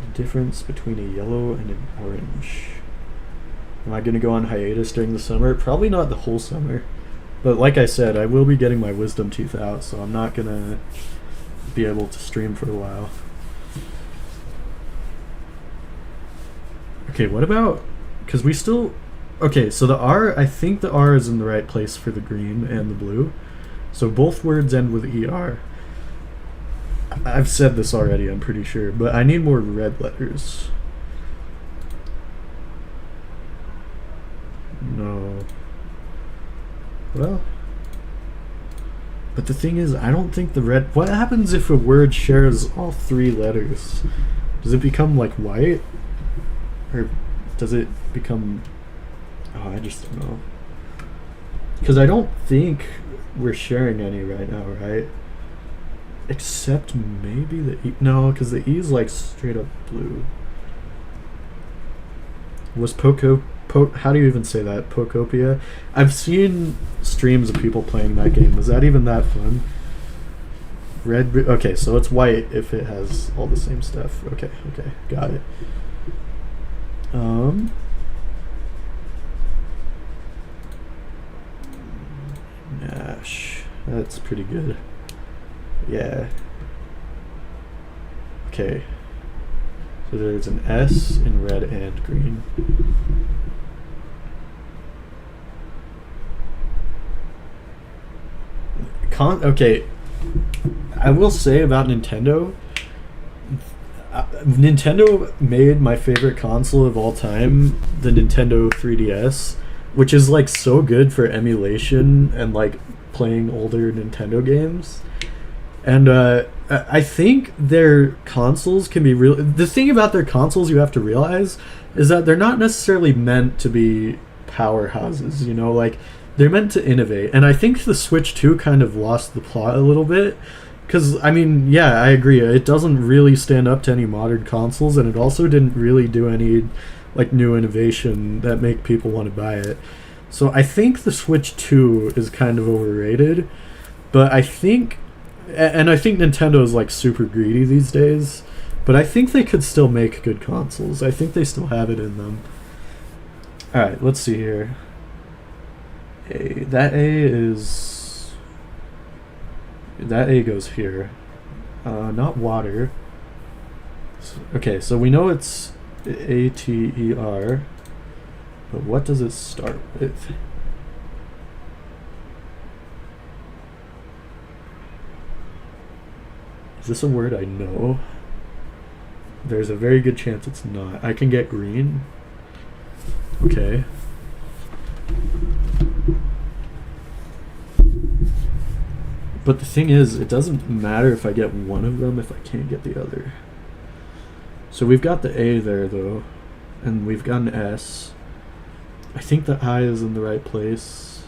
Speaker 1: The difference between a yellow and an orange. Am I going to go on hiatus during the summer? Probably not the whole summer. But like I said, I will be getting my wisdom teeth out, so I'm not going to be able to stream for a while. Okay, what about... Because we still... Okay, so the R, I think the R is in the right place for the green and the blue. So both words end with ER. I've said this already, I'm pretty sure, but I need more red letters. No. Well. But the thing is, I don't think the red... What happens if a word shares all 3 letters? Does it become like white? Or does it become... Oh, I just don't know. Because I don't think we're sharing any right now, right? Except maybe the E. No, because the E is like straight up blue. Was how do you even say that? Pokopia? I've seen streams of people playing that game. Was that even that fun? Red. Okay, so it's white if it has all the same stuff. Okay, got it. Nash. That's pretty good. Yeah. Okay. So there's an S in red and green. Okay. I will say about Nintendo. Nintendo made my favorite console of all time, the Nintendo 3DS, which is like so good for emulation and like playing older Nintendo games. And I think their consoles can be real. The thing about their consoles you have to realize is that they're not necessarily meant to be powerhouses, you know, like they're meant to innovate. And I think the Switch 2 kind of lost the plot a little bit. Because, I mean, yeah, I agree. It doesn't really stand up to any modern consoles, and it also didn't really do any, like, new innovation that make people want to buy it. So I think the Switch 2 is kind of overrated, but I think... And I think Nintendo is, like, super greedy these days, but I think they could still make good consoles. I think they still have it in them. Alright, let's see here. A. That A is... That A goes here. Not water. Okay, so we know it's A-T-E-R. But what does it start with? Is this a word I know? There's a very good chance it's not. I can get green. Okay. But the thing is, it doesn't matter if I get one of them if I can't get the other. So we've got the A there, though. And we've got an S. I think the I is in the right place.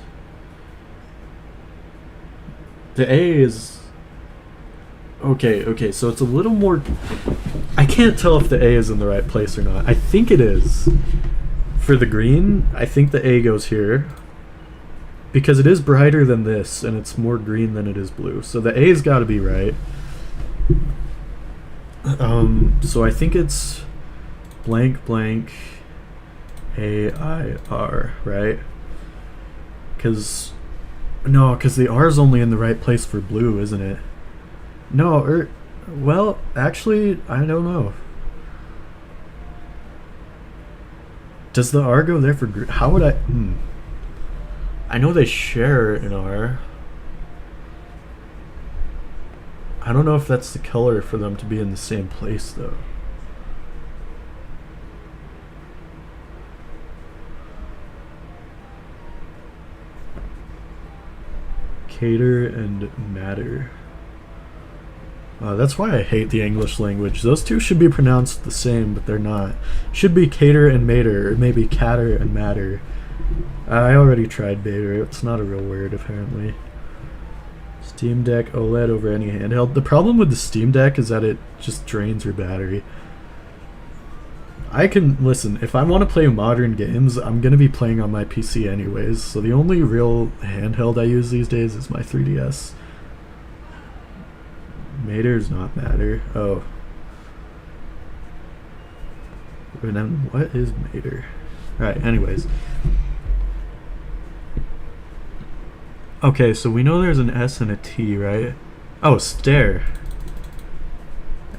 Speaker 1: The A is... Okay, so it's a little more... I can't tell if the A is in the right place or not. I think it is. For the green, I think the A goes here. Because it is brighter than this, and it's more green than it is blue. So the A's got to be right. So I think it's blank blank A-I-R, right? Because the R's only in the right place for blue, isn't it? No, well, actually, I don't know. Does the R go there for green? How would I... I know they share an R. I don't know if that's the color for them to be in the same place, though. Cater and matter. That's why I hate the English language. Those two should be pronounced the same, but they're not. Should be cater and mater, or maybe cater and matter. I already tried beta. It's not a real word, apparently. Steam Deck OLED over any handheld. The problem with the Steam Deck is that it just drains your battery. I can... Listen, if I want to play modern games, I'm going to be playing on my PC anyways, so the only real handheld I use these days is my 3DS. Mater is not matter. Oh. And then what is mater? Alright, anyways. Okay, so we know there's an S and a T, right? Oh, stare.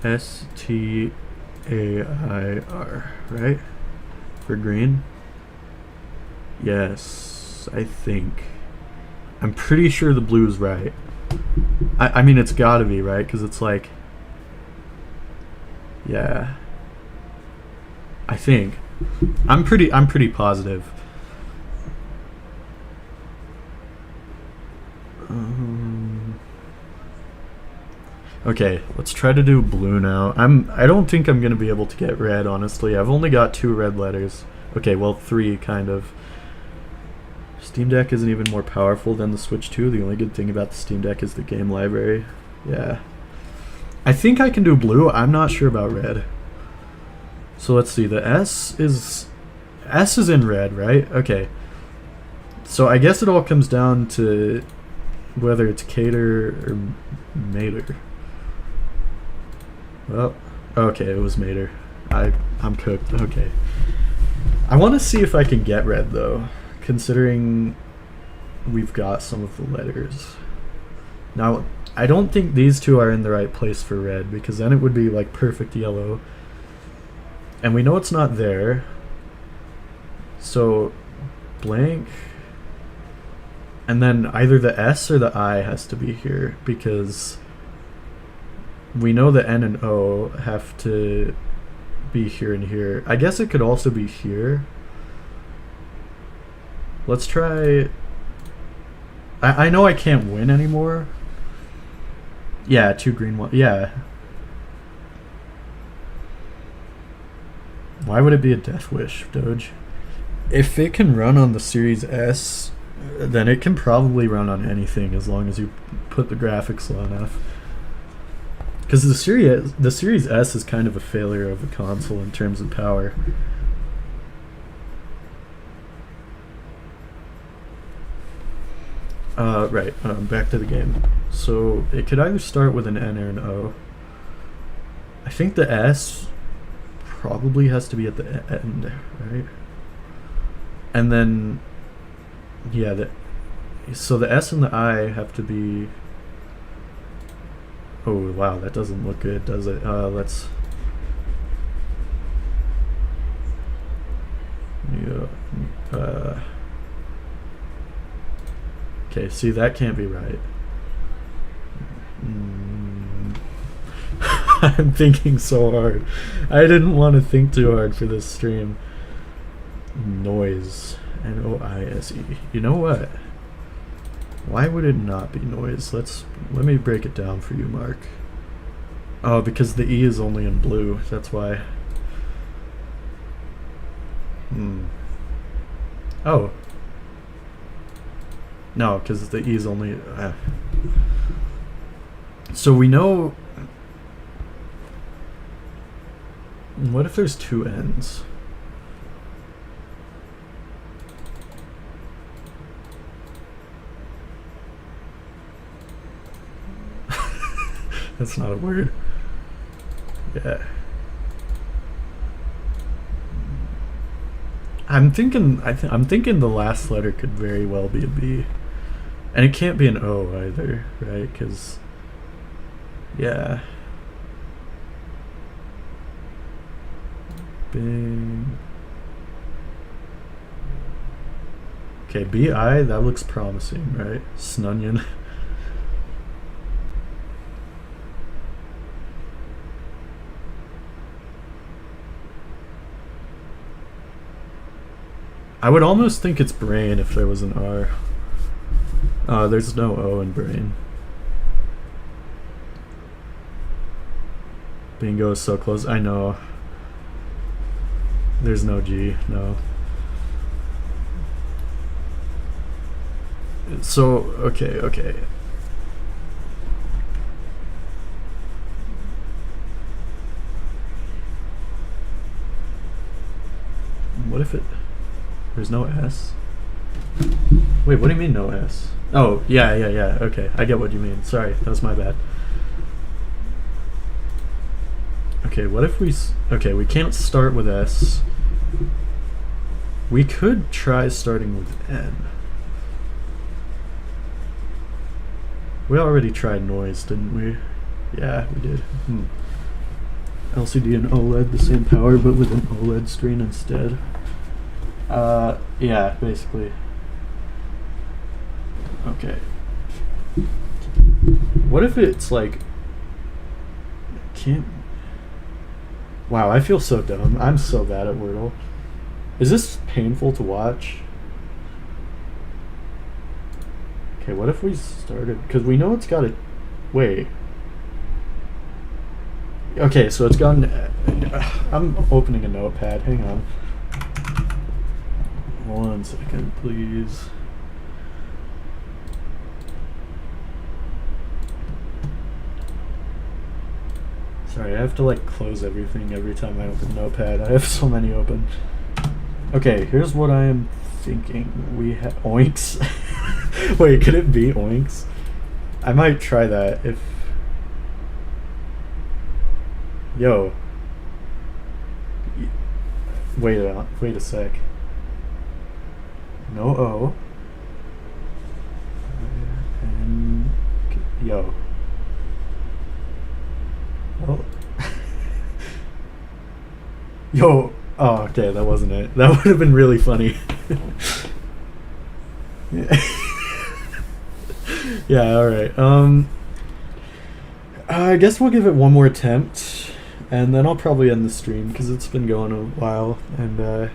Speaker 1: S-T-A-I-R, right? For green? Yes, I think. I'm pretty sure the blue's right. I mean, it's gotta be, right? Because it's like... Yeah. I think. I'm pretty positive. Okay, let's try to do blue now. I don't think I'm gonna be able to get red, honestly. I've only got 2 red letters. Okay, well, 3 kind of. Steam Deck isn't even more powerful than the Switch 2. The only good thing about the Steam Deck is the game library. Yeah. I think I can do blue. I'm not sure about red. So let's see. The S is in red, right? Okay. So I guess it all comes down to whether it's cater or mater. Well, okay, it was mater. I'm cooked. Okay. I want to see if I can get red, though, considering we've got some of the letters. Now, I don't think these two are in the right place for red, because then it would be like perfect yellow. And we know it's not there. So, blank. And then either the S or the I has to be here, because we know the N and O have to be here and here. I guess it could also be here. Let's try... I know I can't win anymore. Yeah, 2 green, 1... Yeah. Why would it be a Death Wish, Doge? If it can run on the Series S, then it can probably run on anything as long as you put the graphics low enough. Because the Series S is kind of a failure of a console in terms of power. Right, back to the game. So it could either start with an N or an O. I think the S probably has to be at the end, right? And then, yeah, so the S and the I have to be... Oh, wow, that doesn't look good, does it? Let's... Yeah, okay, see, that can't be right. I'm thinking so hard. I didn't want to think too hard for this stream. Noise. N-O-I-S-E. You know what? Why would it not be noise? Let me break it down for you, Mark. Oh, because the E is only in blue. That's why. Oh. No, because the E is only... So we know... What if there's two N's? That's not a word. Yeah. I'm thinking the last letter could very well be a B. And it can't be an O either, right? Because yeah. Bing. Okay, B-I, that looks promising, right? Snunion. I would almost think it's brain if there was an R. There's no O in brain. Bingo is so close. I know. There's no G, no. So, okay. What if it... There's no S? Wait, what do you mean no S? Oh, yeah, okay. I get what you mean. Sorry, that was my bad. Okay, what if we... Okay, we can't start with S. We could try starting with N. We already tried noise, didn't we? Yeah, we did. LCD and OLED, the same power, but with an OLED screen instead. Yeah, basically. Okay. What if it's like... Can't... Wow, I feel so dumb. I'm so bad at Wordle. Is this painful to watch? Okay, what if we started... Because we know it's got a... Wait. Okay, so it's gone... I'm opening a notepad. Hang on. 1 second, please. Sorry, I have to like close everything every time I open Notepad. I have so many open. Okay, here's what I am thinking. We have oinks. Wait, could it be oinks? I might try that if... Yo. Wait a sec. No O. And yo. Oh. Yo. Oh, okay, that wasn't it. That would have been really funny. Yeah, alright. I guess we'll give it one more attempt, and then I'll probably end the stream, because it's been going a while, and,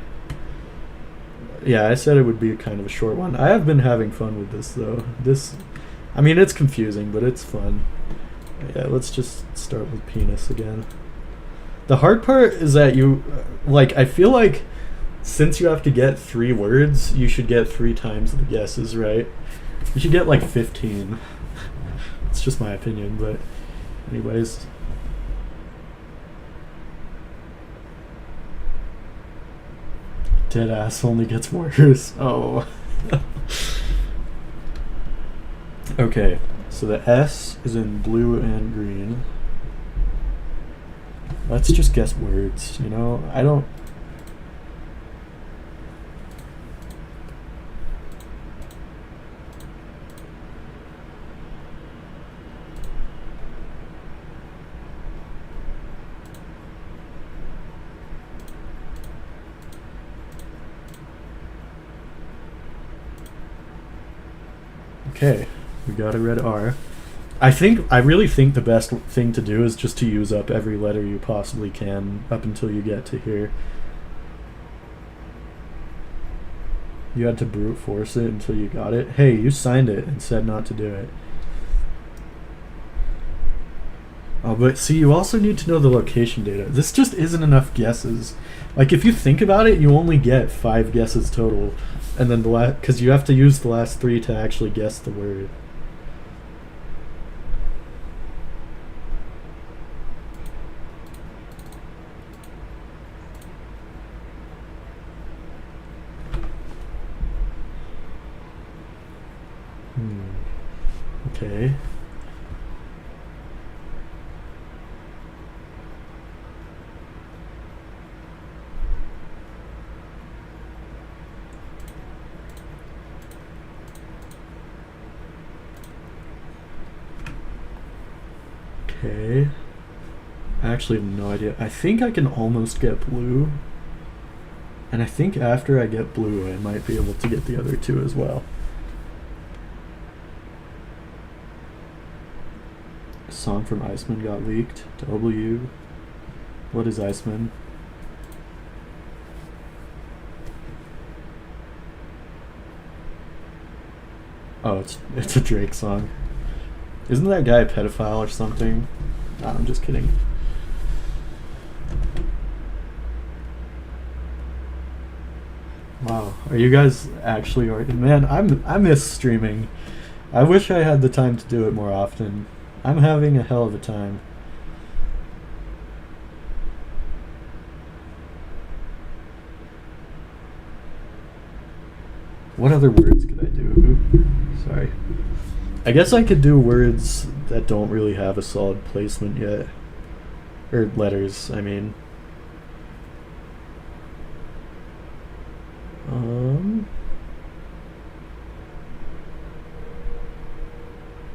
Speaker 1: yeah, I said it would be kind of a short one. I have been having fun with this, though. I mean, it's confusing, but it's fun. Yeah, let's just start with penis again. The hard part is that you, like, I feel like since you have to get 3 words, you should get 3 times the guesses, right? You should get, like, 15. It's just my opinion, but anyways. Deadass only gets worse. Oh. Okay, so the S is in blue and green. Let's just guess words, you know? I don't... Okay, we got a red R. I really think the best thing to do is just to use up every letter you possibly can up until you get to here. You had to brute force it until you got it. Hey, you signed it and said not to do it. Oh, but see, you also need to know the location data. This just isn't enough guesses. Like, if you think about it, you only get 5 guesses total. And then because you have to use the last 3 to actually guess the word. Okay. Okay. I actually have no idea. I think I can almost get blue. And I think after I get blue, I might be able to get the other 2 as well. A song from Iceman got leaked. W. What is Iceman? Oh, it's a Drake song. Isn't that guy a pedophile or something? Nah, I'm just kidding. Wow, are you guys actually man? I miss streaming. I wish I had the time to do it more often. I'm having a hell of a time. What other words could I do? Sorry. I guess I could do words that don't really have a solid placement yet. Or letters, I mean.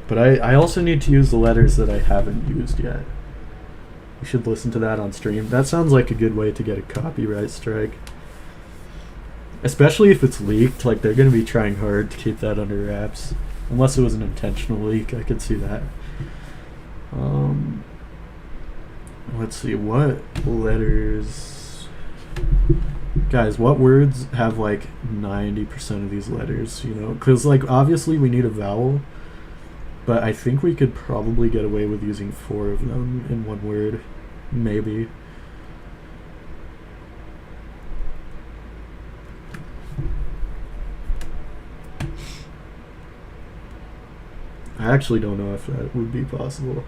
Speaker 1: But I also need to use the letters that I haven't used yet. You should listen to that on stream. That sounds like a good way to get a copyright strike. Especially if it's leaked, like they're going to be trying hard to keep that under wraps. Unless it was an intentional leak, I could see that. Let's see, what letters... Guys, what words have like 90% of these letters, you know? Because like obviously we need a vowel, but I think we could probably get away with using 4 of them in one word. Maybe. I actually don't know if that would be possible.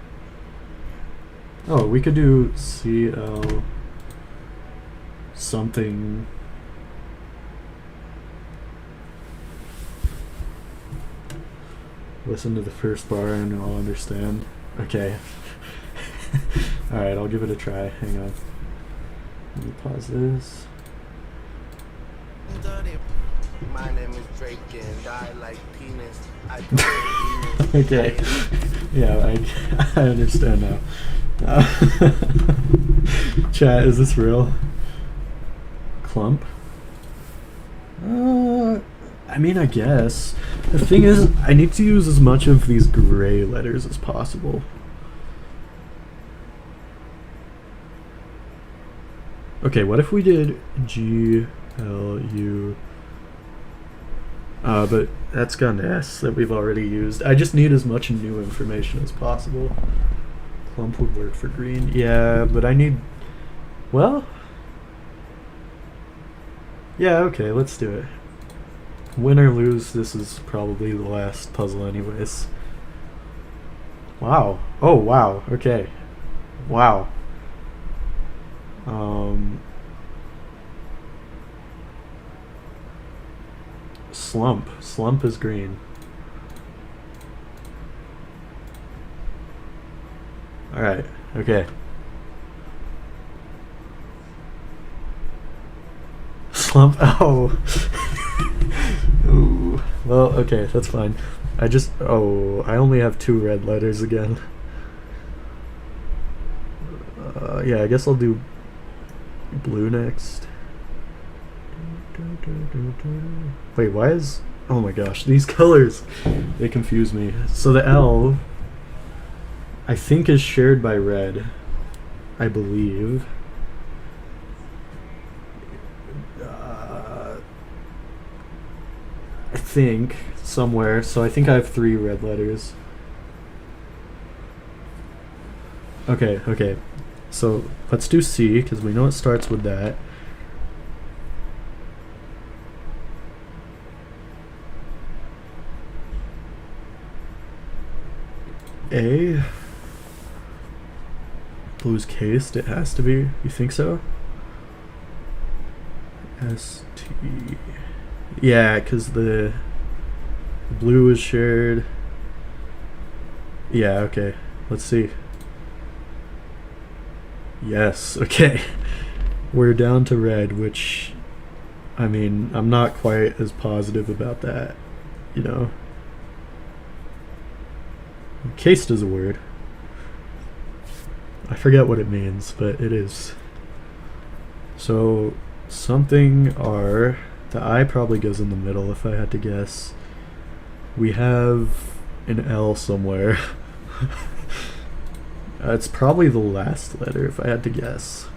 Speaker 1: Oh, we could do CL something. Listen to the first bar and I'll understand. Okay. Alright, I'll give it a try. Hang on. Let me pause this.
Speaker 2: My name is Drake and I like penis.
Speaker 1: Okay. Yeah, I understand now. Chat, is this real? Clump? I mean, I guess. The thing is, I need to use as much of these gray letters as possible. Okay, what if we did G, L, U... but that's got an S that we've already used. I just need as much new information as possible. Clump would work for green. Yeah, but I need... Well... Yeah, okay, let's do it. Win or lose, this is probably the last puzzle anyways. Wow. Oh, wow. Okay. Wow. Slump. Slump is green. Alright, okay. Slump. Oh. Ooh. Well, okay, that's fine. I only have 2 red letters again. Yeah, I guess I'll do blue next. Wait, why is... Oh my gosh, these colors, they confuse me. So the L, I think, is shared by red. I believe. I think, somewhere. So I think I have 3 red letters. Okay, okay. So let's do C, because we know it starts with that. A. Blue's cased, it has to be. You think so? S-T. Yeah, because the blue is shared. Yeah, okay. Let's see. Yes, okay. We're down to red, which, I mean, I'm not quite as positive about that, you know. Cased is a word. I forget what it means, but it is. So, something R. The I probably goes in the middle if I had to guess. We have an L somewhere. It's probably the last letter if I had to guess.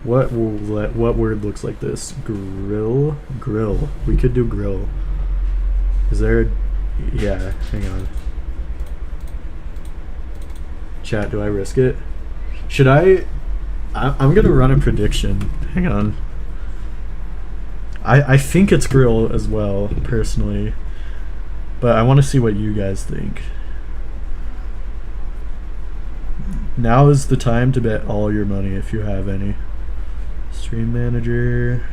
Speaker 1: What word looks like this? Grill? Grill. We could do grill. Is there a... Yeah, hang on. Chat, do I risk it? Should I'm gonna run a prediction. Hang on. I think it's grill as well, personally. But I want to see what you guys think. Now is the time to bet all your money if you have any. Stream manager.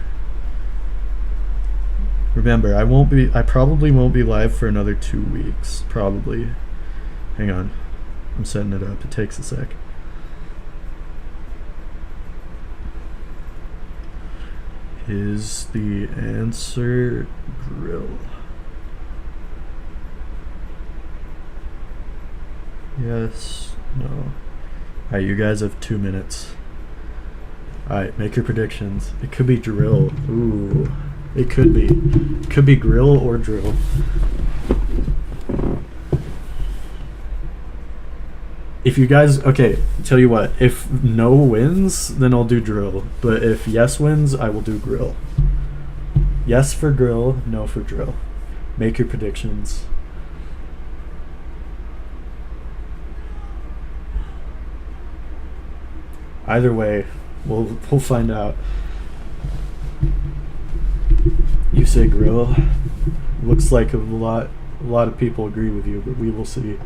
Speaker 1: Remember, I probably won't be live for another 2 weeks. Probably. Hang on. I'm setting it up. It takes a sec. Is the answer grill? Yes. No. Alright, you guys have 2 minutes. Alright, make your predictions. It could be drill. Ooh. It could be. It could be grill or drill. If you guys... Okay, tell you what. If no wins, then I'll do drill. But if yes wins, I will do grill. Yes for grill, no for drill. Make your predictions. Either way, we'll find out. You say grill. Looks like a lot of people agree with you, but we will see.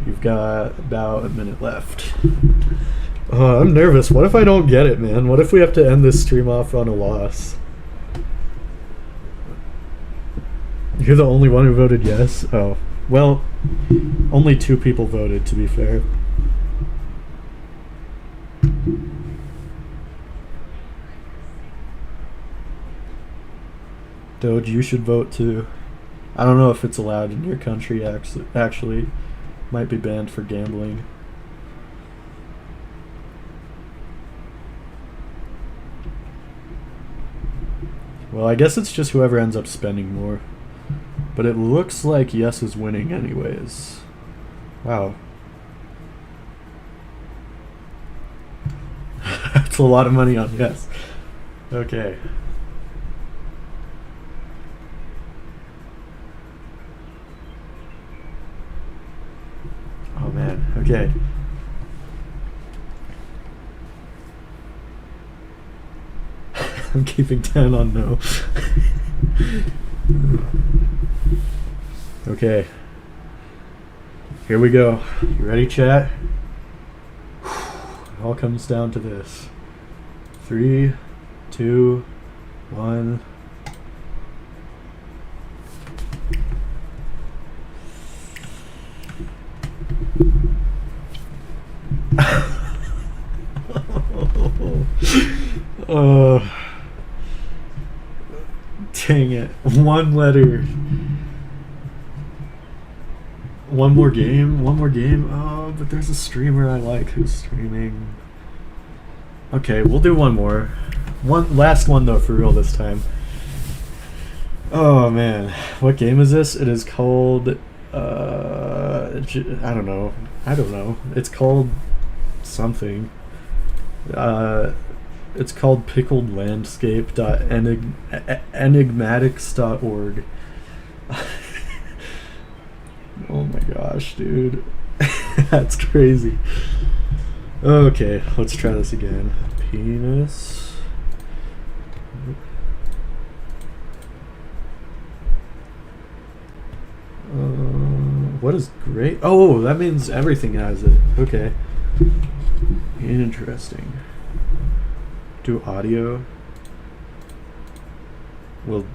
Speaker 1: You've got about a minute left. Oh, I'm nervous. What if I don't get it, man? What if we have to end this stream off on a loss? You're the only one who voted yes? Oh. Well, only 2 people voted, to be fair. Doge, you should vote too. I don't know if it's allowed in your country, actually. Might be banned for gambling. Well, I guess it's just whoever ends up spending more. But it looks like yes is winning anyways. Wow. That's a lot of money on yes. Okay. Oh man, okay. I'm keeping 10 on no. Okay. Here we go. You ready, chat? It all comes down to this. 3, 2, 1. Oh, dang it. 1 letter. One more game? Oh, but there's a streamer I like who's streaming. Okay, we'll do one more. Last one though, for real this time. Oh man, what game is this? It is called, I don't know. It's called something. It's called pickledlandscape.enigmatics.org. Oh my gosh, dude. That's crazy. Okay, let's try this again. Penis. What is great? Oh, that means everything has it. Okay. Interesting. Do audio. Well,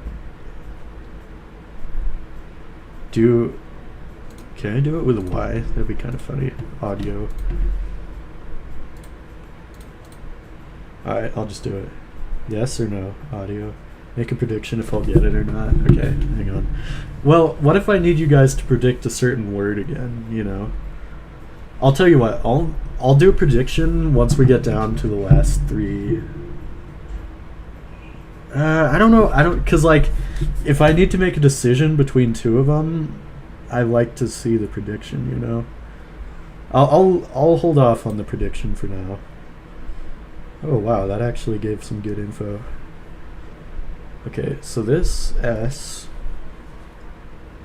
Speaker 1: do. Can I do it with a Y? That'd be kind of funny. Audio. Alright, I'll just do it. Yes or no? Audio. Make a prediction if I'll get it or not. Okay, hang on. Well, what if I need you guys to predict a certain word again, you know? I'll tell you what, I'll do a prediction once we get down to the last three. I don't know, cause like, if I need to make a decision between two of them, I like to see the prediction, you know? I'll hold off on the prediction for now. Oh wow, that actually gave some good info. Okay, so this S.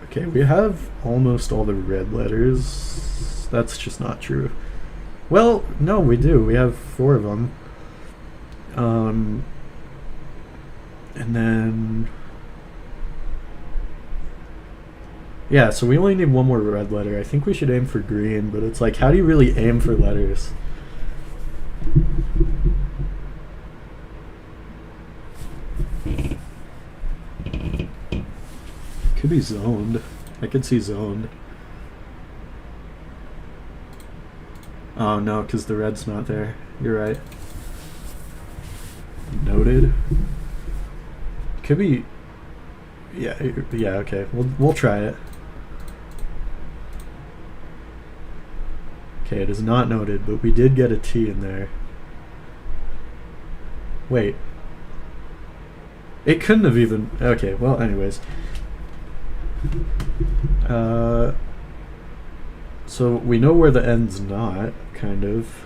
Speaker 1: Okay, we have almost all the red letters. That's just not true. Well, no, we do. We have 4 of them. And then... yeah, so we only need one more red letter. I think we should aim for green, but it's like, how do you really aim for letters? Could be zoned. I could see zoned. Oh no, because the red's not there. You're right. Noted. Could be... yeah, okay. We'll try it. Okay, it is not noted, but we did get a T in there. Wait. It couldn't have even... okay, well, anyways. So we know where the N's not, kind of.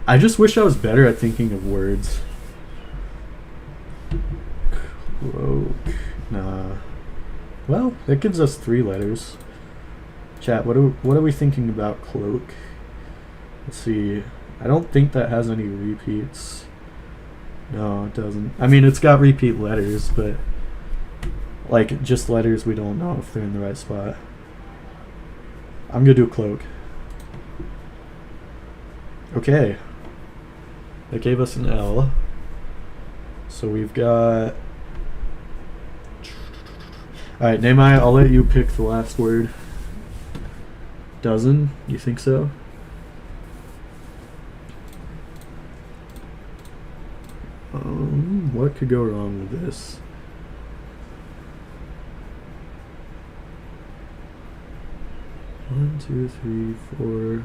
Speaker 1: I just wish I was better at thinking of words. Cloak. Nah. Well, that gives us 3 letters. Chat, what are we thinking about cloak? Let's see. I don't think that has any repeats. No, it doesn't. I mean, it's got repeat letters, but like just letters we don't know if they're in the right spot. I'm gonna do cloak. Okay. That gave us an L. So we've got... alright, Nehemiah, I'll let you pick the last word. Dozen? You think so? What could go wrong with this? One, two, three, 4.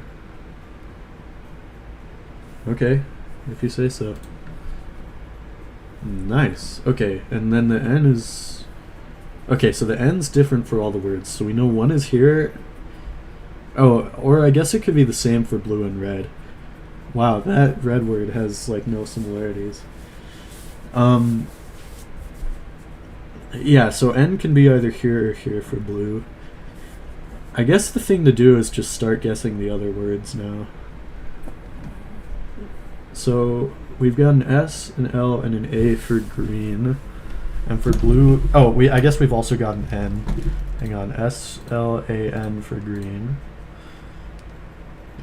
Speaker 1: Okay, if you say so. Nice. Okay, and then the N is... okay, so the N's different for all the words. So we know one is here. Oh, or I guess it could be the same for blue and red. Wow, that red word has like no similarities. Yeah, so N can be either here or here for blue. I guess the thing to do is just start guessing the other words now. So we've got an S, an L, and an A for green. And for blue... oh, I guess we've also got an N. Hang on, S, L, A, N for green.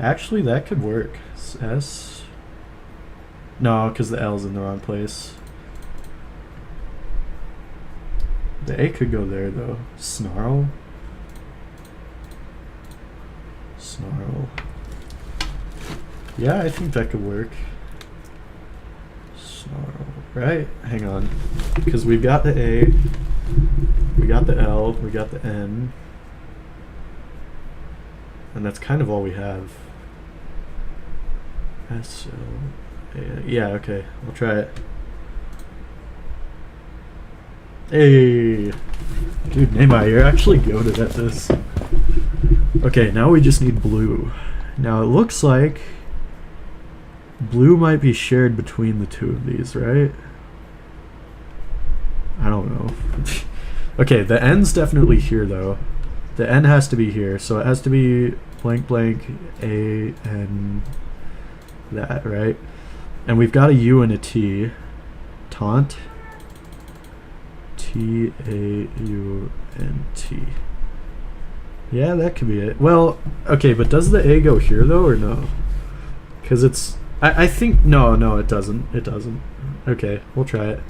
Speaker 1: Actually, that could work. S... no, because the L's in the wrong place. The A could go there, though. Snarl? Snarl. Yeah, I think that could work. Snarl. Right? Hang on. Because we've got the A, we got the L, we got the N. And that's kind of all we have. S, L, A. Yeah, okay. I'll try it. Hey! Dude, Nehemiah, you're actually goated at this. Okay, now we just need blue. Now it looks like blue might be shared between the two of these, right? I don't know. Okay, the N's definitely here though. The N has to be here, so it has to be blank blank A and that, right? And we've got a U and a T. Taunt. T-A-U-N-T. Yeah, that could be it. Well, okay, but does the A go here though, or no? Because it's... I think... No, it doesn't. It doesn't. Okay, we'll try it.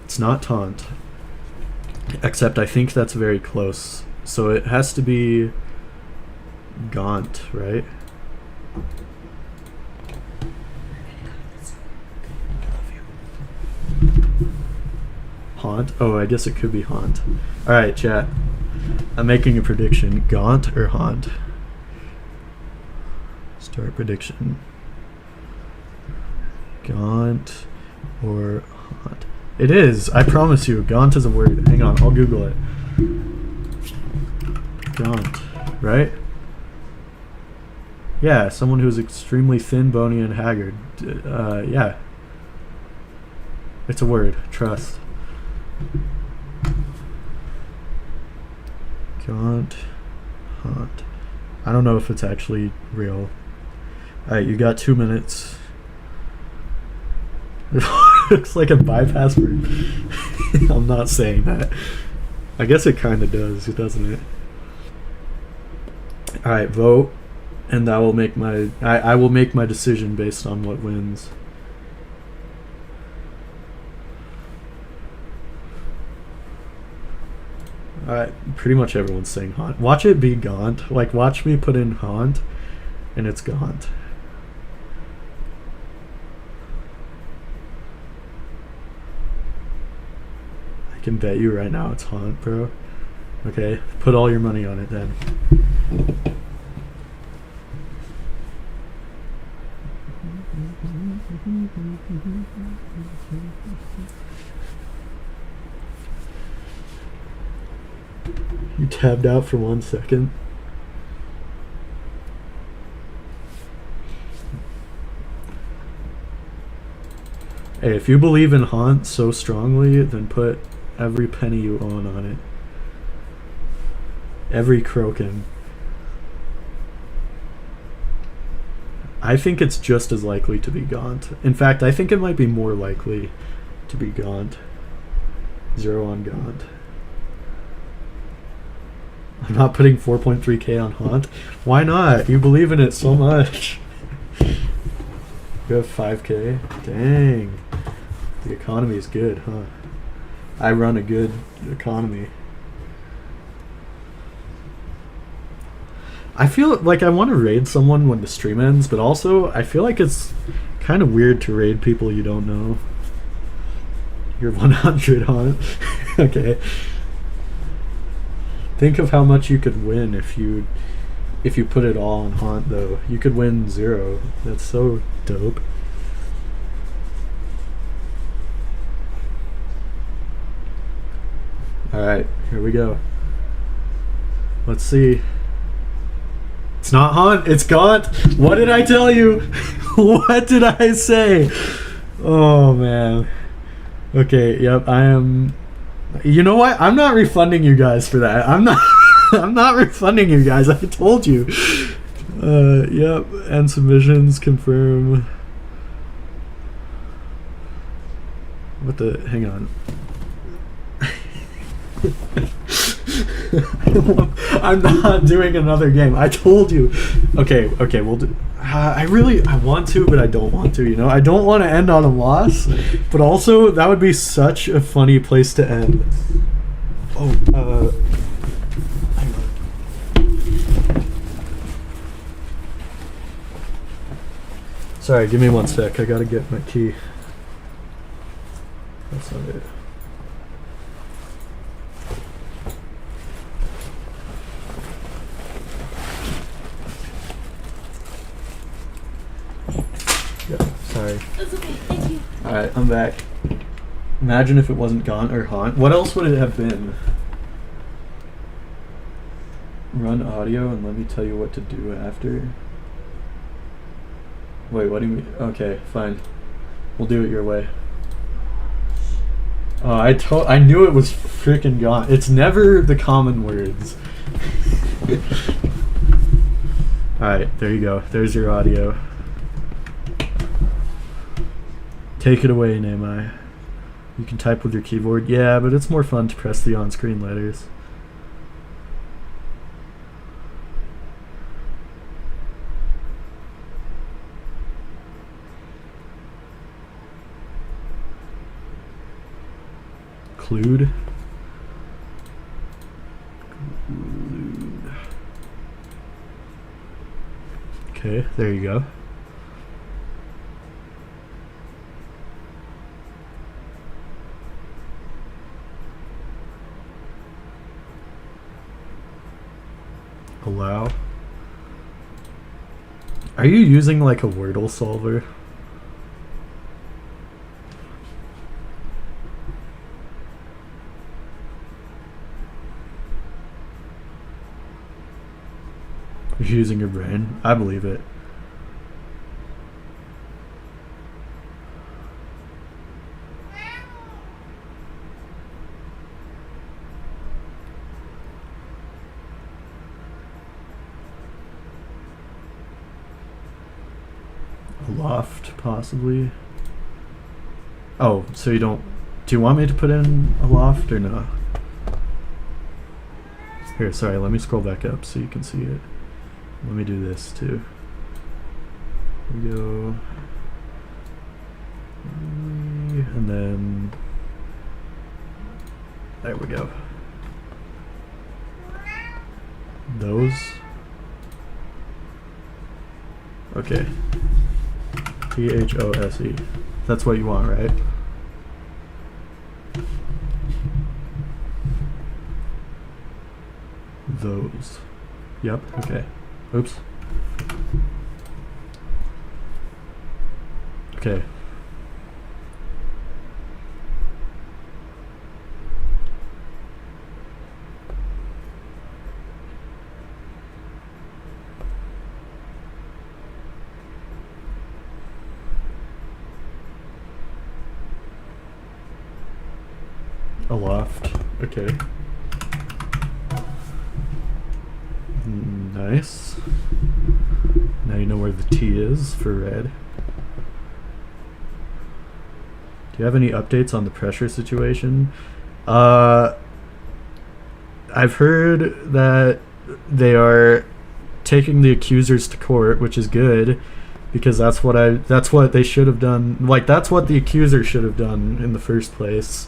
Speaker 1: It's not taunt. Except I think that's very close. So it has to be gaunt, right? Haunt? Oh, I guess it could be haunt. Alright, chat. I'm making a prediction. Gaunt or haunt? Start prediction. Gaunt or haunt? It is. I promise you. Gaunt is a word. Hang on. I'll Google it. Gaunt. Right? Yeah. Someone who's extremely thin, bony, and haggard. Yeah. It's a word. Trust. Gaunt. Haunt. I don't know if it's actually real. Alright, you got 2 minutes. Looks like a bypass word. I'm not saying that. I guess it kind of does, doesn't it? Alright, vote. And that will make my... I will make my decision based on what wins. Alright, pretty much everyone's saying haunt. Watch it be gaunt. Like, watch me put in haunt, and it's gaunt. I can bet you right now it's haunt, bro. Okay, put all your money on it then. You tabbed out for 1 second. Hey, if you believe in haunt so strongly, then put every penny you own on it. Every croakin. I think it's just as likely to be gaunt. In fact, I think it might be more likely to be gaunt. 0 on gaunt. I'm not putting 4.3k on haunt. Why not? You believe in it so much. You have 5k? Dang. The economy is good, huh? I run a good economy. I feel like I want to raid someone when the stream ends, but also I feel like it's kind of weird to raid people you don't know. You're 100 haunt. Okay. Think of how much you could win if you put it all on haunt though. You could win 0. That's so dope. Alright, here we go. Let's see. It's not haunt, it's gaunt. What did I tell you? What did I say? Oh man. Okay, yep, I am... You know what? I'm not refunding you guys for that. I'm not refunding you guys. I told you. Yep. And submissions confirm. What the? Hang on. I'm not doing another game. I told you. Okay. We'll do. I want to, but I don't want to. You know, I don't want to end on a loss, but also that would be such a funny place to end. Oh, hang on. Sorry, give me 1 sec. I gotta get my key. That's not it. Sorry.
Speaker 3: That's okay, thank you.
Speaker 1: Alright, I'm back. Imagine if it wasn't gaunt or haunt. What else would it have been? Run audio and let me tell you what to do after. Wait, what do you mean? Okay, fine. We'll do it your way. I knew it was freaking gone. It's never the common words. Alright, there you go. There's your audio. Take it away, Namai. You can type with your keyboard. Yeah, but it's more fun to press the on-screen letters. Clued. Okay, there you go. Allow. Are you using like a Wordle solver? You're using your brain? I believe it. Loft, possibly. Oh, so you don't... Do you want me to put in a loft or no? Here, sorry, let me scroll back up so you can see it. Let me do this too. Here we go. And then... There we go. Those. Okay. THOSE. That's what you want, right? Those. Yep, okay. Oops. Okay. Aloft. Okay. Nice. Now you know where the T is for red. Do you have any updates on the pressure situation? I've heard that they are taking the accusers to court, which is good, because that's what they should have done. Like, that's what the accuser should have done in the first place.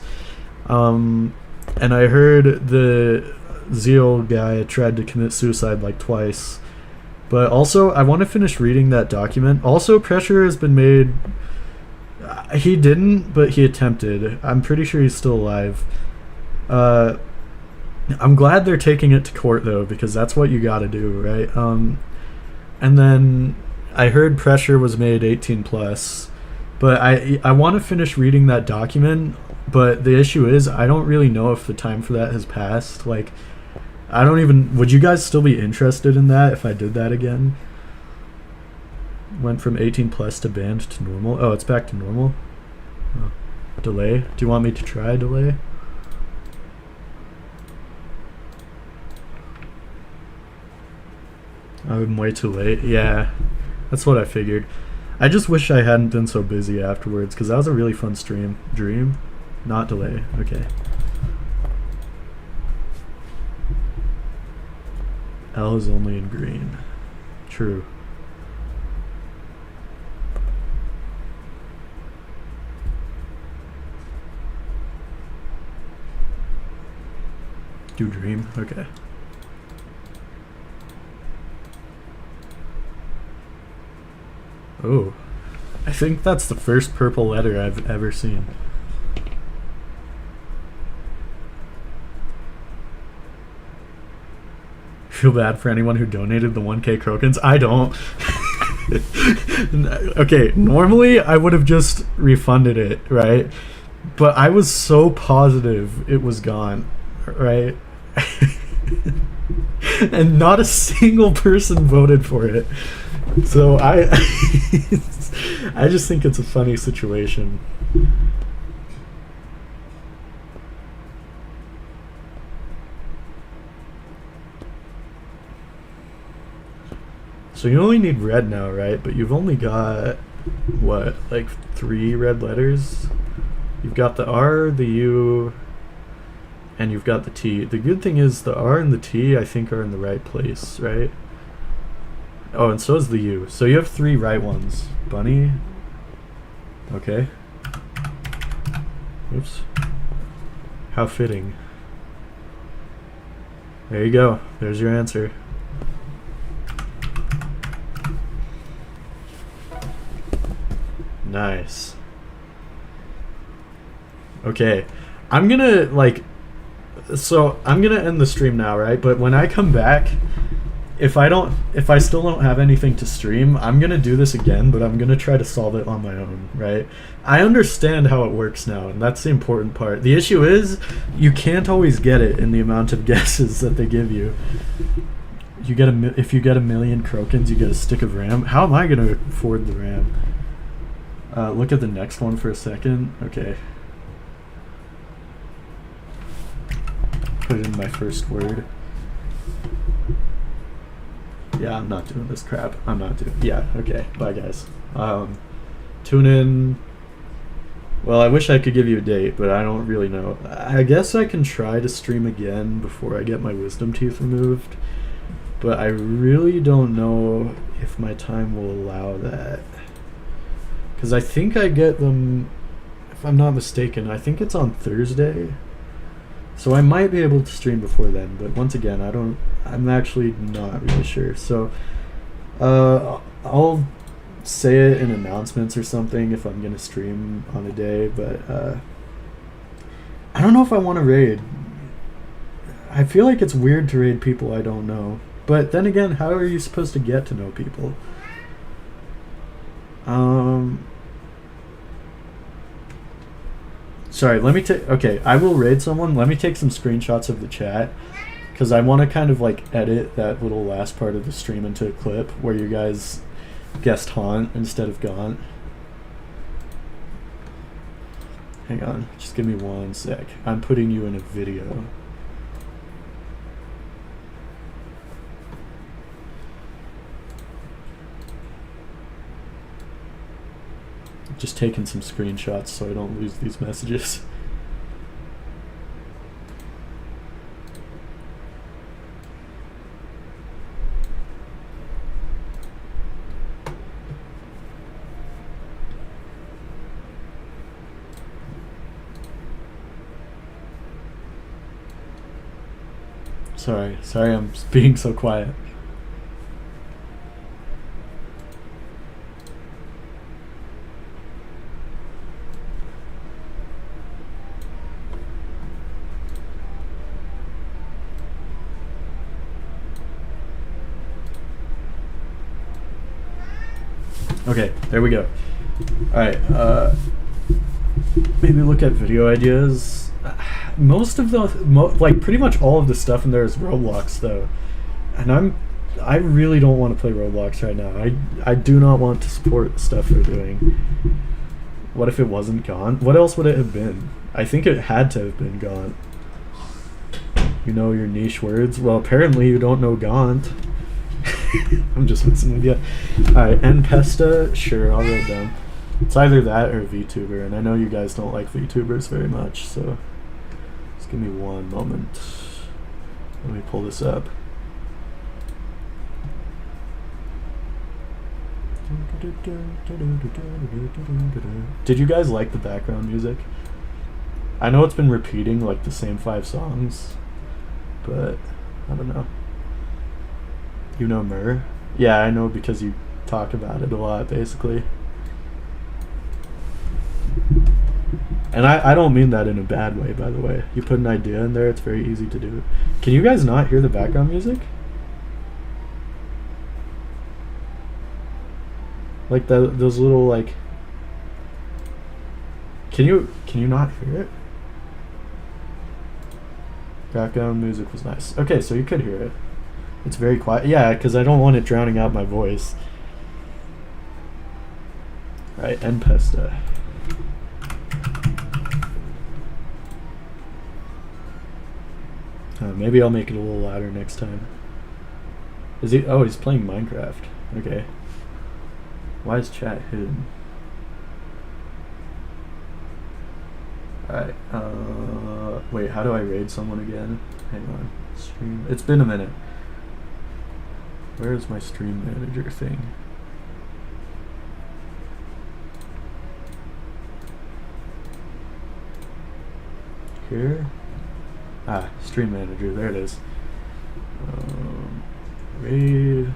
Speaker 1: And I heard the Zeal guy tried to commit suicide like twice. But also, I want to finish reading that document. Also, pressure has been made... He didn't, but he attempted. I'm pretty sure he's still alive. I'm glad they're taking it to court, though, because that's what you gotta do, right? And then I heard pressure was made 18 plus. But I want to finish reading that document, but the issue is I don't really know if the time for that has passed. Like, I don't even... Would you guys still be interested in that if I did that again? Went from 18 plus to banned to normal. Oh, it's back to normal. Oh. Delay. Do you want me to try delay? I'm way too late. Yeah, that's what I figured. I just wish I hadn't been so busy afterwards, because that was a really fun stream. Dream? Not delay. Okay. L is only in green. True. Do dream? Okay. Oh. I think that's the first purple letter I've ever seen. Feel bad for anyone who donated the 1K Krokens. I don't. Okay, normally I would have just refunded it, right? But I was so positive it was gone, right? And not a single person voted for it. So I I just think it's a funny situation. So you only need red now, right? But you've only got, what, like 3 red letters? You've got the R, the U, and you've got the T. The good thing is the R and the T, I think, are in the right place, right? Oh, and so is the U. So you have 3 right ones. Bunny. Okay. Oops. How fitting. There you go. There's your answer. Nice. Okay. I'm gonna, like... So, I'm gonna end the stream now, right? But when I come back... If I still don't have anything to stream, I'm gonna do this again, but I'm gonna try to solve it on my own, right? I understand how it works now, and that's the important part. The issue is, you can't always get it in the amount of guesses that they give you. You get if you get 1,000,000 Krokans, you get a stick of RAM. How am I gonna afford the RAM? Look at the next one for a second. Okay. Put in my first word. Yeah, I'm not doing this crap. I'm not doing... Yeah, okay. Bye, guys. Tune in... Well, I wish I could give you a date, but I don't really know. I guess I can try to stream again before I get my wisdom teeth removed. But I really don't know if my time will allow that. Because I think I get them... If I'm not mistaken, I think it's on Thursday. So I might be able to stream before then, but once again, I'm actually not really sure. So I'll say it in announcements or something if I'm going to stream on a day, but I don't know if I want to raid. I feel like it's weird to raid people I don't know. But then again, how are you supposed to get to know people? Sorry, let me take... Okay, I will raid someone. Let me take some screenshots of the chat. Because I want to kind of, like, edit that little last part of the stream into a clip where you guys guessed Haunt instead of Gaunt. Hang on. Just give me 1 sec. I'm putting you in a video. Just taking some screenshots so I don't lose these messages. Sorry I'm being so quiet. Okay, there we go. Alright, maybe look at video ideas. Most of the, like pretty much all of the stuff in there is Roblox though. And I really don't want to play Roblox right now. I do not want to support the stuff they're doing. What if it wasn't Gaunt? What else would it have been? I think it had to have been Gaunt. You know your niche words? Well, apparently you don't know Gaunt. I'm just messing with you. Alright, Npesta, sure, I'll write down. It's either that or VTuber, and I know you guys don't like VTubers very much, so just give me 1 moment. Let me pull this up. Did you guys like the background music? I know it's been repeating like the same 5 songs, but I don't know. You know Myrrh? Yeah, I know because you talk about it a lot, basically. And I don't mean that in a bad way, by the way. You put an idea in there, it's very easy to do. Can you guys not hear the background music? Like those little, like... Can you not hear it? Background music was nice. Okay, so you could hear it. It's very quiet. Yeah, because I don't want it drowning out my voice. Right, N-Pesta. Maybe I'll make it a little louder next time. Is he? Oh, he's playing Minecraft. Okay. Why is chat hidden? Alright, wait, how do I raid someone again? Hang on. Stream. It's been a minute. Where is my stream manager thing? Here? Ah, stream manager, there it is. Raid.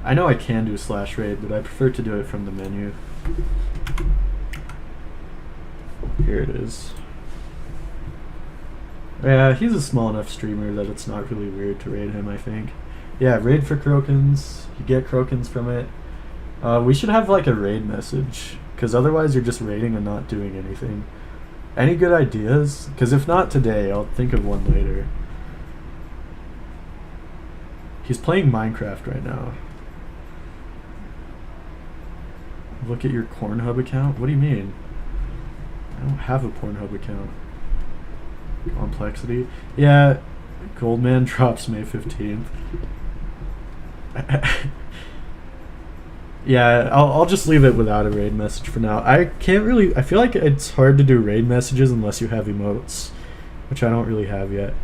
Speaker 1: I know I can do /raid, but I prefer to do it from the menu. Here it is. Yeah, he's a small enough streamer that it's not really weird to raid him, I think. Yeah, raid for Krokans. You get Krokans from it. We should have like a raid message, because otherwise you're just raiding and not doing anything. Any good ideas? Because if not today, I'll think of one later. He's playing Minecraft right now. Look at your Pornhub account? What do you mean? I don't have a Pornhub account. Complexity? Yeah, Goldman drops May 15th. Yeah, I'll just leave it without a raid message for now. I can't really... I feel like it's hard to do raid messages unless you have emotes, which I don't really have yet.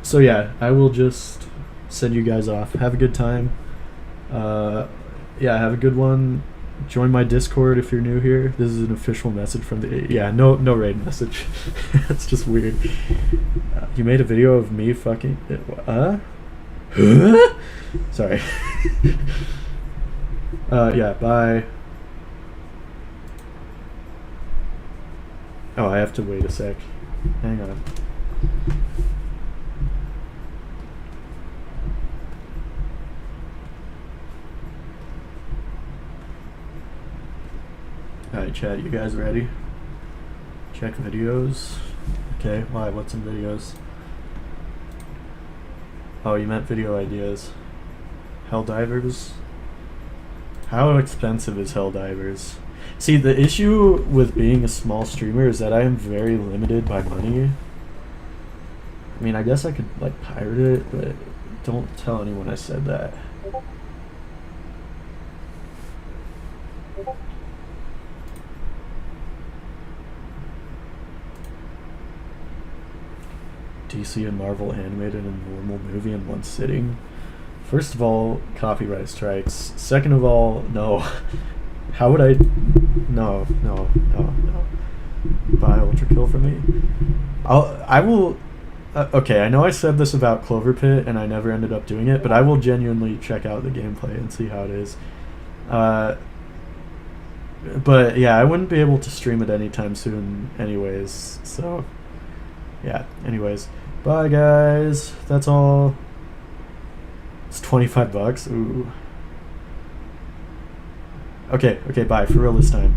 Speaker 1: So yeah, I will just send you guys off. Have a good time. Yeah, have a good one. Join my Discord if you're new here. This is an official message from the... Yeah, no raid message. That's just weird. You made a video of me fucking... Huh? Sorry. Yeah, bye. Oh, I have to wait a sec. Hang on. Alright, chat, you guys ready? Check videos. Okay, why? What's in videos? Oh, you meant video ideas. Helldivers? How expensive is Helldivers? See, the issue with being a small streamer is that I am very limited by money. I mean, I guess I could, like, pirate it, but don't tell anyone I said that. DC and Marvel animated a normal movie in one sitting. First of all, copyright strikes. Second of all, no. How would I... No. Buy Ultra Kill for me. I will... okay, I know I said this about Clover Pit and I never ended up doing it, but I will genuinely check out the gameplay and see how it is. But yeah, I wouldn't be able to stream it anytime soon anyways, so... Yeah, anyways. Bye, guys. That's all. It's 25 bucks. Ooh. Okay, bye. For real this time.